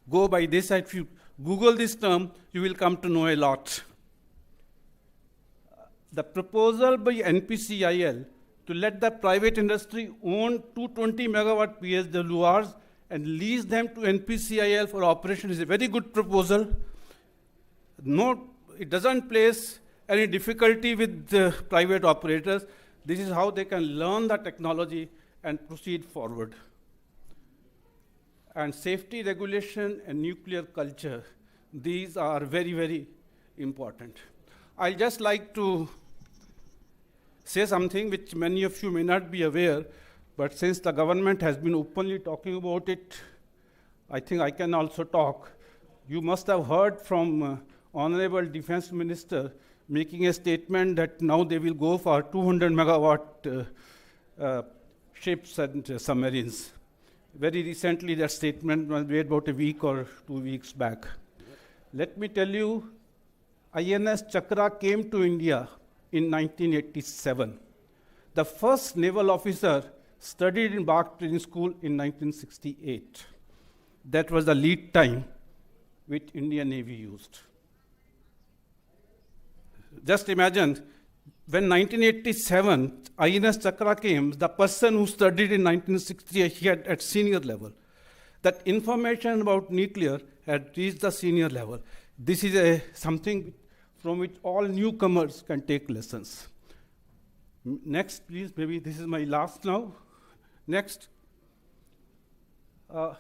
go by this. If you Google this term, you will come to know a lot. The proposal by NPCIL to let the private industry own 220 megawatt PSWRs and lease them to NPCIL for operation is a very good proposal. No, it doesn't place any difficulty with the private operators. This is how they can learn the technology and proceed forward. And safety regulation and nuclear culture, these are very, very important. I'd just like to say something which many of you may not be aware, but since the government has been openly talking about it, I think I can also talk. You must have heard from Honorable Defense Minister making a statement that now they will go for 200 megawatt ships and submarines. Very recently, that statement was made about a week or 2 weeks back. Let me tell you, INS Chakra came to India in 1987. The first naval officer studied in Bach Training School in 1968. That was the lead time which Indian Navy used. Just imagine, when 1987 INS Chakra came, the person who studied in 1968, he had at senior level. that information about nuclear had reached the senior level. This is something from which all newcomers can take lessons. Next, please. Maybe this is my last now. Next. I'll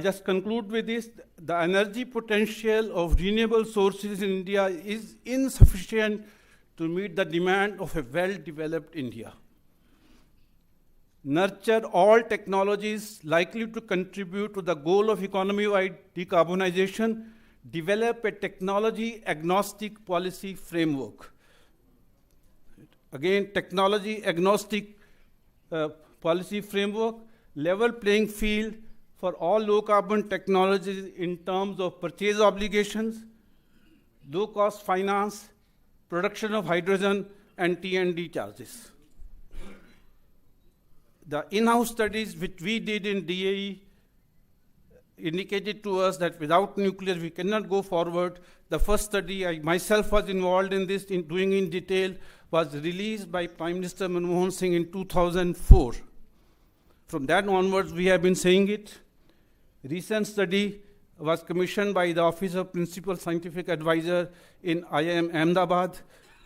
just conclude with this. The energy potential of renewable sources in India is insufficient to meet the demand of a well-developed India. Nurture all technologies likely to contribute to the goal of economy-wide decarbonization. Develop a technology-agnostic policy framework. Again, technology-agnostic policy framework, level playing field for all low-carbon technologies in terms of purchase obligations, low-cost finance, production of hydrogen, and T&D charges. The in-house studies which we did in DAE indicated to us that without nuclear we cannot go forward. The first study I myself was involved in this, doing in detail, was released by Prime Minister Manmohan Singh in 2004. From that onwards, we have been saying it. Recent study was commissioned by the Office of Principal Scientific Advisor in IIM Ahmedabad.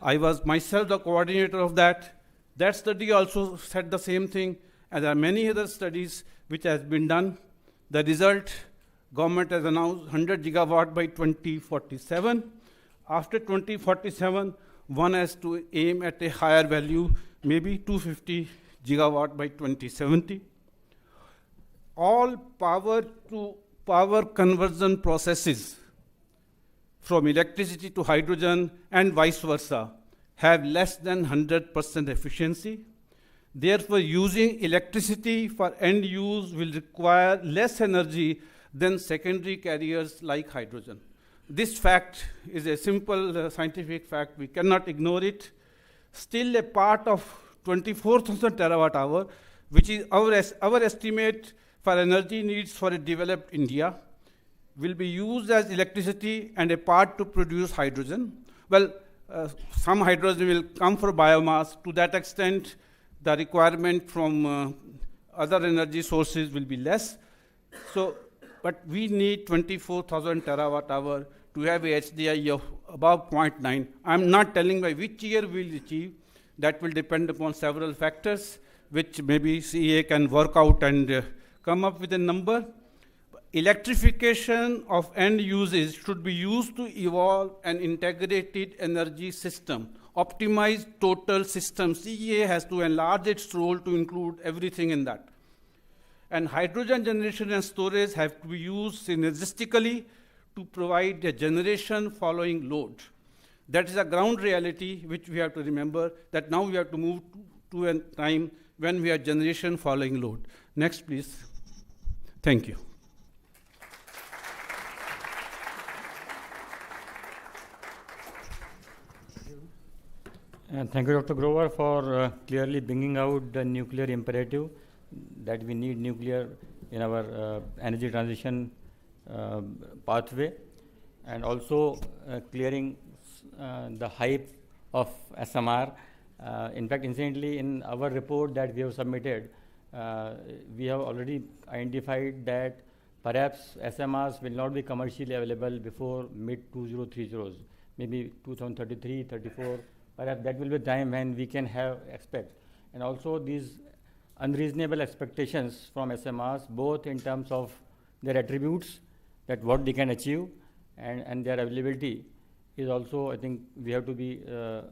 I was myself the coordinator of that. That study also said the same thing, and there are many other studies which has been done. The result, government has announced 100 gigawatt by 2047. After 2047, one has to aim at a higher value, maybe 250 gigawatt by 2070. All power to power conversion processes from electricity to hydrogen and vice versa have less than 100% efficiency. Therefore, using electricity for end use will require less energy than secondary carriers like hydrogen. This fact is a simple scientific fact. We cannot ignore it. Still a part of 24,000 terawatt hour, which is our estimate for energy needs for a developed India, will be used as electricity and a part to produce hydrogen. Well, some hydrogen will come from biomass. To that extent, the requirement from other energy sources will be less. So, but we need 24,000 terawatt hour to have a HDI of above 0.9. I'm not telling by which year we'll achieve. That will depend upon several factors, which maybe CEA can work out and come up with a number. Electrification of end uses should be used to evolve an integrated energy system, optimized total system. CEA has to enlarge its role to include everything in that. And hydrogen generation and storage have to be used synergistically to provide a generation following load. That is a ground reality which we have to remember, that now we have to move to a time when we have generation following load. Next, please. Thank you. And thank you, Dr. Grover, for clearly bringing out the nuclear imperative, that we need nuclear in our energy transition pathway, and also clearing the hype of SMR. In fact, incidentally, in our report that we have submitted, we have already identified that perhaps SMRs will not be commercially available before mid-2030s, maybe 2033, 34. Perhaps that will be the time when we can expect. And also these unreasonable expectations from SMRs, both in terms of their attributes, that what they can achieve, and their availability, is also, I think, we have to be a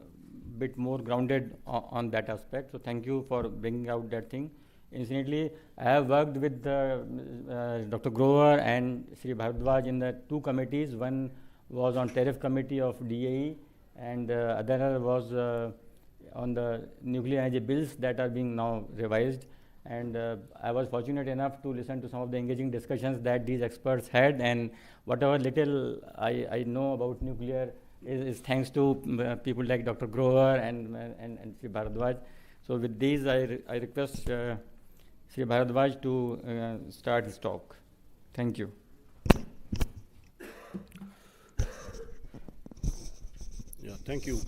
bit more grounded on that aspect. So thank you for bringing out that thing. Incidentally, I have worked with Dr. Grover and Sri Bharadwaj in the two committees. One was on tariff committee of DAE, and other was on the nuclear energy bills that are being now revised. And I was fortunate enough to listen to some of the engaging discussions that these experts had, and whatever little I know about nuclear is thanks to people like Dr. Grover and Sri Bharadwaj. So with these, I request Sri Bharadwaj to start his talk. Thank you. Yeah, thank you.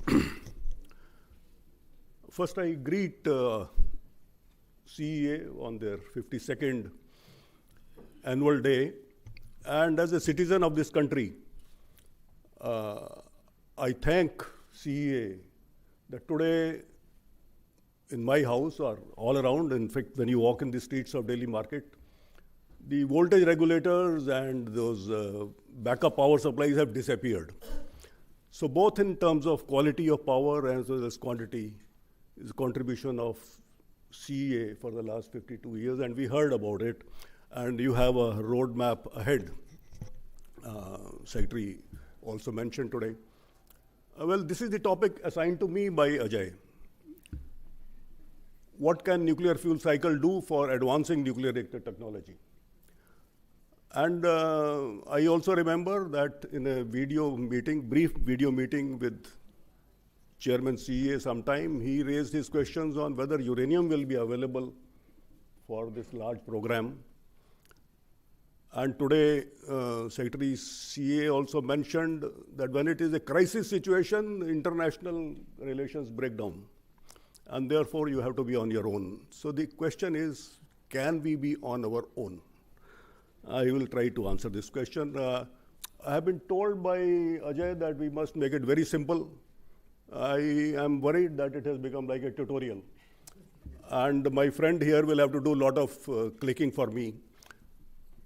First, I greet CEA on their 52nd annual day. And as a citizen of this country, I thank CEA that today in my house or all around, in fact, when you walk in the streets of Delhi market, the voltage regulators and those backup power supplies have disappeared. So both in terms of quality of power as well as quantity is a contribution of CEA for the last 52 years, and we heard about it, and you have a roadmap ahead. Secretary also mentioned today. Well, this is the topic assigned to me by Ajay. What can nuclear fuel cycle do for advancing nuclear reactor technology? And I also remember that in a brief video meeting with Chairman CEA sometime, he raised his questions on whether uranium will be available for this large program. And today, Secretary CEA also mentioned that when it is a crisis situation, international relations break down. And therefore, you have to be on your own. So the question is, can we be on our own? I will try to answer this question. I have been told by Ajay that we must make it very simple. I am worried that it has become like a tutorial. And my friend here will have to do a lot of clicking for me.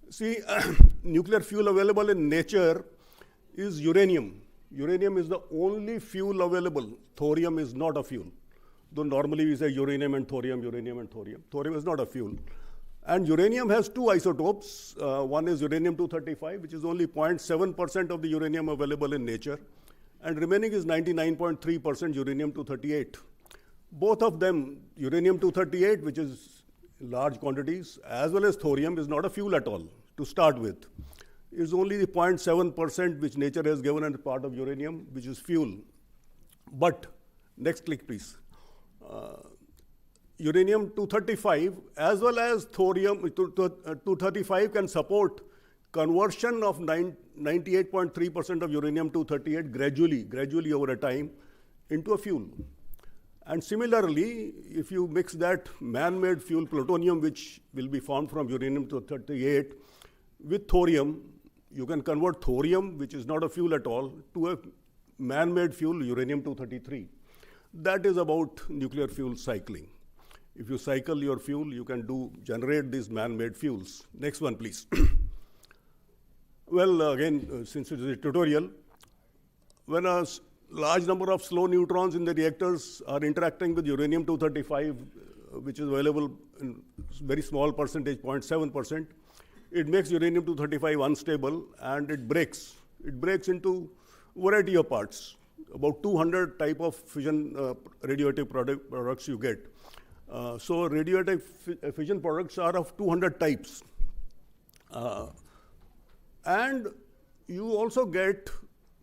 See, nuclear fuel available in nature is uranium. Uranium is the only fuel available. Thorium is not a fuel. Though normally we say uranium and thorium, uranium and thorium. Thorium is not a fuel. And uranium has two isotopes. One is uranium-235, which is only 0.7% of the uranium available in nature. And remaining is 99.3% uranium-238. Both of them, uranium-238, which is large quantities, as well as thorium, is not a fuel at all to start with. It's only the 0.7% which nature has given as part of uranium, which is fuel. But, next click please. Uranium-235 as well as thorium-235 can support conversion of 98.3% of uranium-238 gradually over a time into a fuel. And similarly, if you mix that man-made fuel plutonium, which will be formed from uranium-238, with thorium, you can convert thorium, which is not a fuel at all, to a man-made fuel, uranium-233. That is about nuclear fuel cycling. If you cycle your fuel, you can generate these man-made fuels. Next one, please. Well, again, since it is a tutorial, when a large number of slow neutrons in the reactors are interacting with uranium-235, which is available in very small percentage, 0.7%, it makes uranium-235 unstable and it breaks. It breaks into a variety of parts. About 200 type of fission radioactive products you get. So radioactive fission products are of 200 types. And you also get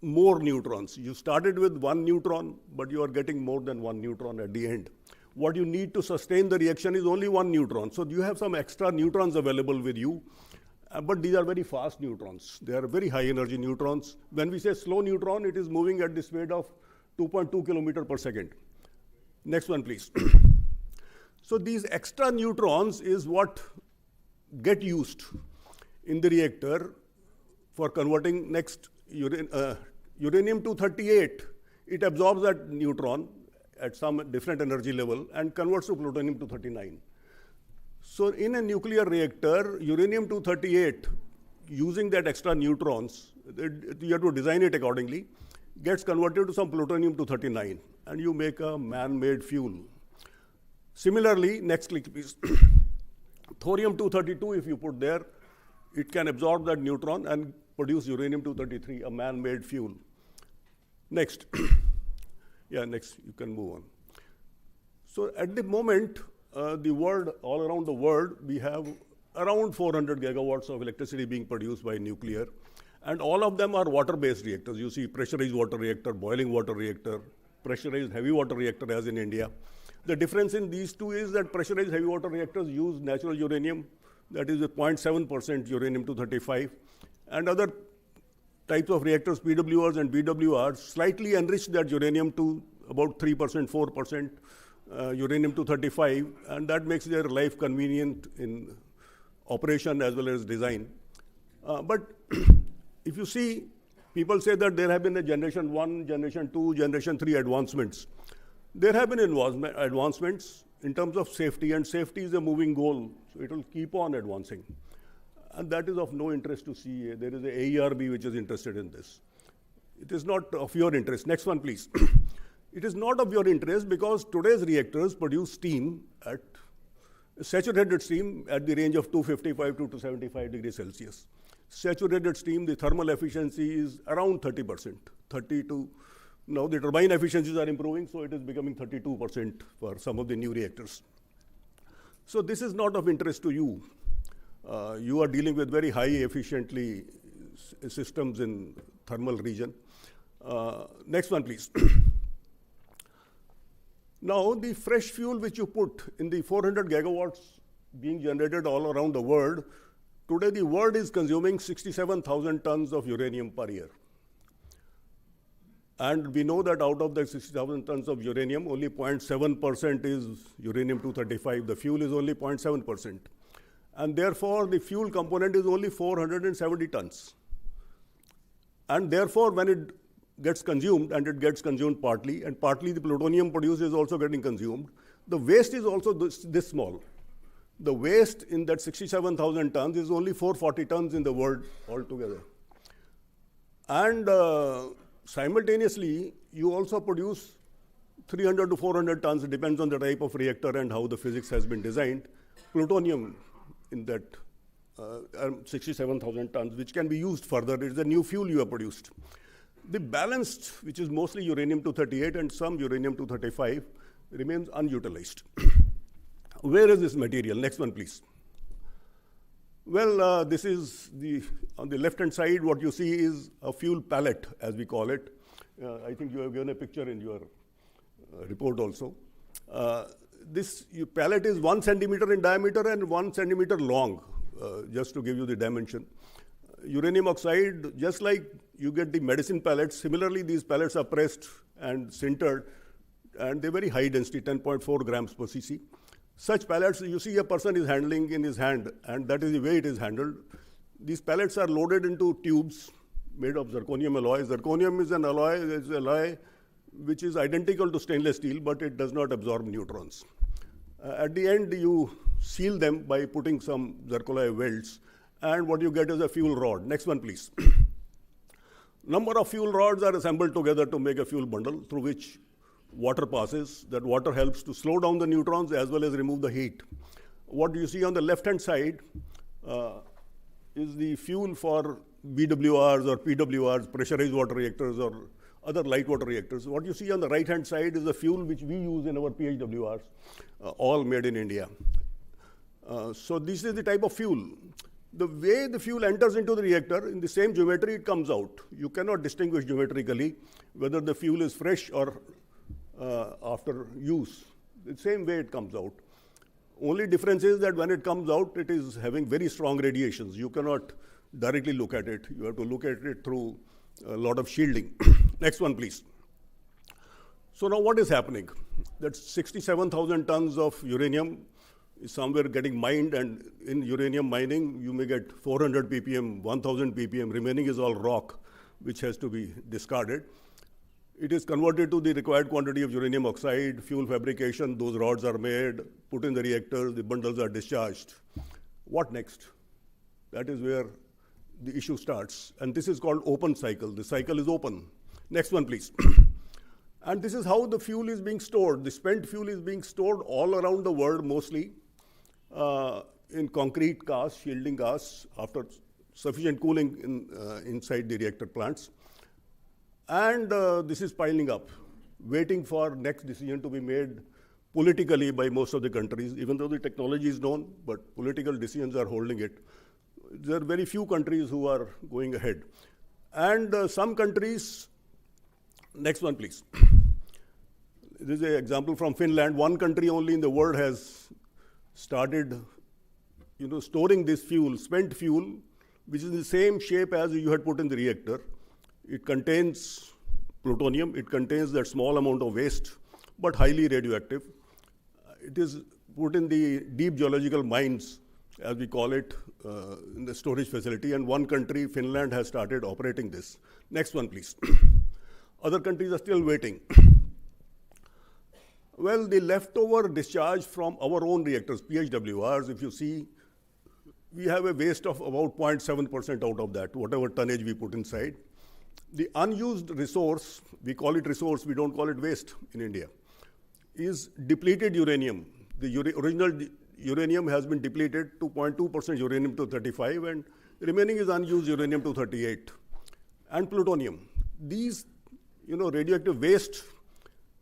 more neutrons. You started with one neutron, but you are getting more than one neutron at the end. What you need to sustain the reaction is only one neutron. So you have some extra neutrons available with you, but these are very fast neutrons. They are very high energy neutrons. When we say slow neutron, it is moving at the speed of 2.2 kilometers per second. Next one, please. So these extra neutrons is what get used in the reactor for converting next uranium-238. It absorbs that neutron at some different energy level and converts to plutonium-239. So in a nuclear reactor, uranium-238, using that extra neutrons, you have to design it accordingly, gets converted to some plutonium-239, and you make a man-made fuel. Similarly, next click please. Thorium-232, if you put there, it can absorb that neutron and produce uranium-233, a man-made fuel. Next. Yeah, next, you can move on. So at the moment, the world, all around the world, we have around 400 gigawatts of electricity being produced by nuclear, and all of them are water-based reactors. You see pressurized water reactor, boiling water reactor, pressurized heavy water reactor as in India. The difference in these two is that pressurized heavy water reactors use natural uranium, that is a 0.7% uranium-235, and other types of reactors, PWRs and BWRs, slightly enrich that uranium to about 3%, 4% uranium-235, and that makes their life convenient in operation as well as design. But if you see, people say that there have been a generation 1, generation 2, generation 3 advancements. There have been advancements in terms of safety, and safety is a moving goal, so it will keep on advancing. And that is of no interest to CA. There is a AERB which is interested in this. It is not of your interest. Next one, please. It is not of your interest because today's reactors produce steam at saturated steam at the range of 255 to 275 degrees Celsius. Saturated steam, the thermal efficiency is around 30%, 32. Now the turbine efficiencies are improving, so it is becoming 32% for some of the new reactors. So this is not of interest to you. You are dealing with very high efficiently systems in thermal region. Next one, please. Now, the fresh fuel which you put in the 400 gigawatts being generated all around the world, today the world is consuming 67,000 tons of uranium per year. And we know that out of the 60,000 tons of uranium, only 0.7% is uranium-235. The fuel is only 0.7%. And therefore, the fuel component is only 470 tons. And therefore, when it gets consumed, and it gets consumed partly, and partly the plutonium produced is also getting consumed, the waste is also this small. The waste in that 67,000 tons is only 440 tons in the world altogether. And simultaneously, you also produce 300 to 400 tons, it depends on the type of reactor and how the physics has been designed, plutonium in that 67,000 tons, which can be used further. It is a new fuel you have produced. The balanced, which is mostly uranium-238 and some uranium-235, remains unutilized. Where is this material? Next one, please. Well, this is on the left-hand side, what you see is a fuel pallet, as we call it. I think you have given a picture in your report also. This pallet is 1 centimeter in diameter and 1 centimeter long, just to give you the dimension. Uranium oxide, just like you get the medicine pellets, similarly these pellets are pressed and sintered, and they're very high density, 10.4 grams per cc. Such pellets, you see a person is handling in his hand, and that is the way it is handled. These pellets are loaded into tubes made of zirconium alloy. Zirconium is an alloy which is identical to stainless steel, but it does not absorb neutrons. At the end, you seal them by putting some zircaloy welds, and what you get is a fuel rod. Next one, please. Number of fuel rods are assembled together to make a fuel bundle through which water passes. That water helps to slow down the neutrons as well as remove the heat. What you see on the left-hand side is the fuel for BWRs or PWRs, pressurized water reactors, or other light water reactors. What you see on the right-hand side is the fuel which we use in our PHWRs, all made in India. So this is the type of fuel. The way the fuel enters into the reactor, in the same geometry it comes out. You cannot distinguish geometrically whether the fuel is fresh or after use. The same way it comes out. Only difference is that when it comes out, it is having very strong radiations. You cannot directly look at it. You have to look at it through a lot of shielding. Next one, please. So now what is happening? That 67,000 tons of uranium is somewhere getting mined, and in uranium mining, you may get 400 ppm, 1,000 ppm. Remaining is all rock, which has to be discarded. It is converted to the required quantity of uranium oxide, fuel fabrication, those rods are made, put in the reactors, the bundles are discharged. What next? That is where the issue starts. And this is called open cycle. The cycle is open. Next one, please. And this is how the fuel is being stored. The spent fuel is being stored all around the world, mostly in concrete casks, shielding casks, after sufficient cooling inside the reactor plants. And this is piling up, waiting for next decision to be made politically by most of the countries, even though the technology is known, but political decisions are holding it. There are very few countries who are going ahead. And some countries, next one please. This is an example from Finland. One country only in the world has started storing this fuel, spent fuel, which is the same shape as you had put in the reactor. It contains plutonium, it contains that small amount of waste, but highly radioactive. It is put in the deep geological mines as we call it, in the storage facility, and one country, Finland, has started operating this. Next one, please. Other countries are still waiting. Well, the leftover discharge from our own reactors, PHWRs, if you see, we have a waste of about 0.7% out of that, whatever tonnage we put inside. The unused resource, we call it resource, we don't call it waste in India, is depleted uranium. The original uranium has been depleted to 0.2% uranium-235, and remaining is unused uranium-238, and plutonium. These, radioactive waste,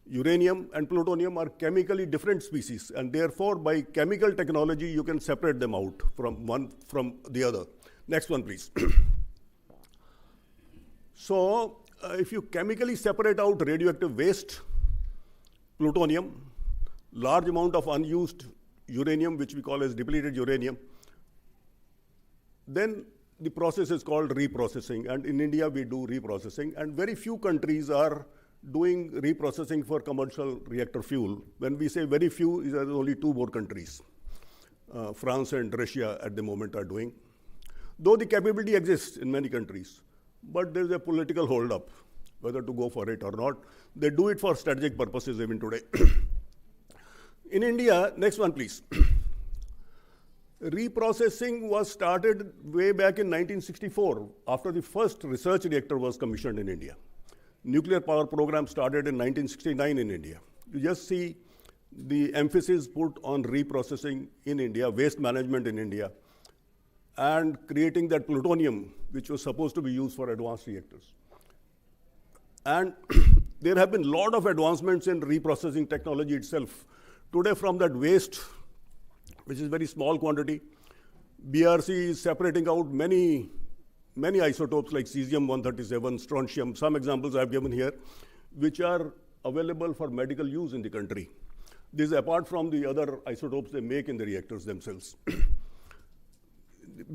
uranium and plutonium, are chemically different species, and therefore, by chemical technology, you can separate them out from one from the other. Next one, please. So, if you chemically separate out radioactive waste, plutonium, large amount of unused uranium, which we call as depleted uranium, then the process is called reprocessing, and in India we do reprocessing, and very few countries are doing reprocessing for commercial reactor fuel. When we say very few, there are only 2 more countries. France and Russia at the moment are doing. Though the capability exists in many countries, but there's a political hold-up, whether to go for it or not. They do it for strategic purposes even today. In India, next one, please. Reprocessing was started way back in 1964, after the first research reactor was commissioned in India. Nuclear power program started in 1969 in India. You just see the emphasis put on reprocessing in India, waste management in India, and creating that plutonium, which was supposed to be used for advanced reactors. And there have been a lot of advancements in reprocessing technology itself. Today, from that waste, which is very small quantity, BRC is separating out many isotopes like cesium-137, strontium, some examples I've given here, which are available for medical use in the country. This is apart from the other isotopes they make in the reactors themselves.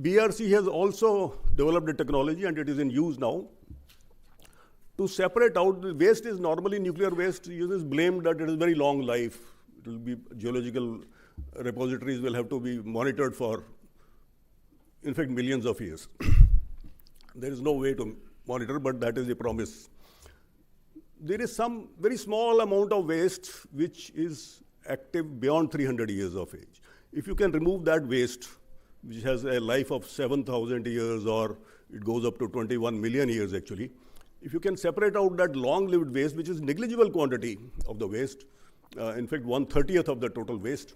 BRC has also developed a technology, and it is in use now, to separate out the waste. Is normally nuclear waste is blamed that it is very long life. It will be geological repositories will have to be monitored for, in fact, millions of years. There is no way to monitor, but that is the promise. There is some very small amount of waste which is active beyond 300 years of age. If you can remove that waste, which has a life of 7,000 years, or it goes up to 21 million years actually, if you can separate out that long-lived waste, which is negligible quantity of the waste, in fact 1/30th of the total waste,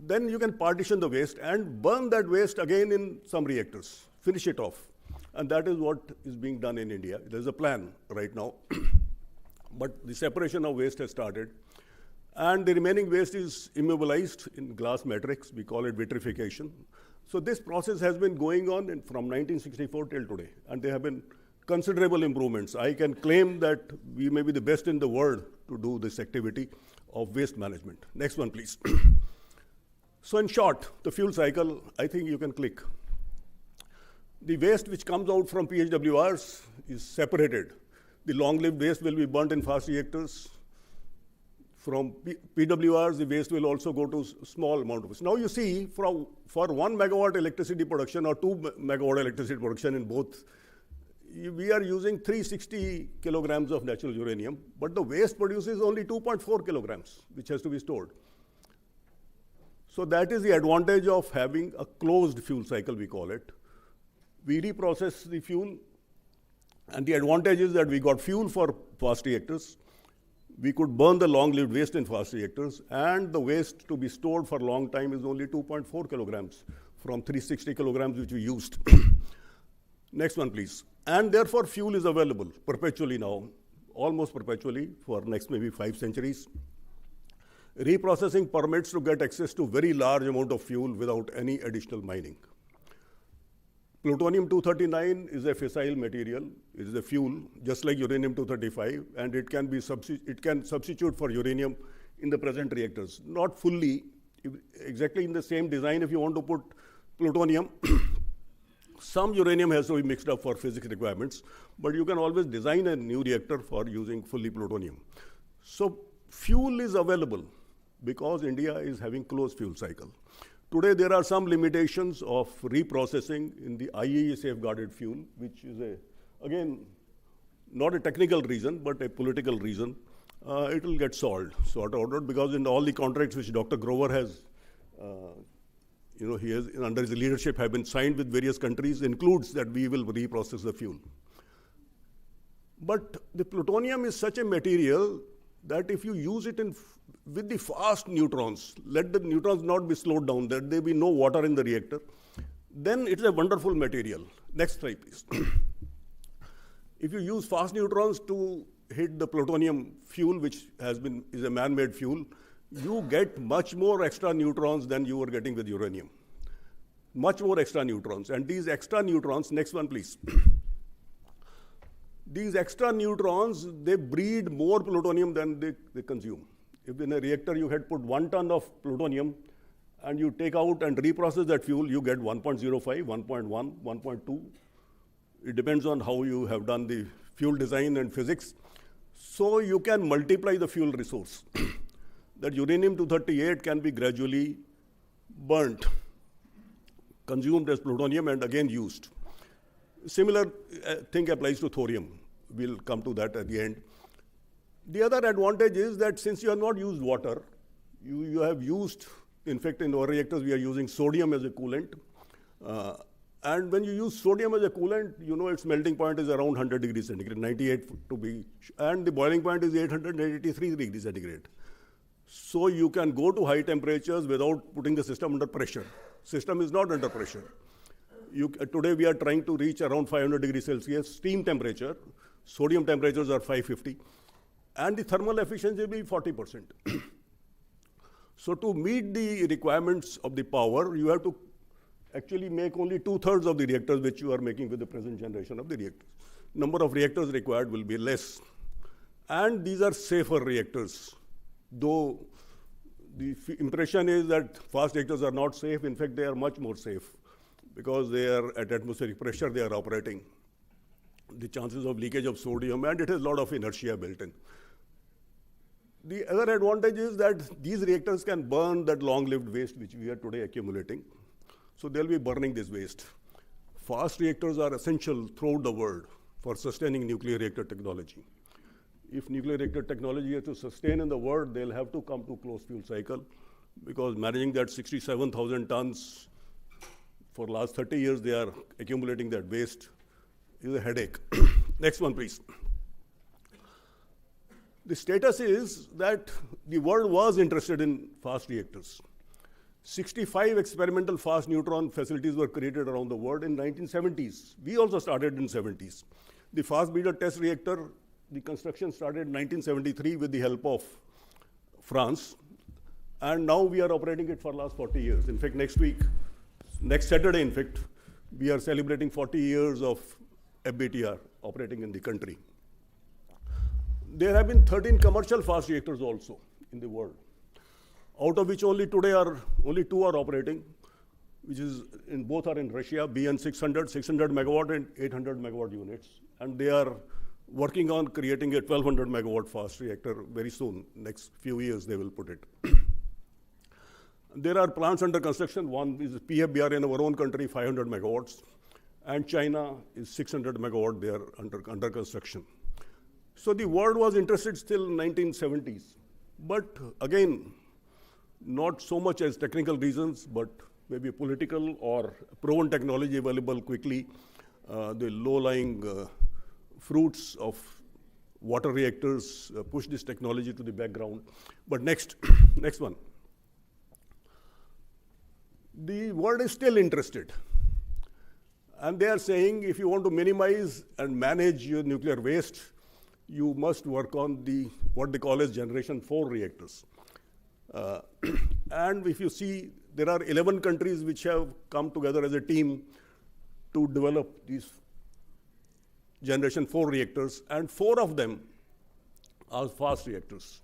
then you can partition the waste and burn that waste again in some reactors, finish it off. And that is what is being done in India. There's a plan right now, but the separation of waste has started. And the remaining waste is immobilized in glass matrix. We call it vitrification. So this process has been going on from 1964 till today, and there have been considerable improvements. I can claim that we may be the best in the world to do this activity of waste management. Next one, please. So in short, the fuel cycle, I think you can click. The waste which comes out from PHWRs is separated. The long-lived waste will be burnt in fast reactors. From PWRs, the waste will also go to small amount of waste. Now you see, for 1 megawatt electricity production or 2 megawatt electricity production in both, we are using 360 kilograms of natural uranium, but the waste produces only 2.4 kilograms, which has to be stored. So that is the advantage of having a closed fuel cycle, we call it. We reprocess the fuel, and the advantage is that we got fuel for fast reactors. We could burn the long-lived waste in fast reactors, and the waste to be stored for a long time is only 2.4 kilograms from 360 kilograms which we used. Next one, please. And therefore, fuel is available perpetually now, almost perpetually for next maybe 5 centuries. Reprocessing permits to get access to very large amount of fuel without any additional mining. Plutonium-239 is a fissile material. It is a fuel, just like uranium-235, and it can substitute for uranium in the present reactors. Not fully, exactly in the same design. If you want to put plutonium, some uranium has to be mixed up for physics requirements, but you can always design a new reactor for using fully plutonium. So fuel is available because India is having closed fuel cycle. Today, there are some limitations of reprocessing in the IAEA safeguarded fuel, which is, again, not a technical reason, but a political reason. It will get sorted out, because in all the contracts which Dr. Grover has, he has, under his leadership, have been signed with various countries, includes that we will reprocess the fuel. But the plutonium is such a material that if you use it with the fast neutrons, let the neutrons not be slowed down, that there be no water in the reactor, then it's a wonderful material. Next slide, please. If you use fast neutrons to hit the plutonium fuel, which is a man-made fuel, you get much more extra neutrons than you were getting with uranium. Much more extra neutrons. And these extra neutrons, next one, please. These extra neutrons, they breed more plutonium than they consume. If in a reactor you had put 1 ton of plutonium and you take out and reprocess that fuel, you get 1.05, 1.1, 1.2. It depends on how you have done the fuel design and physics. So you can multiply the fuel resource. That uranium-238 can be gradually burnt, consumed as plutonium, and again used. Similar thing applies to thorium. We'll come to that at the end. The other advantage is that since you have not used water, you have used, in fact, in our reactors, we are using sodium as a coolant. And when you use sodium as a coolant, its melting point is around 100 degrees centigrade, 98 to be, and the boiling point is 883 degrees centigrade. So you can go to high temperatures without putting the system under pressure. System is not under pressure. Today we are trying to reach around 500 degrees Celsius steam temperature. Sodium temperatures are 550. And the thermal efficiency will be 40%. So to meet the requirements of the power, you have to actually make only 2/3 of the reactors which you are making with the present generation of the reactors. Number of reactors required will be less. And these are safer reactors. Though the impression is that fast reactors are not safe, in fact, they are much more safe because they are at atmospheric pressure, they are operating. The chances of leakage of sodium, and it has a lot of inertia built in. The other advantage is that these reactors can burn that long-lived waste which we are today accumulating. So they'll be burning this waste. Fast reactors are essential throughout the world for sustaining nuclear reactor technology. If nuclear reactor technology is to sustain in the world, they'll have to come to closed fuel cycle, because managing that 67,000 tons for the last 30 years, they are accumulating that waste is a headache. Next one, please. The status is that the world was interested in fast reactors. 65 experimental fast neutron facilities were created around the world in 1970s. We also started in 70s. The fast breeder test reactor, the construction started in 1973 with the help of France. And now we are operating it for the last 40 years. In fact, next Saturday, in fact, we are celebrating 40 years of FBTR operating in the country. There have been 13 commercial fast reactors also in the world, out of which only 2 are operating, which is both are in Russia, BN 600 megawatt and 800 megawatt units. And they are working on creating a 1200 megawatt fast reactor very soon. Next few years they will put it. There are plants under construction. One is PFBR in our own country, 500 megawatts. And China is 600 megawatt, they are under construction. So the world was interested still in 1970s. But again, not so much as technical reasons, but maybe political or proven technology available quickly, the low-lying fruits of water reactors push this technology to the background. But next one. The world is still interested. And they are saying if you want to minimize and manage your nuclear waste, you must work on what they call as generation 4 reactors. And if you see, there are 11 countries which have come together as a team to develop these generation 4 reactors, and 4 of them are fast reactors.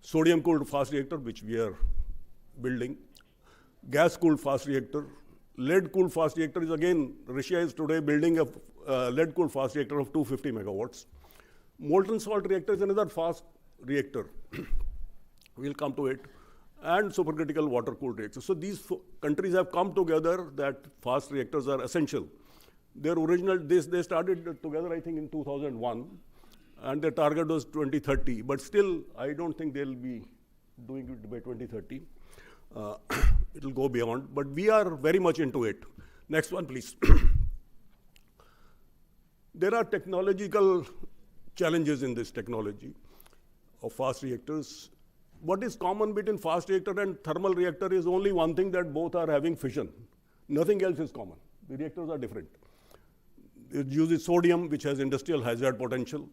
Sodium-cooled fast reactor, which we are building. Gas-cooled fast reactor. Lead-cooled fast reactor is again, Russia is today building a lead-cooled fast reactor of 250 megawatts. Molten salt reactor is another fast reactor. We'll come to it. and supercritical water-cooled reactors. So these countries have come together that fast reactors are essential. Their original, they started together, I think, in 2001, and their target was 2030. But still, I don't think they'll be doing it by 2030. It'll go beyond. But we are very much into it. Next one, please. There are technological challenges in this technology of fast reactors. What is common between fast reactor and thermal reactor is only one thing, that both are having fission. Nothing else is common. The reactors are different. It uses sodium, which has industrial hazard potential.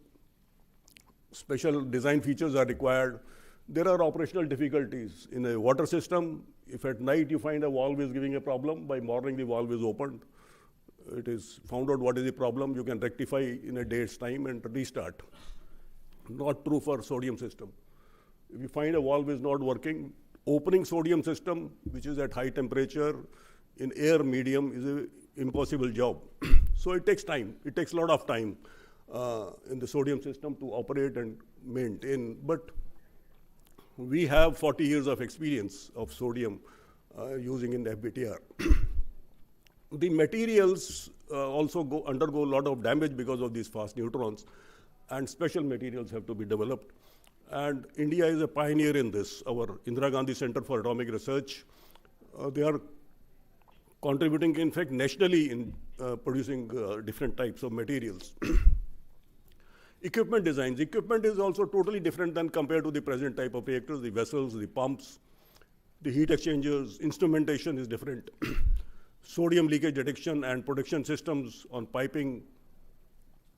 Special design features are required. There are operational difficulties. In a water system, if at night you find a valve is giving a problem, by morning the valve is opened. It is found out what is the problem. You can rectify in a day's time and restart. Not true for sodium system. If you find a valve is not working, opening sodium system, which is at high temperature in air medium, is an impossible job. So it takes time. It takes a lot of time in the sodium system to operate and maintain. But we have 40 years of experience of sodium using in FBTR. The materials also undergo a lot of damage because of these fast neutrons, and special materials have to be developed. And India is a pioneer in this. Our Indira Gandhi Center for Atomic Research, they are contributing, in fact, nationally in producing different types of materials. Equipment designs. Equipment is also totally different than compared to the present type of reactors, the vessels, the pumps, the heat exchangers. Instrumentation is different. Sodium leakage detection and protection systems on piping,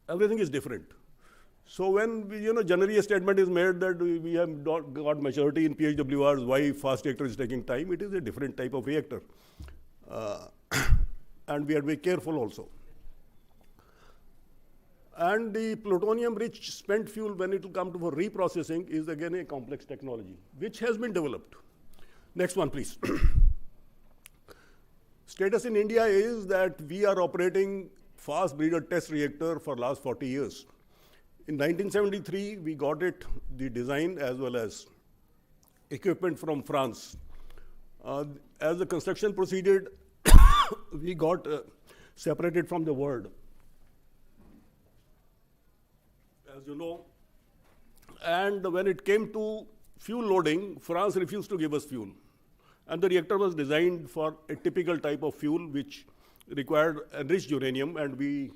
everything is different. So when generally a statement is made that we have not got maturity in PHWRs, why fast reactor is taking time, it is a different type of reactor. And we are very careful also. And the plutonium-rich spent fuel, when it will come to for reprocessing, is again a complex technology, which has been developed. Next one, please. Status in India is that we are operating fast breeder test reactor for last 40 years. In 1973, we got it, the design as well as equipment from France. As the construction proceeded, we got separated from the world. As you know, and when it came to fuel loading, France refused to give us fuel. And the reactor was designed for a typical type of fuel which required enriched uranium, and we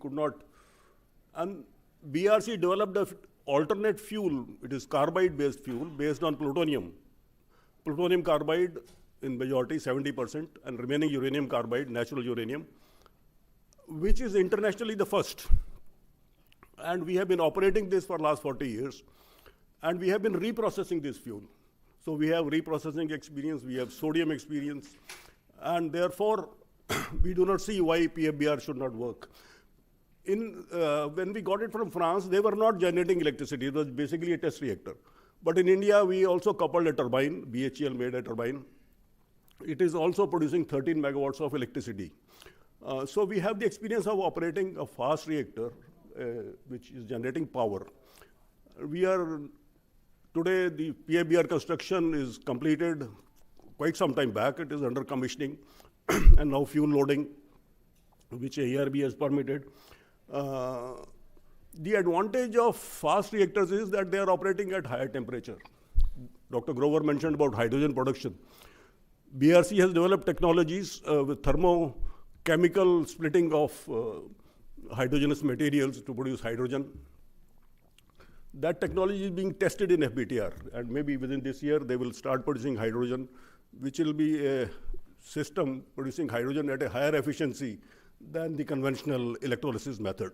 could not. And BRC developed an alternate fuel. It is carbide-based fuel based on plutonium. Plutonium carbide in majority, 70%, and remaining uranium carbide, natural uranium, which is internationally the first. And we have been operating this for the last 40 years. And we have been reprocessing this fuel. So we have reprocessing experience, we have sodium experience, and therefore we do not see why PFBR should not work. When we got it from France, they were not generating electricity. It was basically a test reactor. But in India, we also coupled a turbine. BHEL made a turbine. It is also producing 13 megawatts of electricity. So we have the experience of operating a fast reactor, which is generating power. Today, the PFBR construction is completed quite some time back. It is under commissioning and now fuel loading, which AERB has permitted. The advantage of fast reactors is that they are operating at higher temperature. Dr. Grover mentioned about hydrogen production. BRC has developed technologies with thermochemical splitting of hydrogenous materials to produce hydrogen. That technology is being tested in FBTR, and maybe within this year they will start producing hydrogen, which will be a system producing hydrogen at a higher efficiency than the conventional electrolysis method.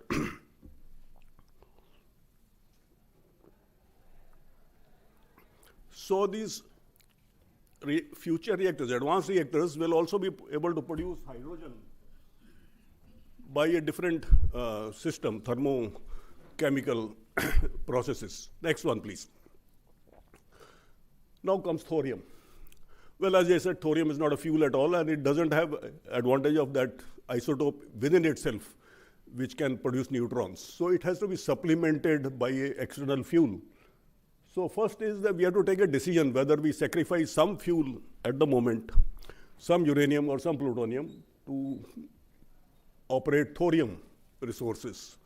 So these future reactors, advanced reactors, will also be able to produce hydrogen by a different system, thermochemical processes. Next one, please. Now comes thorium. Well, as I said, thorium is not a fuel at all, and it doesn't have advantage of that isotope within itself, which can produce neutrons. So it has to be supplemented by an external fuel. So first is that we have to take a decision whether we sacrifice some fuel at the moment, some uranium or some plutonium, to operate thorium resources.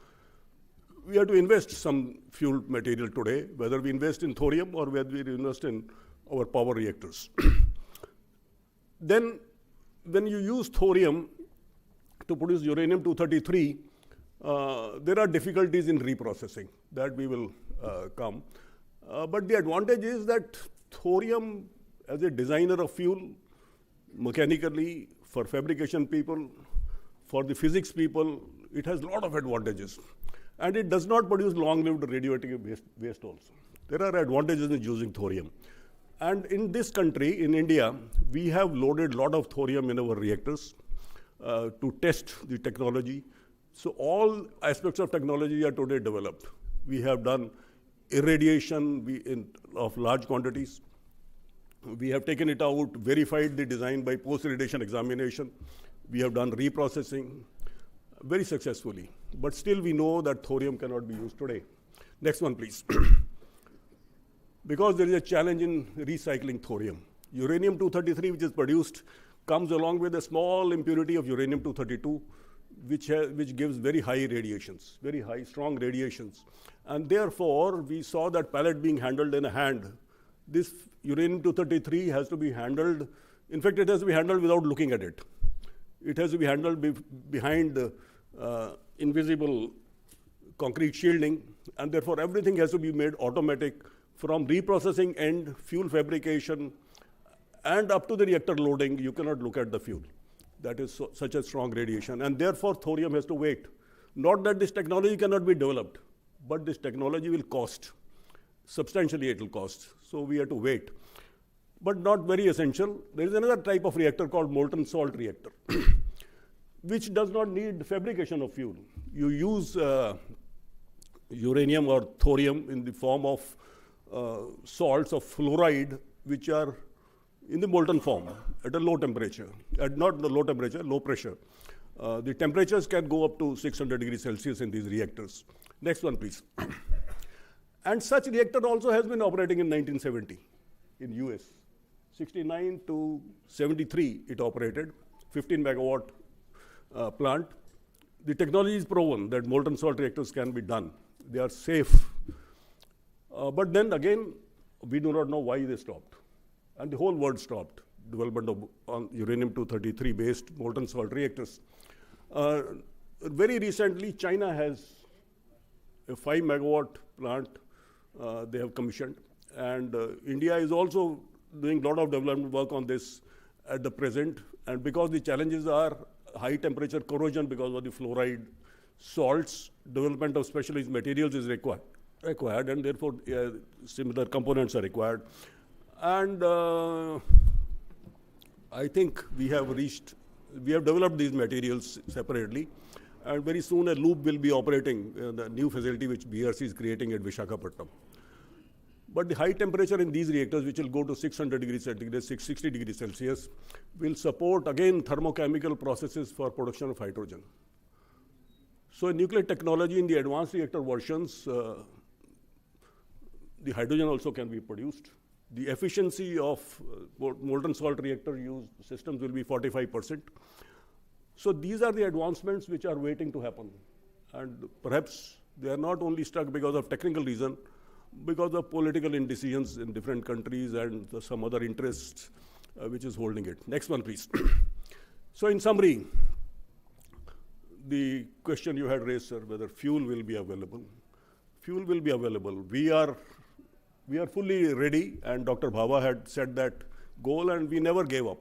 We have to invest some fuel material today, whether we invest in thorium or whether we invest in our power reactors. Then, when you use thorium to produce uranium-233, there are difficulties in reprocessing that we will come. But the advantage is that thorium, as a designer of fuel, mechanically, for fabrication people, for the physics people, it has a lot of advantages. And it does not produce long-lived radioactive waste also. There are advantages in using thorium. And in this country, in India, we have loaded a lot of thorium in our reactors to test the technology. So all aspects of technology are today developed. We have done irradiation of large quantities. We have taken it out, verified the design by post-irradiation examination. We have done reprocessing very successfully. But still we know that thorium cannot be used today. Next one, please. Because there is a challenge in recycling thorium. Uranium-233, which is produced, comes along with a small impurity of uranium-232, which gives very high radiations, very high, strong radiations. And therefore, we saw that pellet being handled in a hand. This uranium-233 has to be handled, in fact, it has to be handled without looking at it. It has to be handled behind invisible concrete shielding, and therefore everything has to be made automatic from reprocessing end, fuel fabrication, and up to the reactor loading. You cannot look at the fuel. That is such a strong radiation, and therefore thorium has to wait. Not that this technology cannot be developed, but this technology will cost. Substantially it will cost, so we have to wait. But not very essential. There is another type of reactor called molten salt reactor, which does not need fabrication of fuel. You use uranium or thorium in the form of salts of fluoride, which are in the molten form at a low temperature, not the low temperature, low pressure. The temperatures can go up to 600 degrees Celsius in these reactors. Next one, please. And such reactor also has been operating in 1970 in US. 69 to 73 it operated, 15 megawatt plant. The technology is proven that molten salt reactors can be done. They are safe. But then again, we do not know why they stopped. And the whole world stopped development of uranium-233 based molten salt reactors. Very recently, China has a 5 megawatt plant they have commissioned. And India is also doing a lot of development work on this at the present. And because the challenges are high temperature corrosion because of the fluoride salts, development of specialized materials is required, and therefore similar components are required. And I think we have developed these materials separately, and very soon a loop will be operating the new facility which BRC is creating at Visakhapatnam. But the high temperature in these reactors, which will go to 600 degrees centigrade, 660 degrees Celsius, will support, again, thermochemical processes for production of hydrogen. So in nuclear technology, in the advanced reactor versions, the hydrogen also can be produced. The efficiency of molten salt reactor used systems will be 45%. So these are the advancements which are waiting to happen. And perhaps they are not only stuck because of technical reason, because of political indecisions in different countries and some other interests which is holding it. Next one, please. So in summary, the question you had raised, sir, whether fuel will be available. Fuel will be available. We are fully ready, and Dr. Bhava had set that goal, and we never gave up.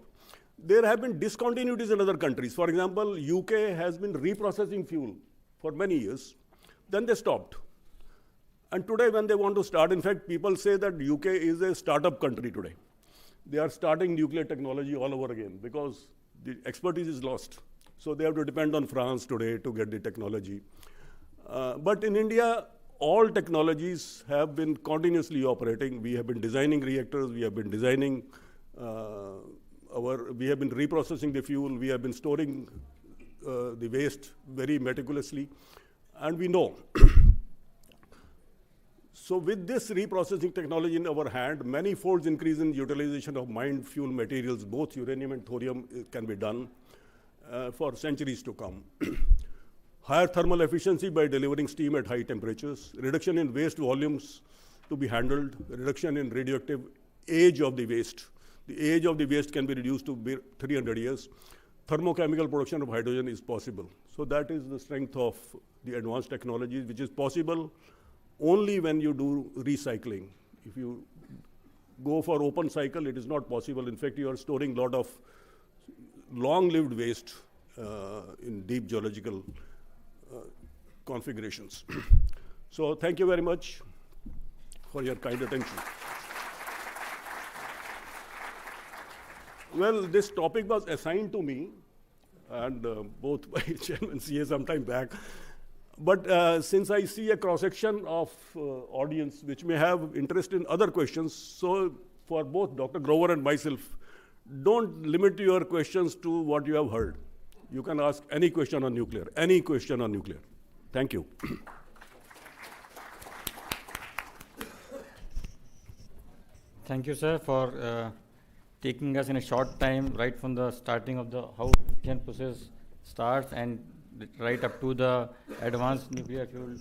There have been discontinuities in other countries. For example, UK has been reprocessing fuel for many years. Then they stopped. And today when they want to start, in fact, people say that UK is a startup country today. They are starting nuclear technology all over again because the expertise is lost. So they have to depend on France today to get the technology. But in India, all technologies have been continuously operating. We have been designing reactors, we have been designing we have been reprocessing the fuel, we have been storing the waste very meticulously, and we know. So with this reprocessing technology in our hand, many folds increase in utilization of mined fuel materials, both uranium and thorium, can be done for centuries to come. Higher thermal efficiency by delivering steam at high temperatures, reduction in waste volumes to be handled, reduction in radioactive age of the waste. The age of the waste can be reduced to 300 years. Thermochemical production of hydrogen is possible. So that is the strength of the advanced technologies, which is possible only when you do recycling. If you go for open cycle, it is not possible. In fact, you are storing a lot of long-lived waste in deep geological configurations. So thank you very much for your kind attention. Well, this topic was assigned to me, and both by Chairman CA some time back. But since I see a cross-section of audience which may have interest in other questions, so for both Dr. Grover and myself, don't limit your questions to what you have heard. You can ask any question on nuclear, any question on nuclear. Thank you. Thank you, sir, for taking us in a short time, right from the starting of the how fission process starts and right up to the advanced nuclear fuel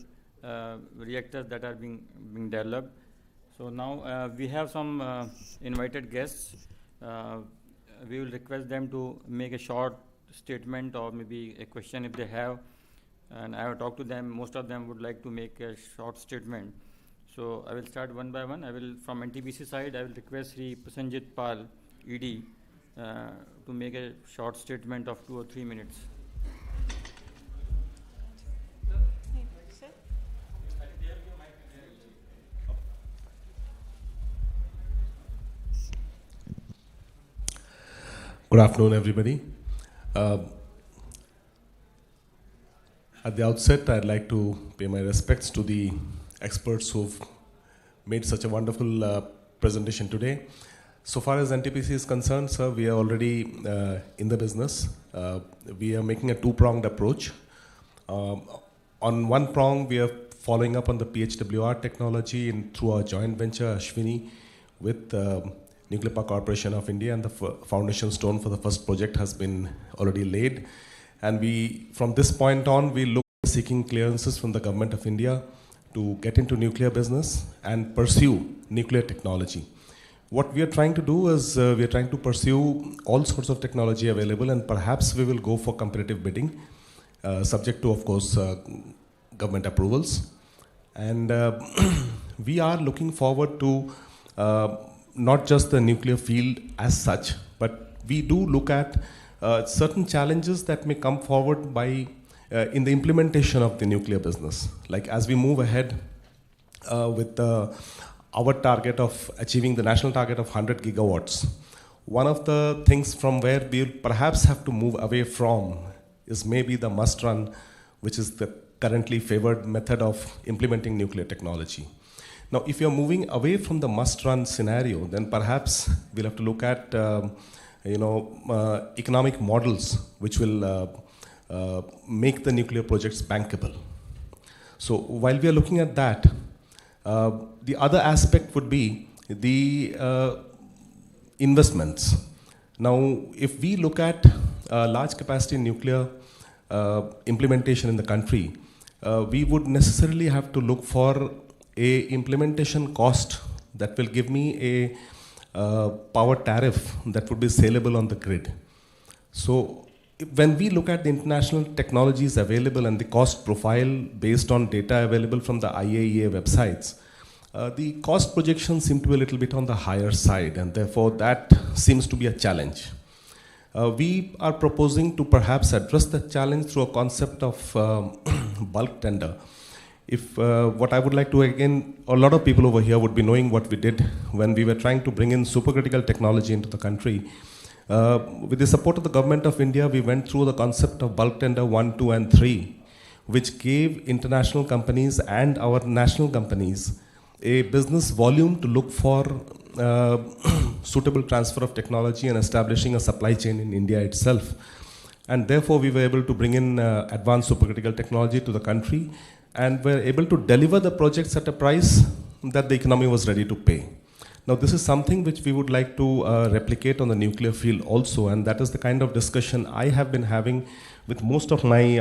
reactors that are being developed. So now we have some invited guests. We will request them to make a short statement or maybe a question if they have. And I have talked to them. Most of them would like to make a short statement. So I will start one by one. I will, from NTPC side, I will request Sri Prasenjit Pal, ED, to make a short statement of 2 or 3 minutes. Good afternoon, everybody. At the outset, I'd like to pay my respects to the experts who've made such a wonderful presentation today. So far as NTPC is concerned, sir, we are already in the business. We are making a two-pronged approach. On one prong, we are following up on the PHWR technology through our joint venture, Ashwini, with Nuclear Power Corporation of India, and the foundation stone for the first project has been already laid. And we, from this point on, we look at seeking clearances from the government of India to get into nuclear business and pursue nuclear technology. What we are trying to do is we are trying to pursue all sorts of technology available, and perhaps we will go for competitive bidding, subject to, of course, government approvals. And we are looking forward to not just the nuclear field as such, but we do look at certain challenges that may come forward by in the implementation of the nuclear business. Like as we move ahead with our target of achieving the national target of 100 gigawatts, one of the things from where we'll perhaps have to move away from is maybe the must run, which is the currently favored method of implementing nuclear technology. Now, if you're moving away from the must-run scenario, then perhaps we'll have to look at, economic models which will make the nuclear projects bankable. So, while we are looking at that, the other aspect would be the investments. Now, if we look at large capacity nuclear implementation in the country, we would necessarily have to look for a implementation cost that will give me a power tariff that would be saleable on the grid. So when we look at the international technologies available and the cost profile based on data available from the IAEA websites, the cost projections seem to be a little bit on the higher side, and therefore that seems to be a challenge. We are proposing to perhaps address that challenge through a concept of bulk tender. If what I would like to, again, a lot of people over here would be knowing what we did when we were trying to bring in supercritical technology into the country. With the support of the government of India, we went through the concept of bulk tender 1, 2, and 3, which gave international companies and our national companies a business volume to look for suitable transfer of technology and establishing a supply chain in India itself. And therefore, we were able to bring in advanced supercritical technology to the country, and were able to deliver the projects at a price that the economy was ready to pay. Now, this is something which we would like to replicate on the nuclear field also, and that is the kind of discussion I have been having with most of my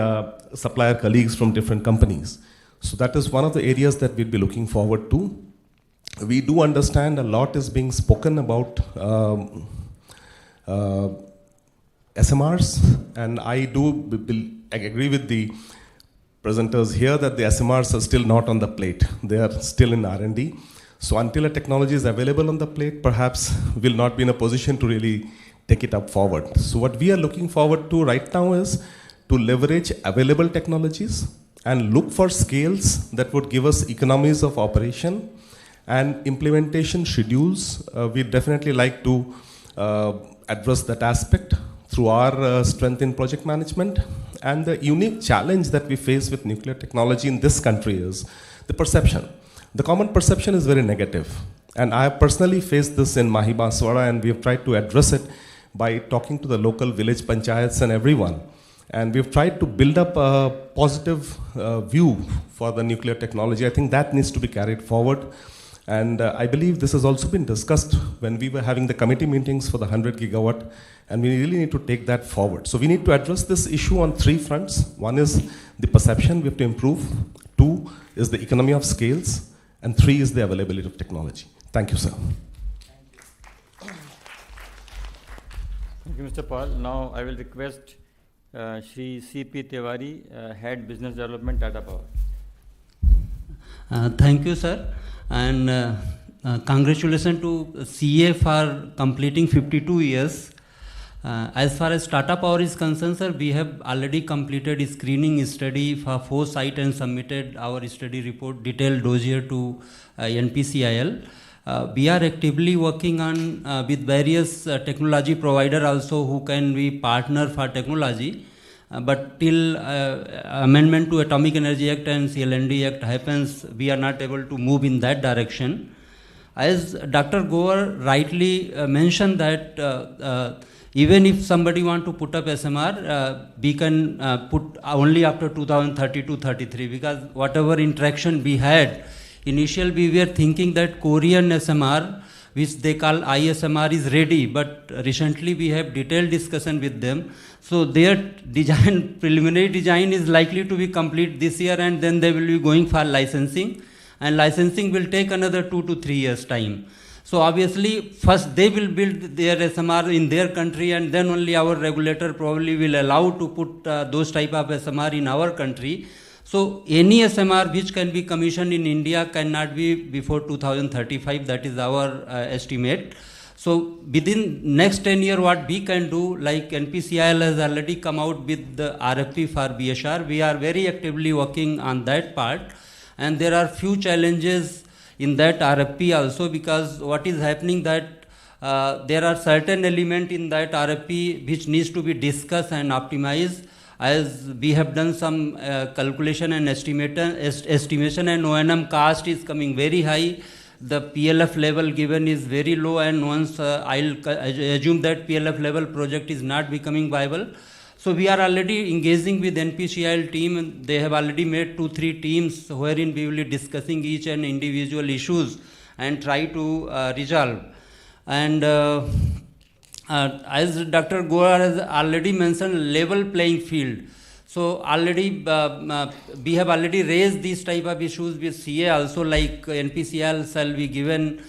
supplier colleagues from different companies. So that is one of the areas that we'll be looking forward to. We do understand a lot is being spoken about SMRs, and I do agree with the presenters here that the SMRs are still not on the plate. They are still in R&D. So until a technology is available on the plate, perhaps we'll not be in a position to really take it up forward. So what we are looking forward to right now is to leverage available technologies and look for scales that would give us economies of operation and implementation schedules. We'd definitely like to address that aspect through our strength in project management. And the unique challenge that we face with nuclear technology in this country is the perception. The common perception is very negative. And I have personally faced this in Mahi Banswara, and we have tried to address it by talking to the local village panchayats and everyone. And we've tried to build up a positive view for the nuclear technology. I think that needs to be carried forward. And I believe this has also been discussed when we were having the committee meetings for the 100 gigawatt, and we really need to take that forward. So we need to address this issue on three fronts. One is the perception we have to improve. Two is the economy of scales. And three is the availability of technology. Thank you, sir. Thank you, Mr. Paul. Now I will request Shri C.P. Tiwari, Head Business Development, Tata Power. Thank you, sir. And congratulations to CA for completing 52 years. As far as Tata Power is concerned, sir, we have already completed a screening study for 4 sites and submitted our study report, detailed dossier to NPCIL. We are actively working on with various technology provider also who can be partner for technology. But till amendment to Atomic Energy Act and CLND Act happens, we are not able to move in that direction. As Dr. Goer rightly mentioned that even if somebody want to put up SMR, we can put only after 2032-33, because whatever interaction we had, initially we were thinking that Korean SMR, which they call ISMR, is ready, but recently we have detailed discussion with them. So their design, preliminary design is likely to be complete this year, and then they will be going for licensing, and licensing will take another 2 to 3 years time. So obviously, first they will build their SMR in their country, and then only our regulator probably will allow to put those type of SMR in our country. So any SMR which can be commissioned in India cannot be before 2035, that is our estimate. So within next 10 years, what we can do, like NPCIL has already come out with the RFP for BSR, we are very actively working on that part. And there are few challenges in that RFP also, because what is happening that there are certain elements in that RFP which needs to be discussed and optimized, as we have done some calculation and estimation, and O&M cost is coming very high. The PLF level given is very low, and once I'll assume that PLF level project is not becoming viable. So we are already engaging with NPCIL team, and they have already made 2-3 teams wherein we will be discussing each and individual issues and try to resolve. And as Dr. Goa has already mentioned, level playing field. So already we have already raised these type of issues with CA also, like NPCIL shall be given,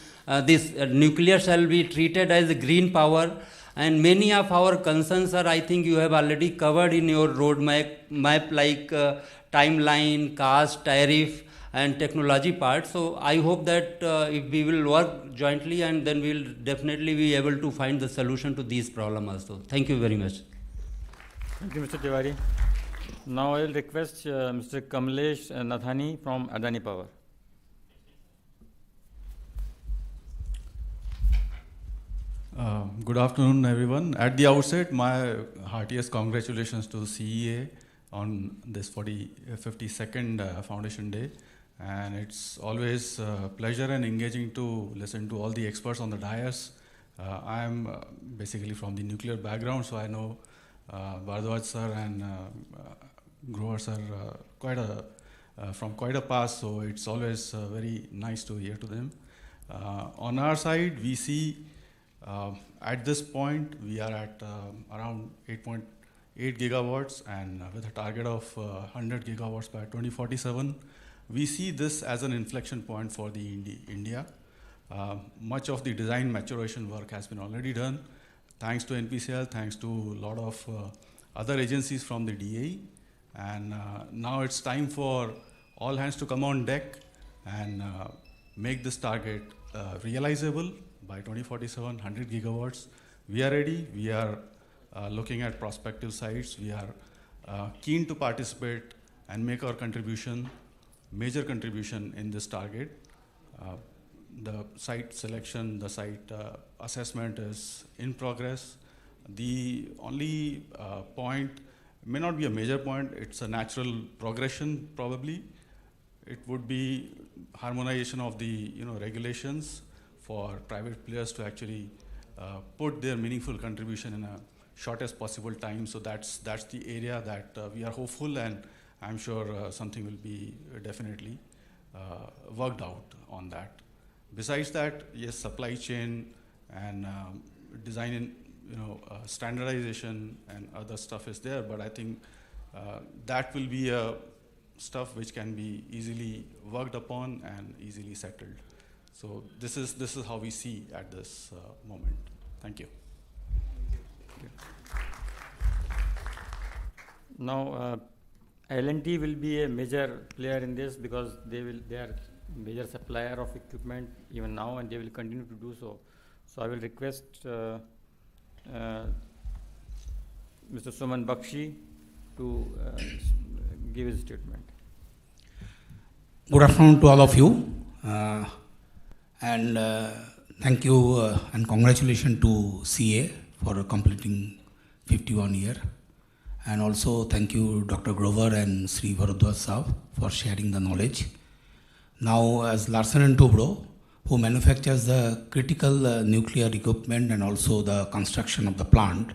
this nuclear shall be treated as a green power. And many of our concerns are, I think you have already covered in your roadmap, like timeline, cost, tariff, and technology part. So I hope that if we will work jointly, and then we will definitely be able to find the solution to these problems also. Thank you very much. Thank you, Mr. Tiwari. Now I will request Mr. Kamlesh Nathani from Adani Power. Good afternoon, everyone. At the outset, my heartiest congratulations to CEA on this 52nd Foundation Day. And it's always a pleasure and engaging to listen to all the experts on the dais. I'm basically from the nuclear background, so I know Bhardwaj sir and Grover sir quite a from quite a past, so it's always very nice to hear to them. On our side, we see at this point we are at around 8.8 gigawatts, and with a target of 100 gigawatts by 2047. We see this as an inflection point for the India. Much of the design maturation work has been already done, thanks to NPCL, thanks to a lot of other agencies from the DAE. And now it's time for all hands to come on deck and make this target realizable by 2047, 100 gigawatts. We are ready. We are looking at prospective sites. We are keen to participate and make our contribution, major contribution in this target. The site selection, the site assessment is in progress. The only point may not be a major point, it's a natural progression probably. It would be harmonization of the regulations for private players to actually put their meaningful contribution in a shortest possible time. So that's the area that we are hopeful, and I'm sure something will be definitely worked out on that. Besides that, yes, supply chain and design and standardization and other stuff is there, but I think that will be stuff which can be easily worked upon and easily settled. So this is how we see at this moment. Thank you. Now, L&T will be a major player in this because they are major supplier of equipment even now, and they will continue to do so. So I will request Mr. Suman Bakshi to give his statement. Good afternoon to all of you, and thank you and congratulations to CA for completing 51 year, and also thank you Dr. Grover and Sri Bharadwaj Saab for sharing the knowledge. Now, as Larsen & Toubro, who manufactures the critical nuclear equipment and also the construction of the plant,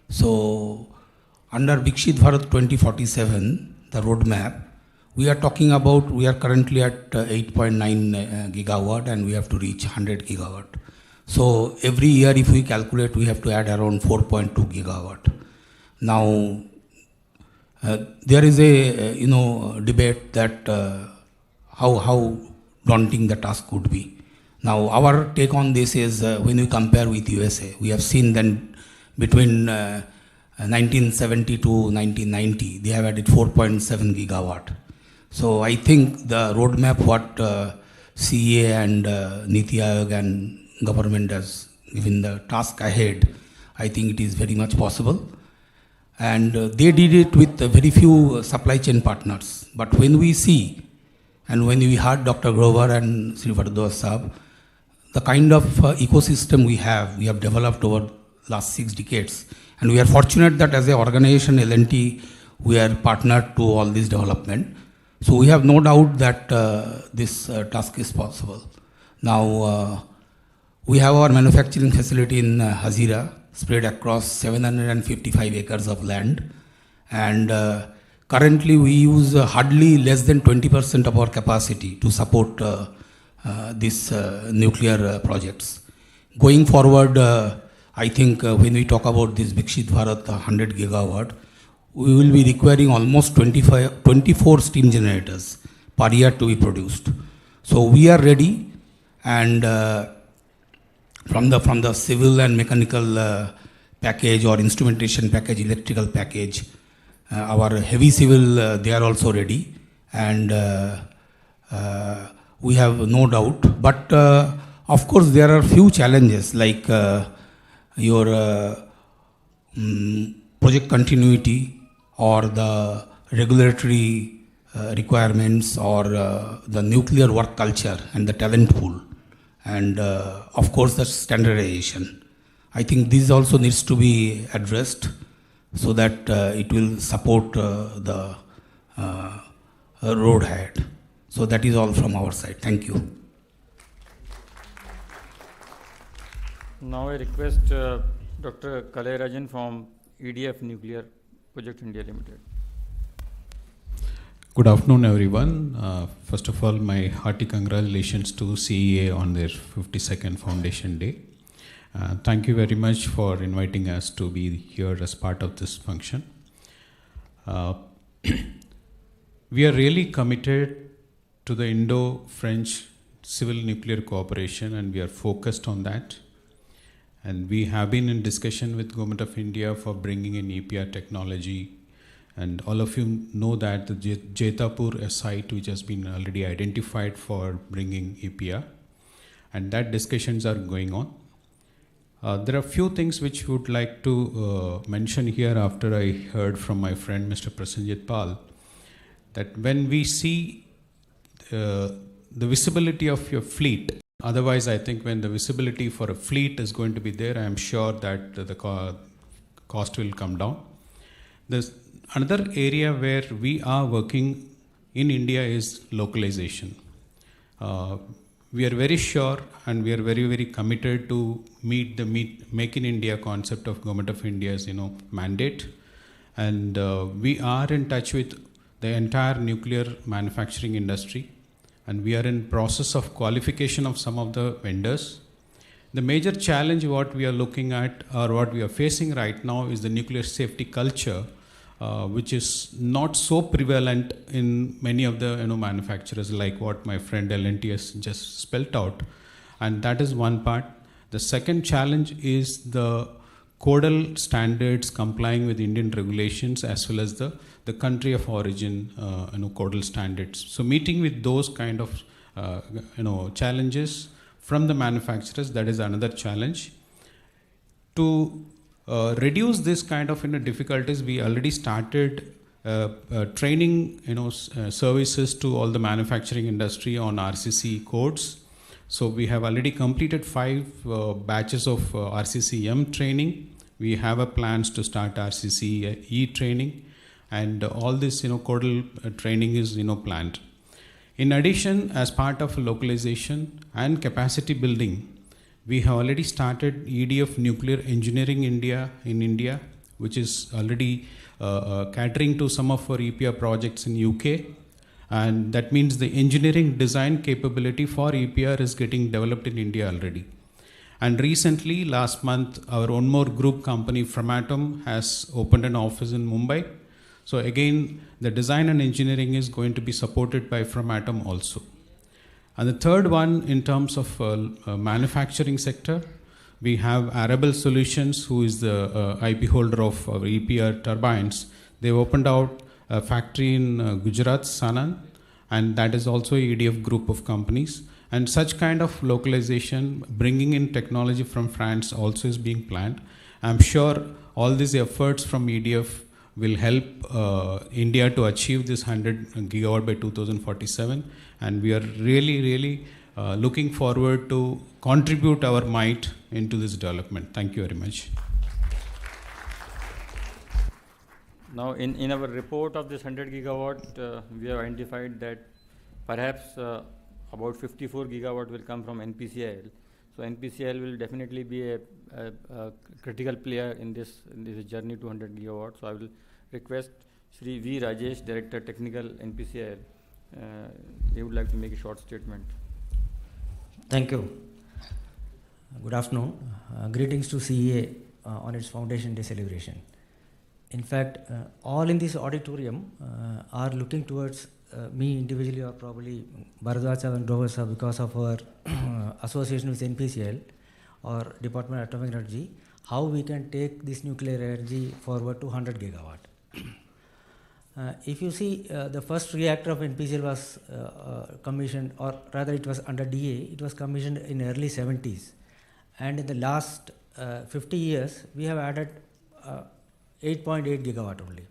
so under Viksit Bharat 2047, the roadmap, we are talking about, we are currently at 8.9 gigawatt and we have to reach 100 gigawatt. So every year if we calculate, we have to add around 4.2 gigawatt. Now, there is a debate that how daunting the task could be. Now, our take on this is when we compare with USA, we have seen then between 1970 to 1990, they have added 4.7 gigawatt. So I think the roadmap what CA and Niti Aayog and government has given the task ahead, I think it is very much possible. And they did it with very few supply chain partners. But when we see, and when we heard Dr. Grover and Sri Bharadwaj Saab, the kind of ecosystem we have developed over last 6 decades. And we are fortunate that as an organization, L&T, we are partnered to all this development. So we have no doubt that this task is possible. Now, we have our manufacturing facility in Hazira, spread across 755 acres of land. And currently we use hardly less than 20% of our capacity to support these nuclear projects. Going forward, I think when we talk about this Viksit Bharat 100 gigawatt, we will be requiring almost 24 steam generators per year to be produced. So we are ready, and from the civil and mechanical package or instrumentation package, electrical package, our heavy civil, they are also ready, and we have no doubt. But of course, there are few challenges like your project continuity or the regulatory requirements or the nuclear work culture and the talent pool, and of course the standardization. I think this also needs to be addressed so that it will support the road ahead. So that is all from our side. Thank you. Now I request Dr. Kalai from EDF Nuclear Project India Limited. Good afternoon, everyone. First of all, my hearty congratulations to CEA on their 52nd Foundation Day. Thank you very much for inviting us to be here as part of this function. We are really committed to the Indo-French civil nuclear cooperation, and we are focused on that. And we have been in discussion with Government of India for bringing in EPR technology. And all of you know that the Jetapur is a site which has been already identified for bringing EPR, and that discussions are going on. There are a few things which we would like to mention here after I heard from my friend Mr. Prasenjit Pal, that when we see the visibility of your fleet, otherwise I think when the visibility for a fleet is going to be there, I am sure that the cost will come down. There's another area where we are working in India is localization. We are very sure and we are very, very committed to meet the Make in India concept of Government of India's mandate. And we are in touch with the entire nuclear manufacturing industry. And we are in process of qualification of some of the vendors. The major challenge what we are looking at or what we are facing right now is the nuclear safety culture, which is not so prevalent in many of the manufacturers, like what my friend L&T has just spelled out. And that is one part. The second challenge is the codal standards complying with Indian regulations as well as the country of origin codal standards. So meeting with those kind of challenges from the manufacturers, that is another challenge. To reduce this kind of difficulties, we already started training services to all the manufacturing industry on RCC codes. So we have already completed 5 batches of RCC-M training. We have a plans to start RCC-E training, and all this codal training is planned. In addition, as part of localization and capacity building, we have already started EDF Nuclear Engineering in India, which is already catering to some of our EPR projects in UK. And that means the engineering design capability for EPR is getting developed in India already. And recently, last month, our own more group company, Framatome, has opened an office in Mumbai. So again, the design and engineering is going to be supported by Framatome also. And the third one, in terms of manufacturing sector, we have Arable Solutions, who is the IP holder of our EPR turbines. They've opened out a factory in Gujarat, Sanand, and that is also a EDF group of companies. And such kind of localization, bringing in technology from France also is being planned. I'm sure all these efforts from EDF will help India to achieve this 100 gigawatt by 2047. And we are really, really looking forward to contribute our might into this development. Thank you very much. Now, in our report of this 100 gigawatt, we have identified that perhaps about 54 gigawatt will come from NPCIL. So NPCIL will definitely be a critical player in this journey to 100 gigawatt. So I will request Shri V. Rajesh, Director Technical NPCIL. He would like to make a short statement. Thank you. Good afternoon. Greetings to CEA on its Foundation Day celebration. In fact, all in this auditorium are looking towards me individually, or probably Bharadwaj and Grover sir, because of our association with NPCIL or Department of Atomic Energy, how we can take this nuclear energy forward to 100 gigawatt. If you see, the first reactor of NPCIL was commissioned, or rather it was under DA, it was commissioned in early 70s. And in the last 50 years, we have added 8.8 gigawatt only.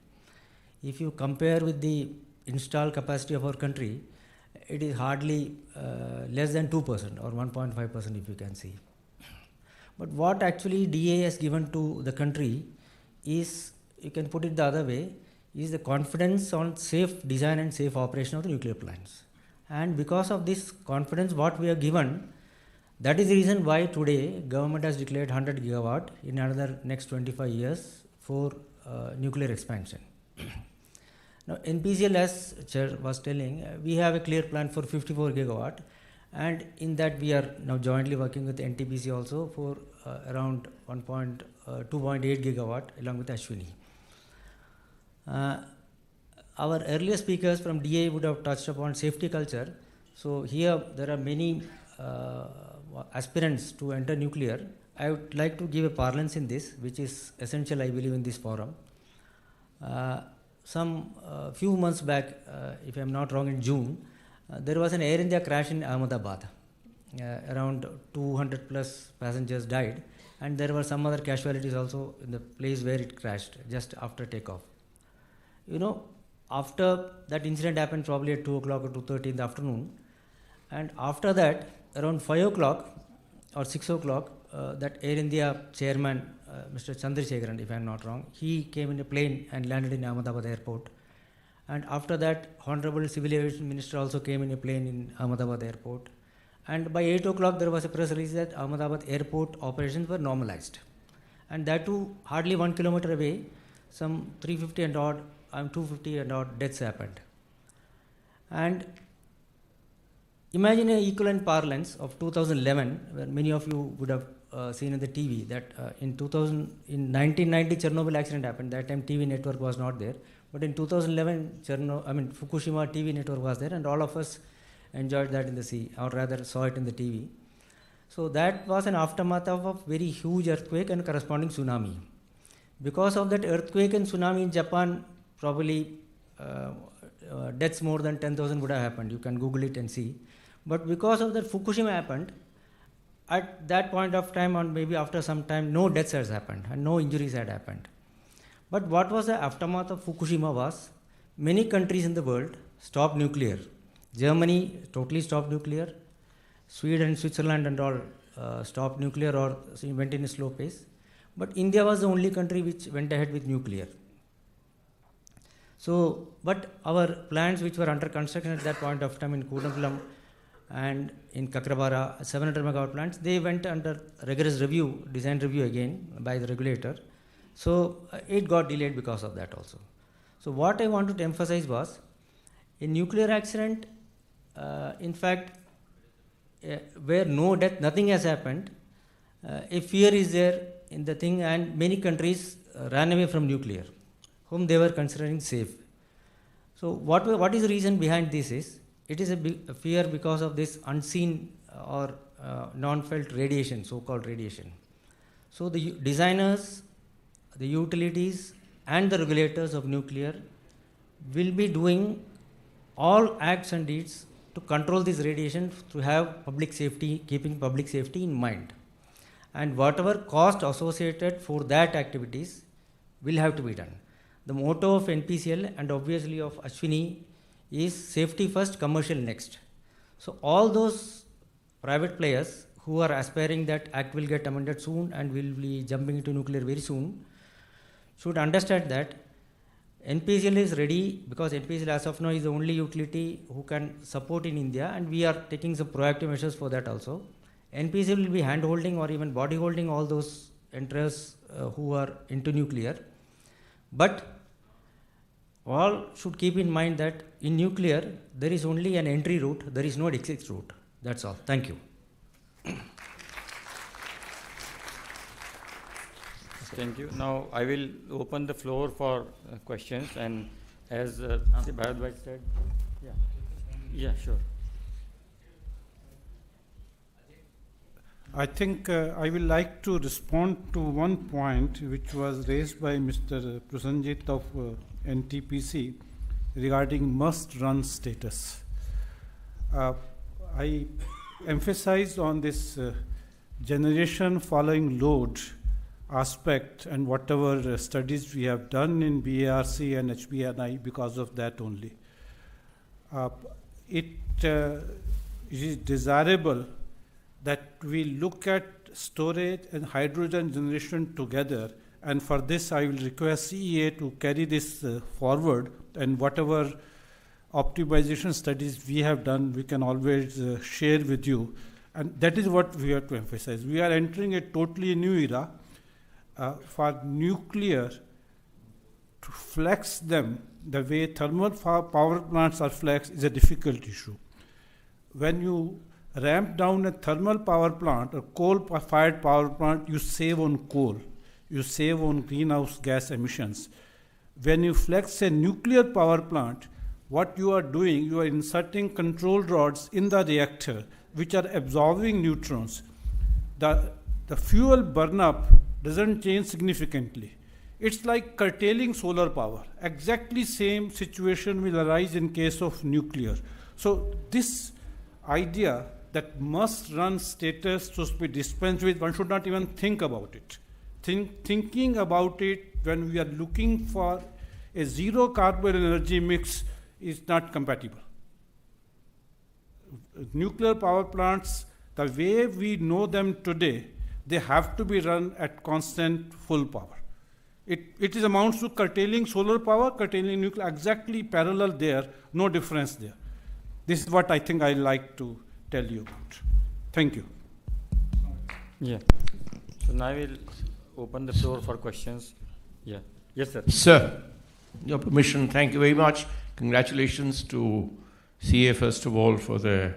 If you compare with the installed capacity of our country, it is hardly less than 2% or 1.5% if you can see. But what actually DA has given to the country is, you can put it the other way, is the confidence on safe design and safe operation of the nuclear plants. And because of this confidence what we are given, that is the reason why today government has declared 100 gigawatt in another next 25 years for nuclear expansion. Now, NPCL, as Chair was telling, we have a clear plan for 54 gigawatt, and in that we are now jointly working with NTPC also for around 2.8 gigawatt along with Ashwini. Our earlier speakers from DA would have touched upon safety culture. So here there are many aspirants to enter nuclear. I would like to give a parlance in this, which is essential, I believe, in this forum. Some few months back, if I am not wrong, in June, there was an Air India crash in Ahmedabad. Around 200 plus passengers died, and there were some other casualties also in the place where it crashed just after takeoff. You know, after that incident happened probably at 2 o'clock or 2:30 in the afternoon, and after that, around 5 o'clock or 6 o'clock, that Air India chairman, Mr. Chandrasekharan, if I am not wrong, he came in a plane and landed in Ahmedabad airport. And after that, Honorable Civil Aviation Minister also came in a plane in Ahmedabad airport. And by 8 o'clock, there was a press release that Ahmedabad airport operations were normalized. And that too, hardly 1 kilometer away, some 350 and odd, 250 and odd deaths happened. And imagine an equivalent parlance of 2011, where many of you would have seen in the TV that in 1990 Chernobyl accident happened. That time TV network was not there. But in 2011, Fukushima TV network was there, and all of us enjoyed that in the sea, or rather saw it in the TV. So that was an aftermath of a very huge earthquake and corresponding tsunami. Because of that earthquake and tsunami in Japan, probably deaths more than 10,000 would have happened. You can Google it and see. But because of that Fukushima happened, at that point of time, or maybe after some time, no deaths has happened and no injuries had happened. But what was the aftermath of Fukushima was, many countries in the world stopped nuclear. Germany totally stopped nuclear. Sweden, Switzerland and all stopped nuclear or went in a slow pace. But India was the only country which went ahead with nuclear. So, but our plants which were under construction at that point of time in Kudankulam and in Kakrabara, 700 megawatt plants, they went under rigorous review, design review again by the regulator. So it got delayed because of that also. So what I wanted to emphasize was, in nuclear accident, in fact, where no death, nothing has happened, a fear is there in the thing, and many countries ran away from nuclear, whom they were considering safe. So what is the reason behind this is, it is a fear because of this unseen or non-felt radiation, so-called radiation. So the designers, the utilities and the regulators of nuclear will be doing all acts and deeds to control this radiation, to have public safety, keeping public safety in mind. And whatever cost associated for that activities will have to be done. The motto of NPCL and obviously of Ashwini is safety first, commercial next. So all those private players who are aspiring that act will get amended soon and will be jumping into nuclear very soon should understand that NPCL is ready, because NPCL as of now is the only utility who can support in India, and we are taking some proactive measures for that also. NPCL will be hand holding or even body holding all those enterers who are into nuclear. But all should keep in mind that in nuclear there is only an entry route, there is no exit route. That's all. Thank you. Thank you. Now I will open the floor for questions, and as Bharadwaj said, yeah, sure. I think I will like to respond to one point which was raised by Mr. Prasanjit of NTPC regarding must-run status. I emphasized on this generation following load aspect, and whatever studies we have done in BARC and HBNI because of that only. It is desirable that we look at storage and hydrogen generation together, and for this I will request CEA to carry this forward, and whatever optimization studies we have done we can always share with you, and that is what we have to emphasize. We are entering a totally new era for nuclear to flex them the way thermal power plants are flexed is a difficult issue. When you ramp down a thermal power plant or coal-fired power plant, you save on coal, you save on greenhouse gas emissions. When you flex a nuclear power plant, what you are doing, you are inserting control rods in the reactor which are absorbing neutrons. The fuel burn-up doesn't change significantly. It's like curtailing solar power. Exactly same situation will arise in case of nuclear. So this idea that must-run status should be dispensed with, one should not even think about it. Thinking about it when we are looking for a zero carbon energy mix is not compatible. Nuclear power plants, the way we know them today, they have to be run at constant full power. It is amounts to curtailing solar power, curtailing nuclear, exactly parallel there, no difference there. This is what I think I like to tell you about. Thank you. Yeah. So now I will open the floor for questions. Yeah. Yes, sir. Sir, your permission, thank you very much. Congratulations to CA, first of all, for the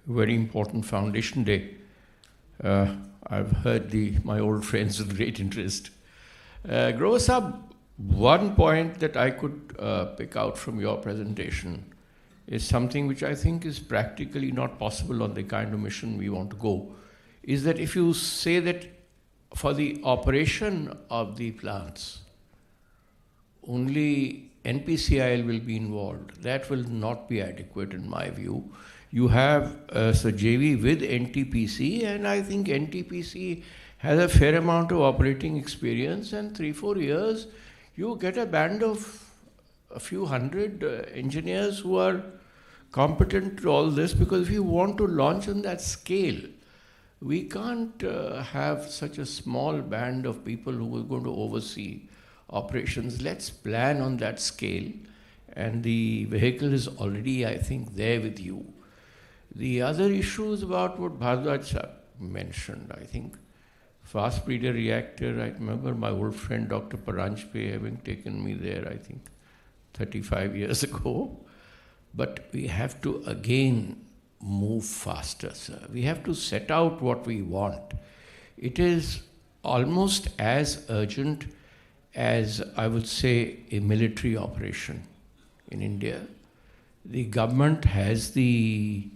very important Foundation Day. I've heard my old friends with great interest. Grover Saab, one point that I could pick out from your presentation is something which I think is practically not possible on the kind of mission we want to go, is that if you say that for the operation of the plants, only NPCIL will be involved, that will not be adequate in my view. You have so JV with NTPC, and I think NTPC has a fair amount of operating experience, and 3-4 years, you get a band of a few hundred engineers who are competent to all this, because if you want to launch on that scale, we can't have such a small band of people who are going to oversee operations. Let's plan on that scale, and the vehicle is already, I think, there with you. The other issue is about what Bhardwaj mentioned, I think. Fast breeder reactor, I remember my old friend Dr. Paranjpe having taken me there, I think, 35 years ago. But we have to again move faster, sir. We have to set out what we want. It is almost as urgent as, I would say, a military operation in India. The government has the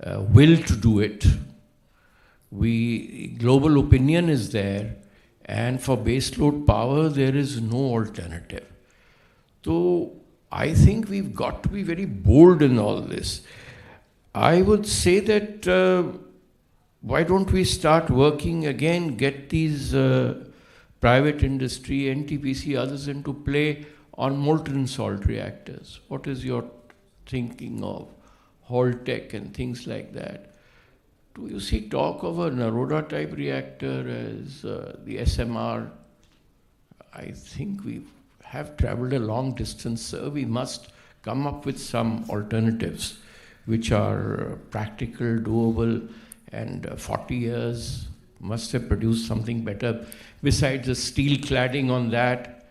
will to do it. Global opinion is there, and for baseload power, there is no alternative. So I think we've got to be very bold in all this. I would say that why don't we start working again, get these private industry, NTPC, others into play on molten salt reactors? What is your thinking of Holtec and things like that? Do you see talk of a Naroda type reactor as the SMR? I think we have traveled a long distance, sir. We must come up with some alternatives which are practical, doable, and 40 years must have produced something better besides the steel cladding on that.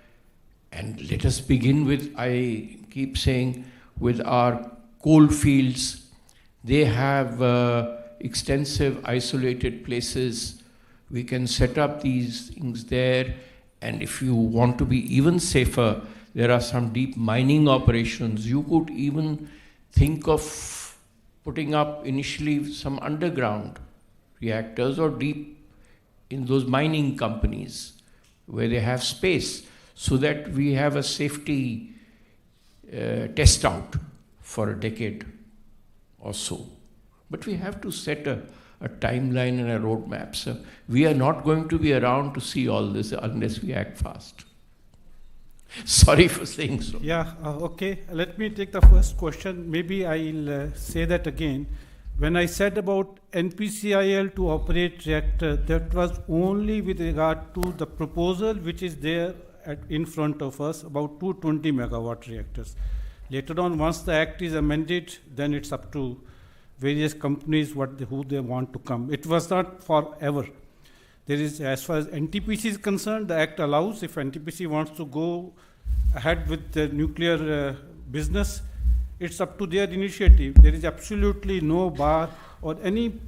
And let us begin with, I keep saying, with our coal fields. They have extensive isolated places. We can set up these things there. And if you want to be even safer, there are some deep mining operations. You could even think of putting up initially some underground reactors or deep in those mining companies where they have space, so that we have a safety test out for a decade or so. But we have to set a timeline and a roadmap. So we are not going to be around to see all this unless we act fast. Sorry for saying so. Yeah, okay. Let me take the first question. Maybe I'll say that again. When I said about NPCIL to operate reactor, that was only with regard to the proposal which is there in front of us, about 220 megawatt reactors. Later on, once the act is amended, then it's up to various companies who they want to come. It was not forever. There is, as far as NTPC is concerned, the Act allows, if NTPC wants to go ahead with the nuclear business, it's up to their initiative. There is absolutely no bar or any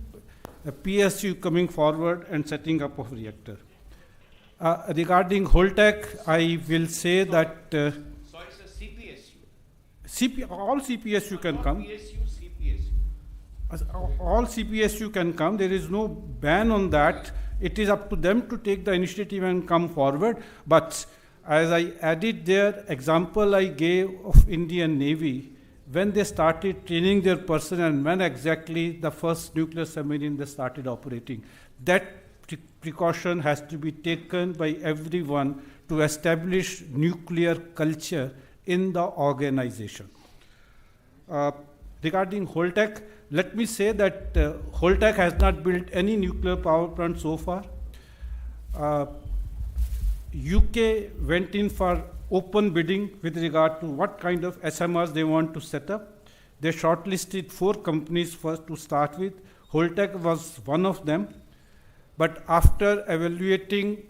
PSU coming forward and setting up of reactor. Regarding Holtec, I will say that So it's a CPSU. all CPSU can come. PSU, CPSU. All CPSU can come. There is no ban on that. It is up to them to take the initiative and come forward. But as I added there, example I gave of Indian Navy, when they started training their personnel and when exactly the first nuclear submarine they started operating, that precaution has to be taken by everyone to establish nuclear culture in the organization. Regarding Holtec, let me say that Holtec has not built any nuclear power plant so far. UK went in for open bidding with regard to what kind of SMRs they want to set up. They shortlisted 4 companies first to start with. Holtec was one of them. But after evaluating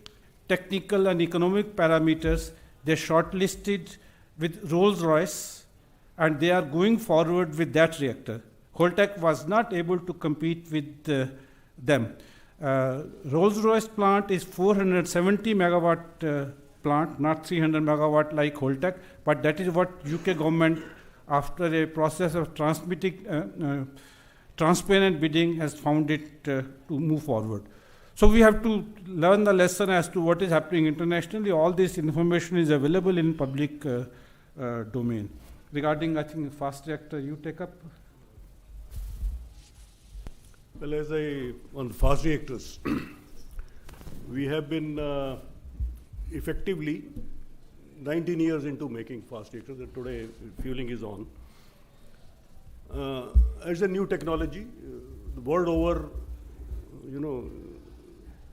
technical and economic parameters, they shortlisted with Rolls-Royce, and they are going forward with that reactor. Holtec was not able to compete with them. Rolls-Royce plant is 470 megawatt plant, not 300 megawatt like Holtec, but that is what UK government, after a process of transparent bidding, has found it to move forward. So we have to learn the lesson as to what is happening internationally. All this information is available in public domain. Regarding, I think, fast reactor, you take up. Well, on fast reactors, we have been effectively 19 years into making fast reactors, and today fueling is on. It's a new technology. The world over,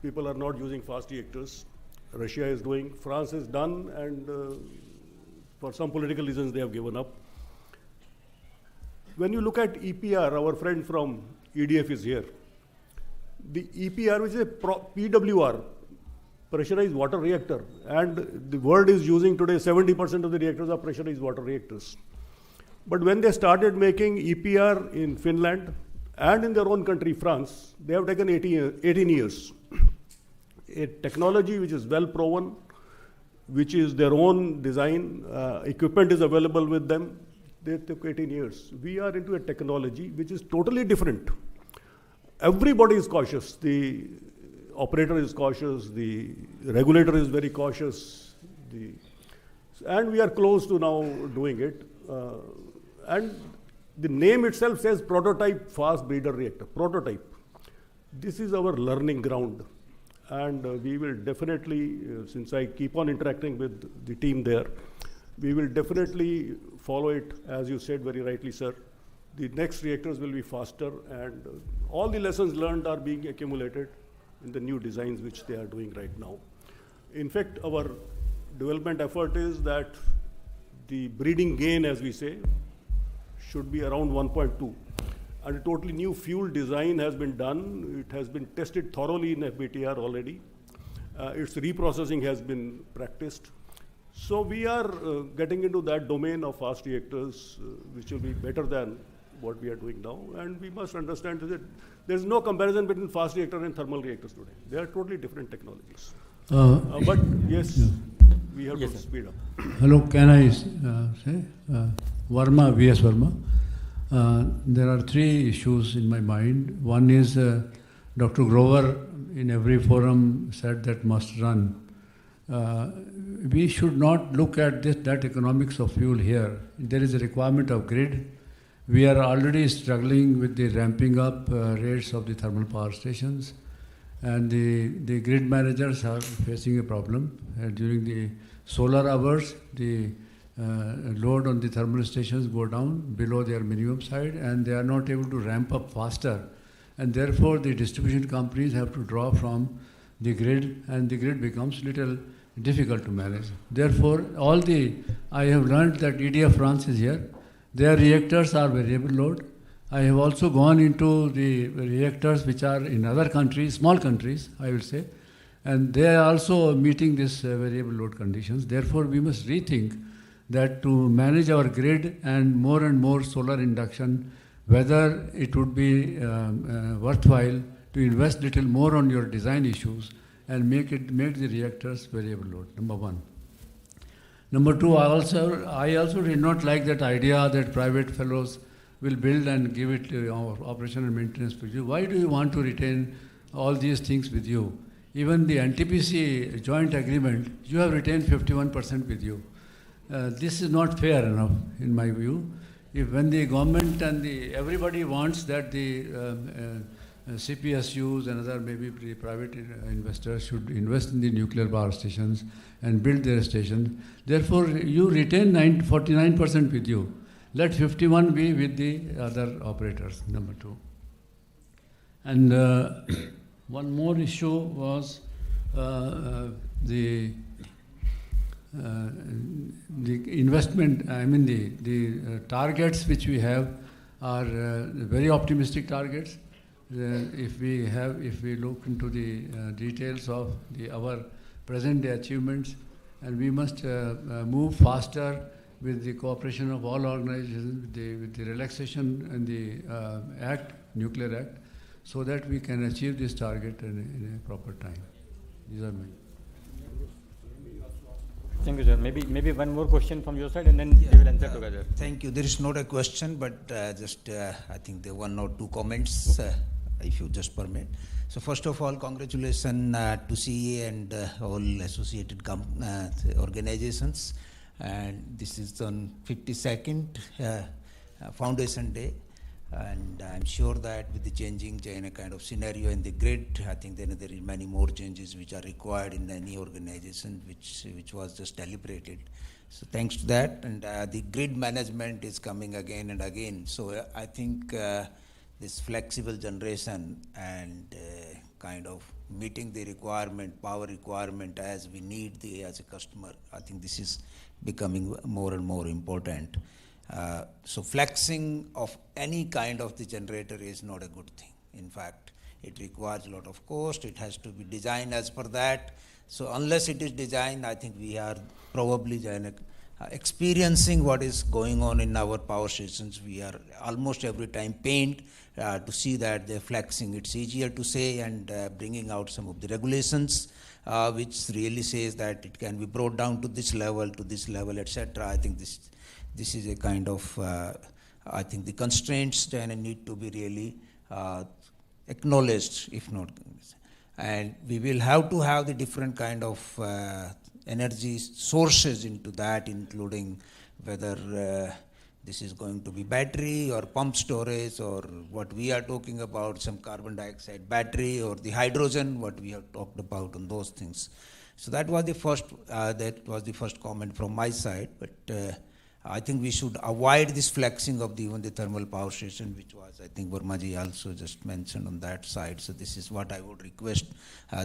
people are not using fast reactors. Russia is doing, France is done, and for some political reasons they have given up. When you look at EPR, our friend from EDF is here. The EPR, which is a PWR, pressurized water reactor, and the world is using today 70% of the reactors are pressurized water reactors. But when they started making EPR in Finland and in their own country, France, they have taken 18 years. A technology which is well proven, which is their own design, equipment is available with them, they took 18 years. We are into a technology which is totally different. Everybody is cautious. The operator is cautious, the regulator is very cautious, and we are close to now doing it. And the name itself says prototype fast breeder reactor, prototype. This is our learning ground, and we will definitely, since I keep on interacting with the team there, we will definitely follow it, as you said very rightly, sir. The next reactors will be faster, and all the lessons learned are being accumulated in the new designs which they are doing right now. In fact, our development effort is that the breeding gain, as we say, should be around 1.2. And a totally new fuel design has been done. It has been tested thoroughly in FBTR already. Its reprocessing has been practiced. So we are getting into that domain of fast reactors, which will be better than what we are doing now. And we must understand that there's no comparison between fast reactor and thermal reactors today. They are totally different technologies. But yes, we have to speed up. Hello, can I say? Verma, V.S. Verma. There are 3 issues in my mind. One is Dr. Grover in every forum said that must run. We should not look at that economics of fuel here. There is a requirement of grid. We are already struggling with the ramping up rates of the thermal power stations, and the grid managers are facing a problem. During the solar hours, the load on the thermal stations go down below their minimum side, and they are not able to ramp up faster. And therefore, the distribution companies have to draw from the grid, and the grid becomes little difficult to manage. Therefore, I have learned that EDF France is here. Their reactors are variable load. I have also gone into the reactors which are in other countries, small countries, I will say. And they are also meeting this variable load conditions. Therefore, we must rethink that to manage our grid and more solar induction, whether it would be worthwhile to invest little more on your design issues and make the reactors variable load, number one. Number two, I also did not like that idea that private fellows will build and give it operation and maintenance with you. Why do you want to retain all these things with you? Even the NTPC joint agreement, you have retained 51% with you. This is not fair enough, in my view. When the government and everybody wants that the CPSUs and other maybe the private investors should invest in the nuclear power stations and build their stations. Therefore, you retain 49% with you. Let 51 be with the other operators, number two. And one more issue was the investment. I mean the targets which we have are very optimistic targets. If we look into the details of our present day achievements, and we must move faster with the cooperation of all organizations, with the relaxation in the Nuclear Act, so that we can achieve this target in a proper time. These are my. Thank you, sir. Maybe one more question from your side, and then we will answer together. Thank you. There is not a question, but just I think there are one or two comments, if you just permit. So first of all, congratulations to CEA and all associated organizations. And this is on 52nd Foundation Day. And I'm sure that with the changing kind of scenario in the grid, I think there are many more changes which are required in any organization, which was just deliberated. So thanks to that, and the grid management is coming again and again. So I think this flexible generation and kind of meeting the requirement, power requirement as we need as a customer, I think this is becoming more and more important. So flexing of any kind of the generator is not a good thing. In fact, it requires a lot of cost. It has to be designed as per that. So unless it is designed, I think we are probably experiencing what is going on in our power stations. We are almost every time pained to see that they're flexing. It's easier to say and bringing out some of the regulations which really says that it can be brought down to this level, etc. I think this is a kind of, I think the constraints then need to be really acknowledged, if not. And we will have to have the different kind of energy sources into that, including whether this is going to be battery or pump storage, or what we are talking about, some carbon dioxide battery, or the hydrogen, what we have talked about on those things. So that was the first comment from my side. But I think we should avoid this flexing of even the thermal power station, which was, I think, Vermaji also just mentioned on that side. So this is what I would request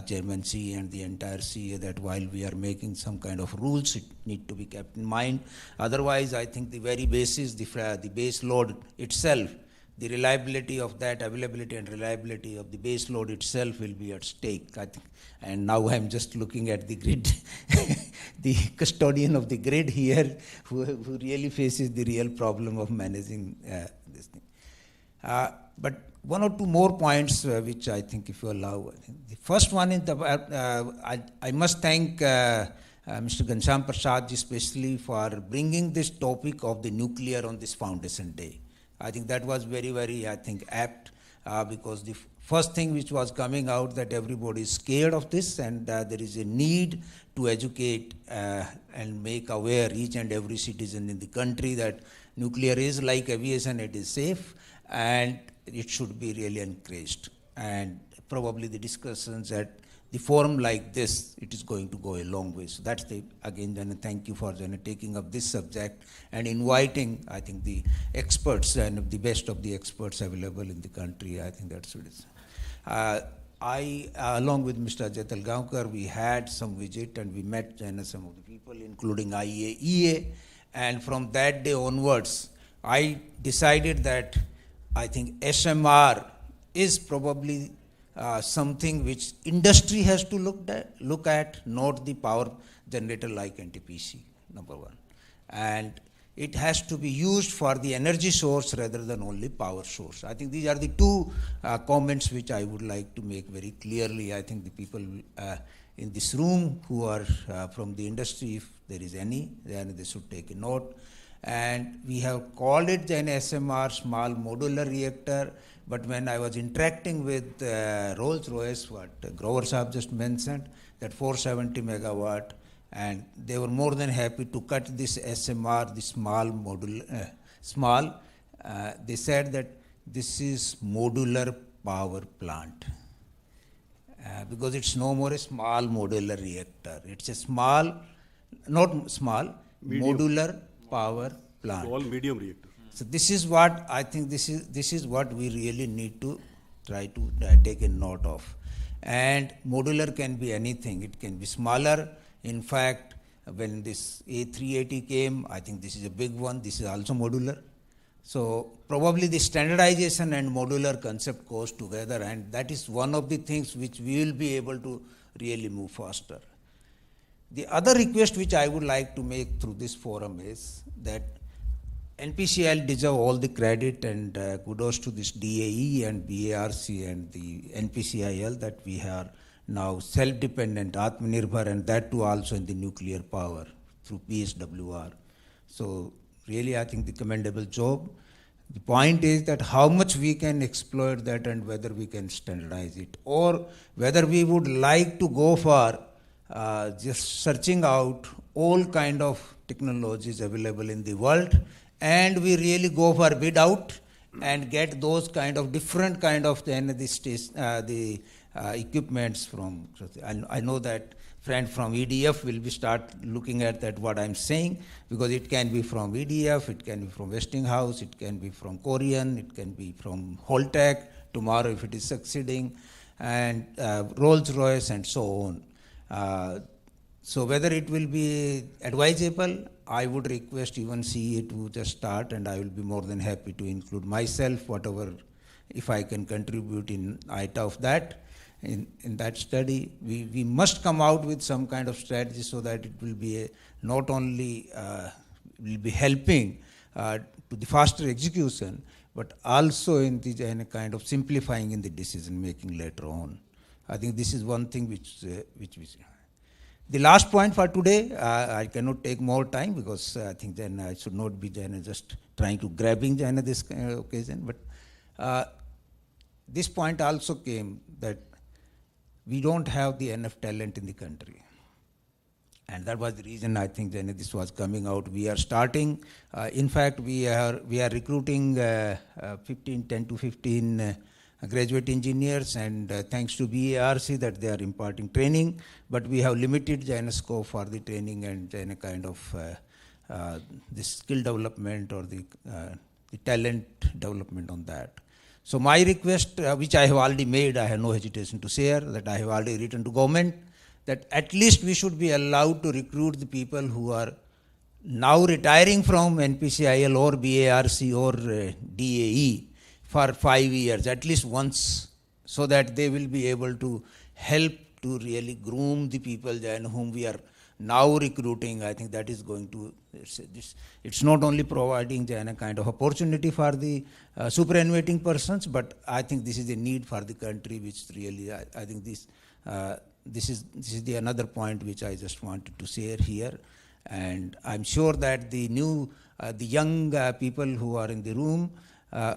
Chairman C and the entire CA, that while we are making some kind of rules, it need to be kept in mind. Otherwise, I think the very basis, the base load itself, the reliability of that, availability and reliability of the base load itself will be at stake, I think. And now I'm just looking at the grid, the custodian of the grid here, who really faces the real problem of managing this thing. But one or two more points, which I think, if you allow. The first one is, I must thank Mr. Ghanshyam Prasad, especially for bringing this topic of the nuclear on this Foundation Day. I think that was very, very, I think, apt, because the first thing which was coming out that everybody is scared of this, and there is a need to educate and make aware each and every citizen in the country that nuclear is like aviation, it is safe, and it should be really encouraged. And probably the discussions at the forum like this, it is going to go a long way. So that's again, thank you for taking up this subject and inviting, I think, the experts and the best of the experts available in the country. I think that's what it is. I, along with Mr. Ajay Talgaonkar, we had some visit and we met some of the people, including IAEA. And from that day onwards, I decided that I think SMR is probably something which industry has to look at, not the power generator like NTPC, number one. And it has to be used for the energy source rather than only power source. I think these are the two comments which I would like to make very clearly. I think the people in this room who are from the industry, if there is any, then they should take a note. And we have called it an SMR, small modular reactor, but when I was interacting with Rolls-Royce, what Grover Saab just mentioned, that 470 megawatt, and they were more than happy to cut this SMR, the small modular, they said that this is modular power plant. Because it's no more a small modular reactor. It's a small, not small, medium. Modular power plant. All medium reactors. So this is what I think this is what we really need to try to take a note of. And modular can be anything. It can be smaller. In fact, when this A380 came, I think this is a big one. This is also modular. So probably the standardization and modular concept goes together, and that is one of the things which we will be able to really move faster. The other request which I would like to make through this forum is that NPCIL deserve all the credit and kudos to this DAE and BARC and the NPCIL that we are now self-dependent, Atmanirbhar, and that too also in the nuclear power through PSWR. So really I think the commendable job. The point is that how much we can exploit that and whether we can standardize it, or whether we would like to go for just searching out all kind of technologies available in the world, and we really go for bid out and get those kind of different kind of the equipments from. I know that friend from EDF will be start looking at that what I'm saying, because it can be from EDF, it can be from Westinghouse, it can be from Korean, it can be from Holtec tomorrow if it is succeeding, and Rolls-Royce and so on. So whether it will be advisable, I would request even CE to just start, and I will be more than happy to include myself, whatever, if I can contribute in ITA of that. In that study, we must come out with some kind of strategy so that it will be not only will be helping to the faster execution, but also in a kind of simplifying in the decision making later on. I think this is one thing which we see. The last point for today, I cannot take more time because I think then I should not be just trying to grabbing this occasion. But this point also came that we don't have the enough talent in the country. And that was the reason I think this was coming out. We are starting, in fact, we are recruiting 10 to 15 graduate engineers, and thanks to BARC that they are imparting training, but we have limited scope for the training and kind of the skill development or the talent development on that. So my request, which I have already made, I have no hesitation to share, that I have already written to government, that at least we should be allowed to recruit the people who are now retiring from NPCIL or BARC or DAE for 5 years, at least once, so that they will be able to help to really groom the people whom we are now recruiting. I think that is going to, it's not only providing a kind of opportunity for the superannuating persons, but I think this is a need for the country, which really, I think this is the another point which I just wanted to share here. And I'm sure that the young people who are in the room,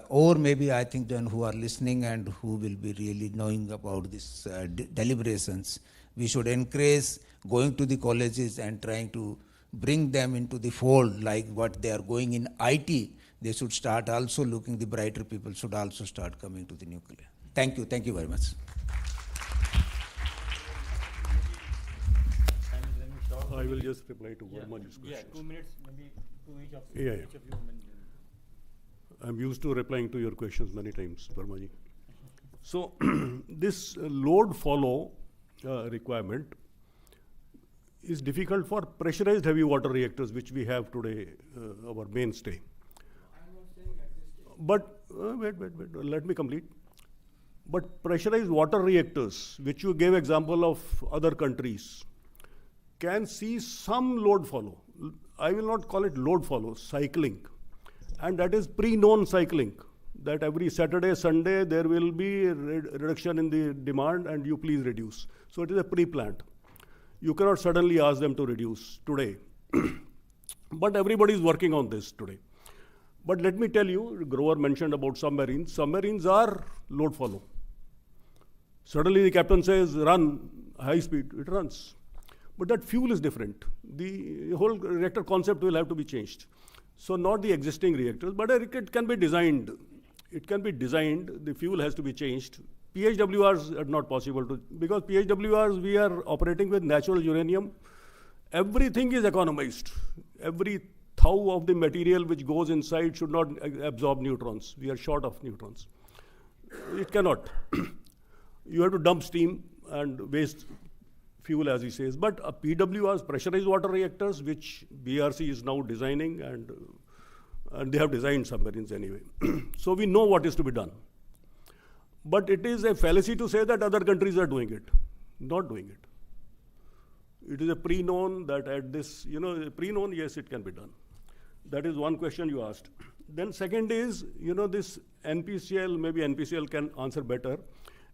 or maybe I think who are listening and who will be really knowing about these deliberations, we should encourage going to the colleges and trying to bring them into the fold, like what they are going in IT. They should start also looking, the brighter people should also start coming to the nuclear. Thank you very much. I will just reply to Verma's questions. Yeah, 2 minutes, maybe to each of you. Yeah. I'm used to replying to your questions many times, Vermaji. So this load follow requirement is difficult for pressurized heavy water reactors, which we have today, our mainstay. But wait, let me complete. But pressurized water reactors, which you gave example of other countries, can see some load follow. I will not call it load follow, cycling. And that is pre-known cycling, that every Saturday, Sunday, there will be a reduction in the demand and you please reduce. So it is a pre-planned. You cannot suddenly ask them to reduce today. But everybody is working on this today. But let me tell you, Grover mentioned about submarines. Submarines are load follow. Suddenly the captain says, run, high speed, it runs. But that fuel is different. The whole reactor concept will have to be changed. So not the existing reactors, but it can be designed. It can be designed, the fuel has to be changed. PHWRs are not possible to, because PHWRs we are operating with natural uranium. Everything is economized. Every thou of the material which goes inside should not absorb neutrons. We are short of neutrons. It cannot. You have to dump steam and waste fuel, as he says. But PWRs, pressurized water reactors, which BRC is now designing, and they have designed submarines anyway. So we know what is to be done. But it is a fallacy to say that other countries are doing it. Not doing it. It is a pre-known that at this, pre-known, yes, it can be done. That is one question you asked. Then second is, this NPCL, maybe NPCL can answer better.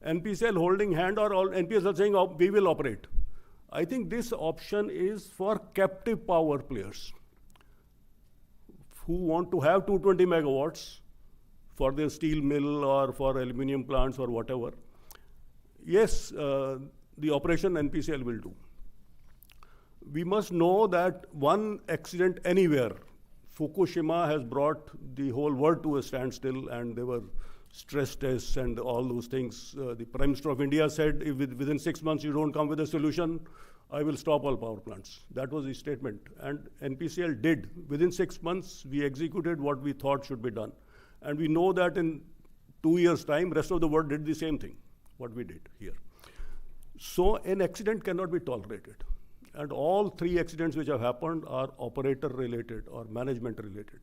NPCL holding hand, or all NPCL saying, oh, we will operate. I think this option is for captive power players who want to have 220 megawatts for their steel mill or for aluminum plants or whatever. Yes, the operation NPCL will do. We must know that one accident anywhere, Fukushima has brought the whole world to a standstill, and there were stress tests and all those things. The Prime Minister of India said, if within 6 months you don't come with a solution, I will stop all power plants. That was his statement. And NPCL did. Within 6 months, we executed what we thought should be done. And we know that in 2 years' time, rest of the world did the same thing, what we did here. So an accident cannot be tolerated. And all three accidents which have happened are operator-related or management-related.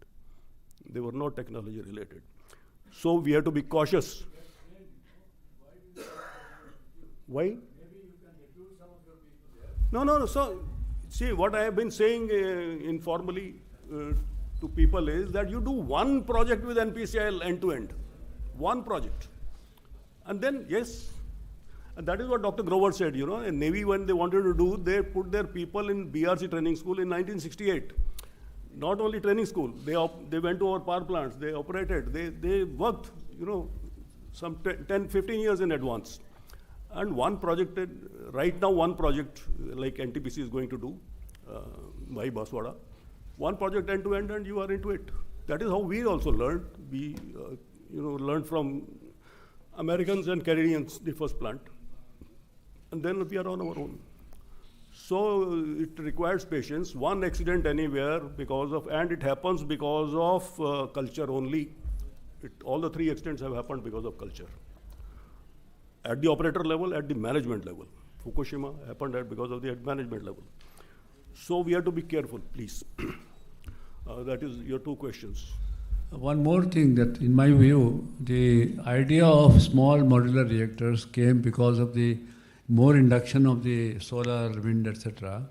They were not technology-related. So we have to be cautious. Why? No. So, see, what I have been saying informally to people is that you do one project with NPCL end-to-end. One project. And then, yes, and that is what Dr. Grover said, in Navy when they wanted to do, they put their people in BRC training school in 1968. Not only training school, they went to our power plants, they operated, they worked, some 10, 15 years in advance. And one project, right now one project like NTPC is going to do, Bhai Baswada, one project end to end and you are into it. That is how we also learned. We, learned from Americans and Canadians, the first plant. And then we are on our own. So it requires patience. One accident anywhere and it happens because of culture only. All the three accidents have happened because of culture. At the operator level, at the management level. Fukushima happened because of the management level. So we have to be careful, please. That is your two questions. One more thing that in my view, the idea of small modular reactors came because of the more induction of the solar, wind, etc.,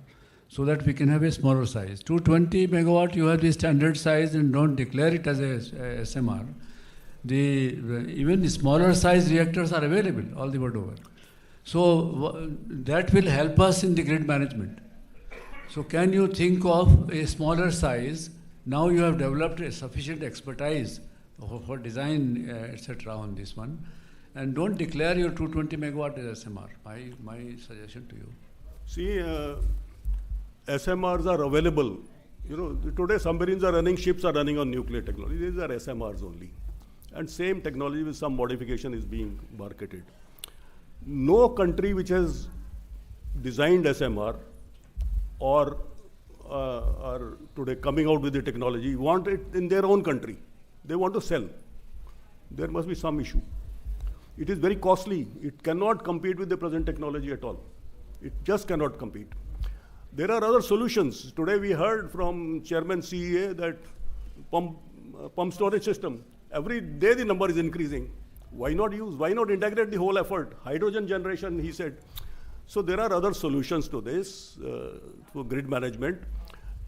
so that we can have a smaller size. 220 megawatt, you have the standard size and don't declare it as a SMR. Even the smaller size reactors are available all the world over. So that will help us in the grid management. So can you think of a smaller size? Now you have developed a sufficient expertise for design, etc. on this one. And don't declare your 220 megawatt as SMR. My suggestion to you. See, SMRs are available. Today submarines are running, ships are running on nuclear technology. These are SMRs only. And same technology with some modification is being marketed. No country which has designed SMR or are today coming out with the technology want it in their own country. They want to sell. There must be some issue. It is very costly. It cannot compete with the present technology at all. It just cannot compete. There are other solutions. Today we heard from Chairman CEA that pump storage system. Every day the number is increasing. Why not use? Why not integrate the whole effort? Hydrogen generation, he said. So there are other solutions to this, for grid management.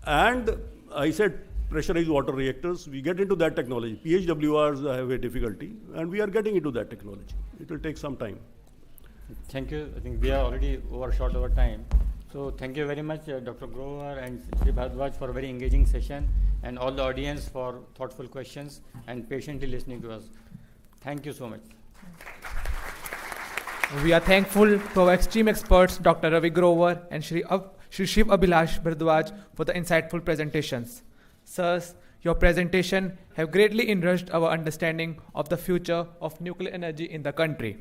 And I said pressurized water reactors, we get into that technology. PHWRs have a difficulty, and we are getting into that technology. It will take some time. Thank you. I think we are already overshot our time. So thank you very much, Dr. Grover and Sri Bhardwaj, for a very engaging session, and all the audience for thoughtful questions and patiently listening to us. Thank you so much. We are thankful to our esteemed experts, Dr. Ravi Grover and Shri Shiv Abhilash Bhardwaj, for the insightful presentations. Sirs, your presentation have greatly enriched our understanding of the future of nuclear energy in the country.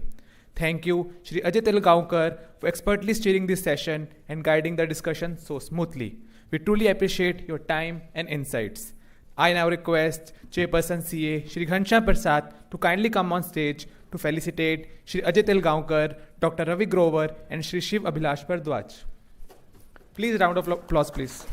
Thank you, Shri Ajay Telgaonkar, for expertly steering this session and guiding the discussion so smoothly. We truly appreciate your time and insights. I now request Chairperson CA Shri Ghanshyam Prasad to kindly come on stage to felicitate Shri Ajay Telgaonkar, Dr. Ravi Grover and Shri Shiv Abhilash Bhardwaj. Please, round of applause, please.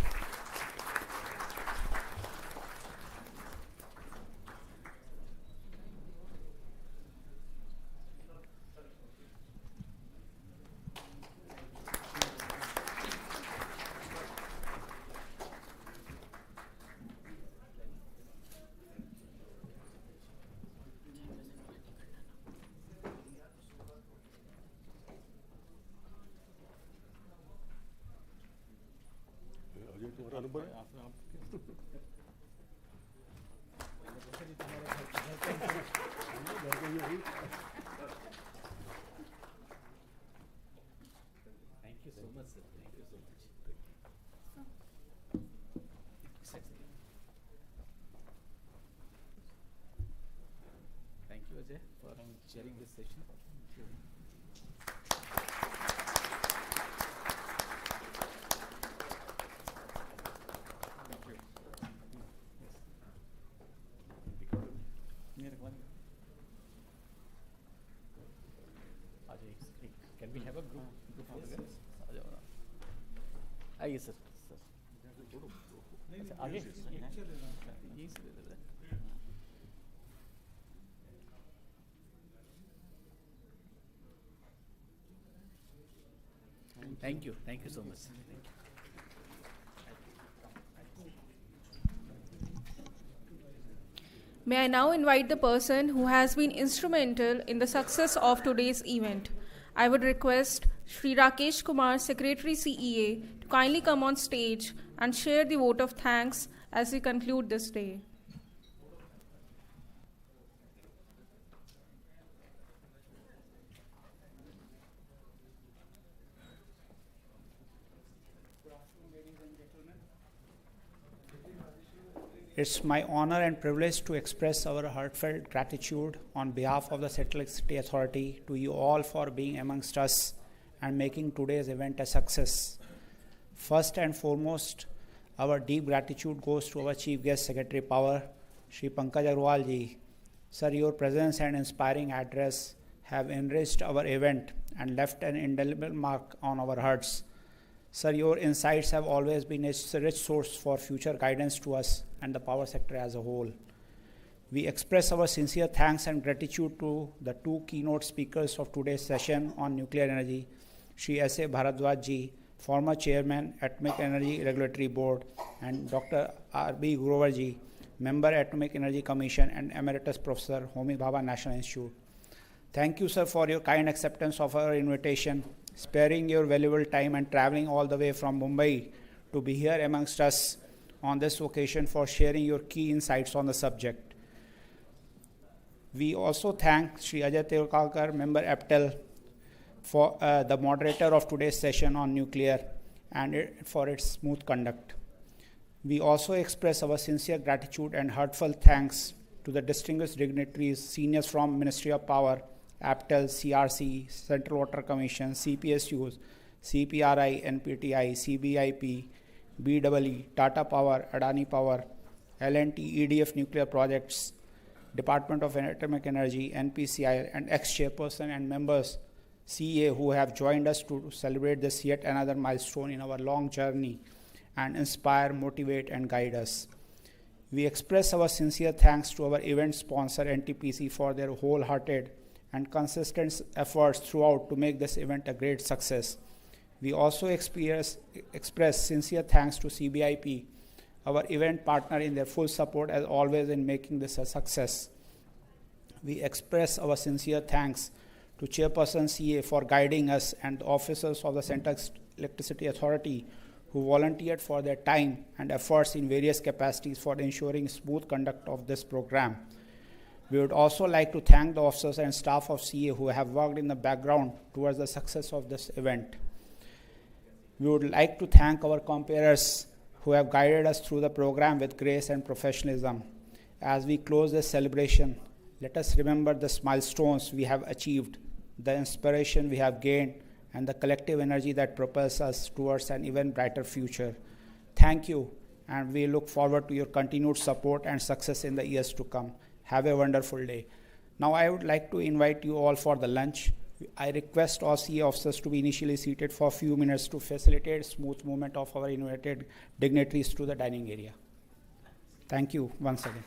Thank you so much, sir. Thank you so much. Thank you, Ajay, for sharing this session. Can we have a group photograph? आइए sir अच्छा आगे यही से Thank you so much. Thank you. May I now invite the person who has been instrumental in the success of today's event. I would request Shri Rakesh Kumar, Secretary CEA, to kindly come on stage and share the vote of thanks as we conclude this day. It's my honor and privilege to express our heartfelt gratitude on behalf of the Central Electricity Authority to you all for being amongst us and making today's event a success. First and foremost, our deep gratitude goes to our Chief Guest Secretary Power, Shri Pankaj Agarwal ji. Sir, your presence and inspiring address have enriched our event and left an indelible mark on our hearts. Sir, your insights have always been a rich source for future guidance to us and the power sector as a whole. We express our sincere thanks and gratitude to the two keynote speakers of today's session on nuclear energy, Shri S.A. Bhardwaj ji, former Chairman, Atomic Energy Regulatory Board, and Dr. R.B. Grover ji, Member, Atomic Energy Commission and Emeritus Professor, Homi Bhabha National Institute. Thank you, sir, for your kind acceptance of our invitation, sparing your valuable time and traveling all the way from Mumbai to be here amongst us on this occasion for sharing your key insights on the subject. We also thank Shri Ajay Telgaonkar, Member APTEL, for the moderator of today's session on nuclear and for its smooth conduct. We also express our sincere gratitude and heartfelt thanks to the distinguished dignitaries, seniors from Ministry of Power, APTEL, CRC, Central Water Commission, CPSUs, CPRI, NPTI, CBIP, BEE, Tata Power, Adani Power, L&T, EDF Nuclear Projects, Department of Atomic Energy, NPCI, and ex-chairperson and members, CEA, who have joined us to celebrate this yet another milestone in our long journey and inspire, motivate, and guide us. We express our sincere thanks to our event sponsor, NTPC, for their wholehearted and consistent efforts throughout to make this event a great success. We also express sincere thanks to CBIP, our event partner, in their full support as always in making this a success. We express our sincere thanks to Chairperson CA for guiding us and the officers of the Central Electricity Authority who volunteered for their time and efforts in various capacities for ensuring smooth conduct of this program. We would also like to thank the officers and staff of CA who have worked in the background towards the success of this event. We would like to thank our compeers who have guided us through the program with grace and professionalism. As we close this celebration, let us remember the milestones we have achieved, the inspiration we have gained, and the collective energy that propels us towards an even brighter future. Thank you, and we look forward to your continued support and success in the years to come. Have a wonderful day. Now I would like to invite you all for the lunch. I request all CA officers to be initially seated for a few minutes to facilitate smooth movement of our invited dignitaries to the dining area. Thank you once again.